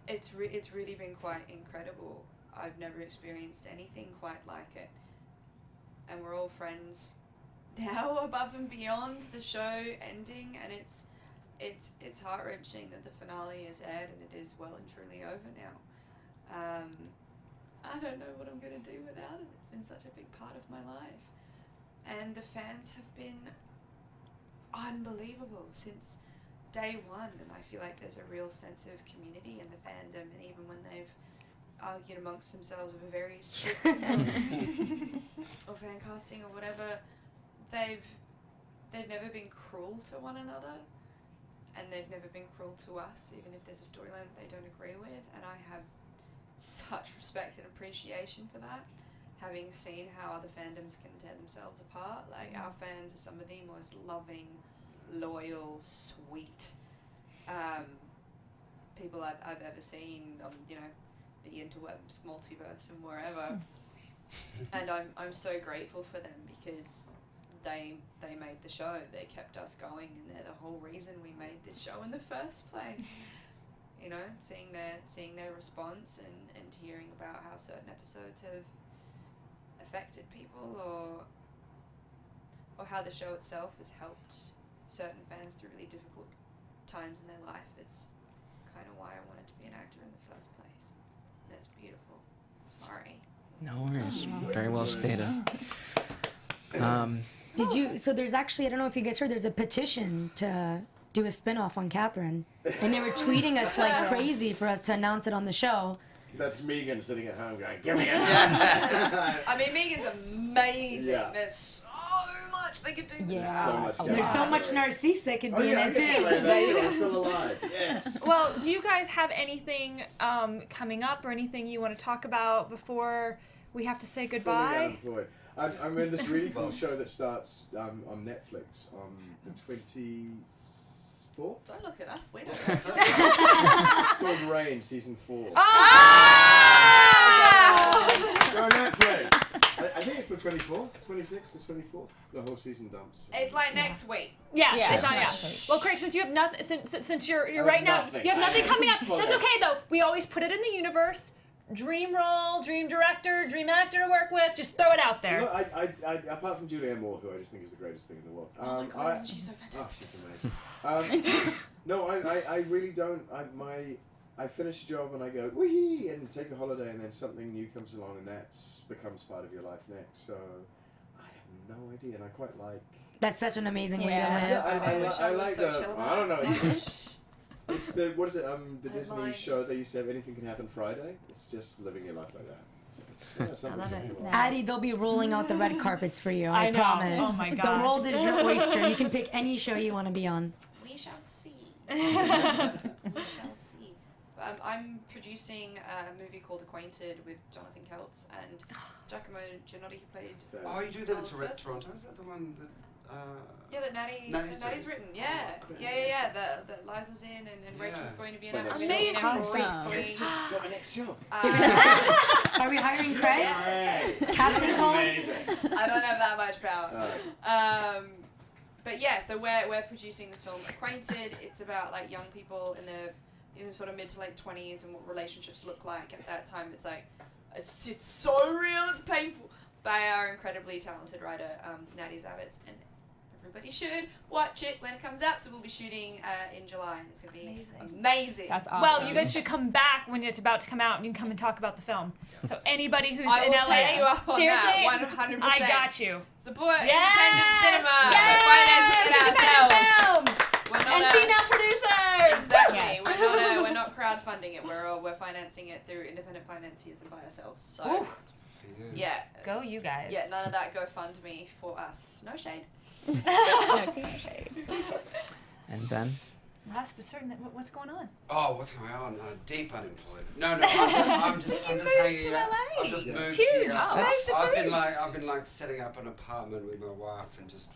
Speaker 7: it's really been quite incredible. I've never experienced anything quite like it, and we're all friends now above and beyond the show ending, and it's heart-wrenching that the finale is aired and it is well and truly over now. I don't know what I'm gonna do without it. It's been such a big part of my life, and the fans have been unbelievable since day one, and I feel like there's a real sense of community in the fandom, and even when they've argued amongst themselves over various ships or fan casting or whatever, they've never been cruel to one another, and they've never been cruel to us, even if there's a storyline that they don't agree with, and I have such respect and appreciation for that, having seen how other fandoms can tear themselves apart. Like, our fans are some of the most loving, loyal, sweet people I've ever seen on, the interwebs, multiverse, and wherever. And I'm so grateful for them, because they made the show. They kept us going, and they're the whole reason we made this show in the first place. Seeing their response and hearing about how certain episodes have affected people, or how the show itself has helped certain fans through really difficult times in their life. It's kind of why I wanted to be an actor in the first place. That's beautiful. Sorry.
Speaker 1: No worries. Very well stated.
Speaker 3: So there's actually, I don't know if you guys heard, there's a petition to do a spin-off on Catherine. And they were tweeting us like crazy for us to announce it on the show.
Speaker 8: That's Megan sitting at home going, give me it.
Speaker 7: I mean, Megan's amazing.
Speaker 8: Yeah.
Speaker 7: There's so much they could do. with
Speaker 4: Yeah.
Speaker 7: this.
Speaker 8: So much
Speaker 3: There's so much Narcisse that could
Speaker 8: Oh,
Speaker 3: be
Speaker 8: yeah,
Speaker 3: in
Speaker 8: I
Speaker 3: it
Speaker 8: get to play
Speaker 3: too.
Speaker 8: that too. I'm still alive. Yes.
Speaker 5: Well, do you guys have anything coming up or anything you want to talk about before we have to say
Speaker 8: Fully
Speaker 5: goodbye?
Speaker 8: unemployed. I'm in this really cool show that starts on Netflix on the 24th.
Speaker 7: Don't look at us. We don't.
Speaker 8: It's called Rain, season 4.
Speaker 5: Oh!
Speaker 8: Go on Netflix. I think it's the 24th, 26th to 24th. The whole season dumps.
Speaker 7: It's like next week.
Speaker 5: Yes,
Speaker 4: Yeah.
Speaker 5: it's on, yeah. Well, Craig, since you have nothing, since you're right now,
Speaker 8: nothing.
Speaker 5: you have nothing
Speaker 8: I
Speaker 5: coming up.
Speaker 8: have
Speaker 5: That's
Speaker 8: nothing.
Speaker 5: okay though. We always put it in the universe. Dream role, dream director, dream actor to work with. Just throw it out there.
Speaker 8: Look, I, apart from Julianne Moore, who I just think is the greatest thing in the world.
Speaker 7: Oh my God, isn't she so fantastic?
Speaker 8: Oh, she's amazing. No, I really don't. I finish a job and I go wee and take a holiday, and then something new comes along and that becomes part of your life next. So I have no idea, and I quite like.
Speaker 3: That's such an amazing way to
Speaker 4: Yeah.
Speaker 3: live.
Speaker 8: I like
Speaker 7: so
Speaker 8: the.
Speaker 7: chill
Speaker 8: I don't know.
Speaker 7: about
Speaker 8: It's the what is it? The Disney
Speaker 7: like-
Speaker 8: show they used to have Anything Can Happen Friday. It's just living your life like that. So, yeah,
Speaker 3: I love it.
Speaker 8: simple.
Speaker 3: Addie, they'll be rolling out the red carpets for you. I
Speaker 5: I know.
Speaker 3: promise.
Speaker 5: Oh my
Speaker 3: The
Speaker 5: God.
Speaker 3: world is your oyster. You can pick any show you want to be on.
Speaker 7: We shall see. We shall see. I'm producing a movie called Acquainted with Jonathan Goad and Giacomo Gianotti, who played.
Speaker 6: Oh, you do that in
Speaker 7: Elizabeth.
Speaker 6: Toronto? Is that the one that?
Speaker 7: Yeah, that Natty's
Speaker 6: Natty's
Speaker 7: written.
Speaker 6: doing.
Speaker 7: Yeah,
Speaker 6: Oh,
Speaker 7: yeah. That Liza's in, and Rachel's going to be in it.
Speaker 8: It's
Speaker 7: I'm
Speaker 8: my
Speaker 7: in
Speaker 8: next
Speaker 7: it
Speaker 4: job.
Speaker 7: briefly.
Speaker 8: Got my next job.
Speaker 3: Are we hiring Craig? Casting calls?
Speaker 7: I don't have that much power.
Speaker 8: Alright.
Speaker 7: But yeah, so we're producing this film, Acquainted. It's about like young people in the sort of mid to late 20s and what relationships look like at that time. It's like it's so real, it's painful. By our incredibly talented writer, Natty Zavitz, and everybody should watch it when it comes out. So we'll be shooting in July, and it's gonna be amazing.
Speaker 4: That's awesome.
Speaker 5: Well, you guys should come back when it's about to come out, and you can come and talk about the film. So anybody who's
Speaker 7: I
Speaker 5: in
Speaker 7: will
Speaker 5: LA,
Speaker 7: take you up on
Speaker 5: seriously,
Speaker 7: that, 100%.
Speaker 5: I got you.
Speaker 7: Support
Speaker 5: Yes!
Speaker 7: independent cinema.
Speaker 5: Yes!
Speaker 7: We're financing it
Speaker 5: Independent
Speaker 7: ourselves.
Speaker 5: film!
Speaker 7: We're
Speaker 5: And
Speaker 7: not
Speaker 5: female producers.
Speaker 7: Exactly.
Speaker 4: Yes.
Speaker 7: We're not crowdfunding it. We're financing it through independent financiers and by ourselves. So
Speaker 5: Ooh,
Speaker 7: yeah.
Speaker 5: go you guys.
Speaker 7: Yeah, none of that GoFundMe for us. No shade.
Speaker 4: No too much shade.
Speaker 1: And Ben?
Speaker 5: Last but certainly, what's going on?
Speaker 6: Oh, what's going on? Deep unemployed. No, I'm just hanging
Speaker 7: to
Speaker 6: out.
Speaker 7: LA.
Speaker 6: I've just moved
Speaker 7: Huge.
Speaker 6: here.
Speaker 7: Oh.
Speaker 6: I've been like setting up an apartment with my wife and just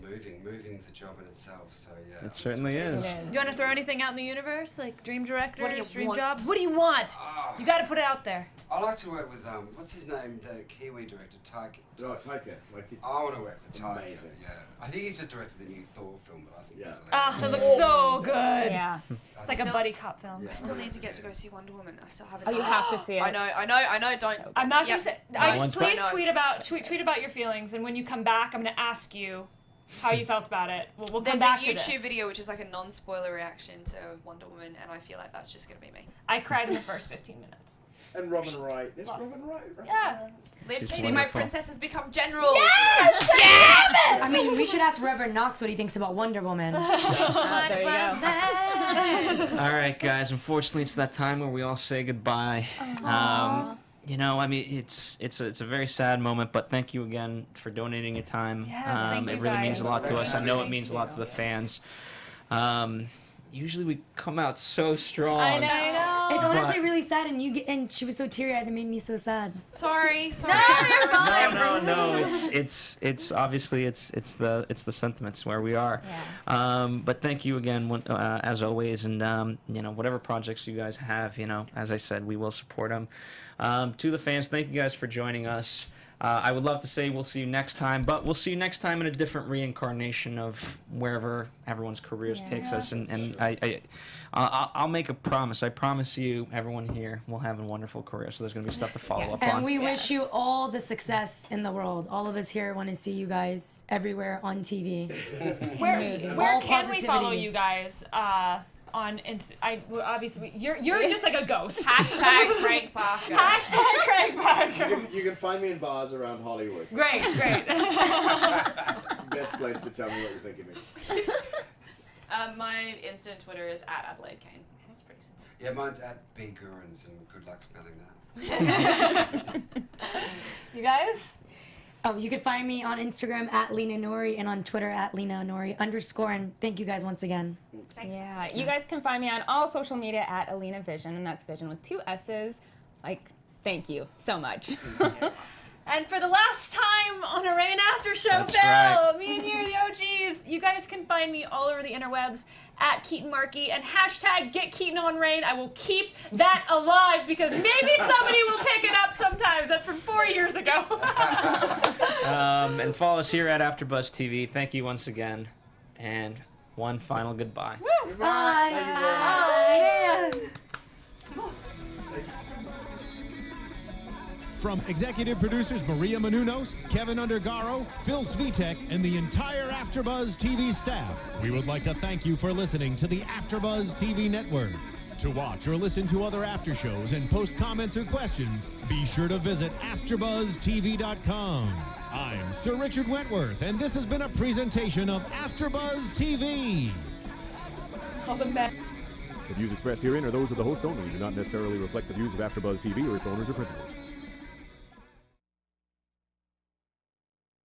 Speaker 6: moving. Moving's a job in itself. So yeah.
Speaker 1: It certainly is.
Speaker 5: You want to throw anything out in the universe, like dream directors,
Speaker 7: What do you
Speaker 5: dream
Speaker 7: want?
Speaker 5: jobs? What do you want?
Speaker 6: Oh,
Speaker 5: You got to put it out there.
Speaker 6: I like to work with what's his name, the Kiwi director, Taika.
Speaker 8: Oh, Taika.
Speaker 6: I want to work with Taika.
Speaker 8: Amazing.
Speaker 6: Yeah, I think he's just directed the new Thor film, but I think he's
Speaker 5: Ah, that
Speaker 6: hilarious.
Speaker 5: looks so good.
Speaker 4: Yeah.
Speaker 5: It's like a buddy cop film.
Speaker 6: Yeah.
Speaker 7: I still need to get to go see Wonder Woman. I still haven't.
Speaker 4: Oh,
Speaker 7: done
Speaker 4: you
Speaker 7: it.
Speaker 4: have to see it.
Speaker 7: I know. Don't.
Speaker 5: I'm not gonna
Speaker 7: Yeah.
Speaker 5: say.
Speaker 1: No
Speaker 5: I just
Speaker 1: one's
Speaker 5: please
Speaker 7: got-
Speaker 5: tweet about your feelings, and when you come back, I'm gonna ask you how you felt about it. We'll come
Speaker 7: There's a
Speaker 5: back to
Speaker 7: YouTube
Speaker 5: this.
Speaker 7: video which is like a non-spoiler reaction to Wonder Woman, and I feel like that's just gonna be me.
Speaker 5: I cried in the first 15 minutes.
Speaker 8: And Robin Wright. There's
Speaker 5: Lost.
Speaker 8: Robin Wright. Right?
Speaker 5: Yeah.
Speaker 7: Live to
Speaker 1: She's
Speaker 7: see my
Speaker 1: wonderful.
Speaker 7: princesses become generals.
Speaker 5: Yes!
Speaker 3: I mean, we should ask Reverend Knox what he thinks about Wonder Woman.
Speaker 4: There you go.
Speaker 1: All right, guys. Unfortunately, it's that time where we all say goodbye. You know, I mean, it's a very sad moment, but thank you again for donating your time.
Speaker 5: Yes, thank
Speaker 1: it
Speaker 5: you
Speaker 1: really
Speaker 5: guys.
Speaker 1: means a lot to us. I know it
Speaker 7: Thank
Speaker 1: means a lot to the fans. Usually we come out so strong.
Speaker 5: I know.
Speaker 3: It's honestly really sad, and she was so teary-eyed. It made me so sad.
Speaker 7: Sorry.
Speaker 1: No. It's obviously it's the sentiments where we are. But thank you again, as always, and you know, whatever projects you guys have, you know, as I said, we will support them. To the fans, thank you guys for joining us. I would love to say we'll see you next time, but we'll see you next time in a different reincarnation of wherever everyone's careers takes us. And I'll make a promise. I promise you, everyone here will have a wonderful career. So there's going to be stuff to follow up on.
Speaker 3: And we wish you all the success in the world. All of us here want to see you guys everywhere on TV.
Speaker 5: Where
Speaker 3: All
Speaker 5: can we follow
Speaker 3: positivity.
Speaker 5: you guys? On obviously you're just like a ghost.
Speaker 7: Hashtag Craig Parker.
Speaker 5: Hashtag Craig Parker.
Speaker 8: You can find me in bars around Hollywood.
Speaker 5: Great.
Speaker 8: It's the best place to tell me what you think of me.
Speaker 7: My instant Twitter is at Adelaide Kane. It's pretty simple.
Speaker 6: Yeah, mine's at B Geurens, and good luck spelling that.
Speaker 5: You guys?
Speaker 3: Oh, you can find me on Instagram at Lena Nori and on Twitter at Lena Nori _ and thank you guys once again.
Speaker 4: Yeah, you guys can find me on all social media at Alina Vission, and that's Vision with 2 S's. Like, thank you so much.
Speaker 5: And for the last time on a Rain After Show,
Speaker 1: That's
Speaker 5: Phil,
Speaker 1: right.
Speaker 5: me and you, the OGs, you guys can find me all over the interwebs at Keetin Marchi and hashtag Get Keetin on Rain. I will keep that alive because maybe somebody will pick it up sometimes. That's from 4 years ago.
Speaker 1: And follow us here at AfterBuzz TV. Thank you once again. And one final goodbye.
Speaker 5: Woo!
Speaker 3: Bye.
Speaker 8: Thank you very much.
Speaker 5: Man.
Speaker 2: From executive producers Maria Menounos, Kevin Undergaro, Phil Svitek, and the entire AfterBuzz TV staff, we would like to thank you for listening to the AfterBuzz TV network. To watch or listen to other after shows and post comments or questions, be sure to visit AfterBuzzTV.com. I'm Sir Richard Wentworth, and this has been a presentation of AfterBuzz TV.
Speaker 5: All the men.
Speaker 13: The views expressed herein are those of the hosts only and do not necessarily reflect the views of AfterBuzz TV or its owners or principals.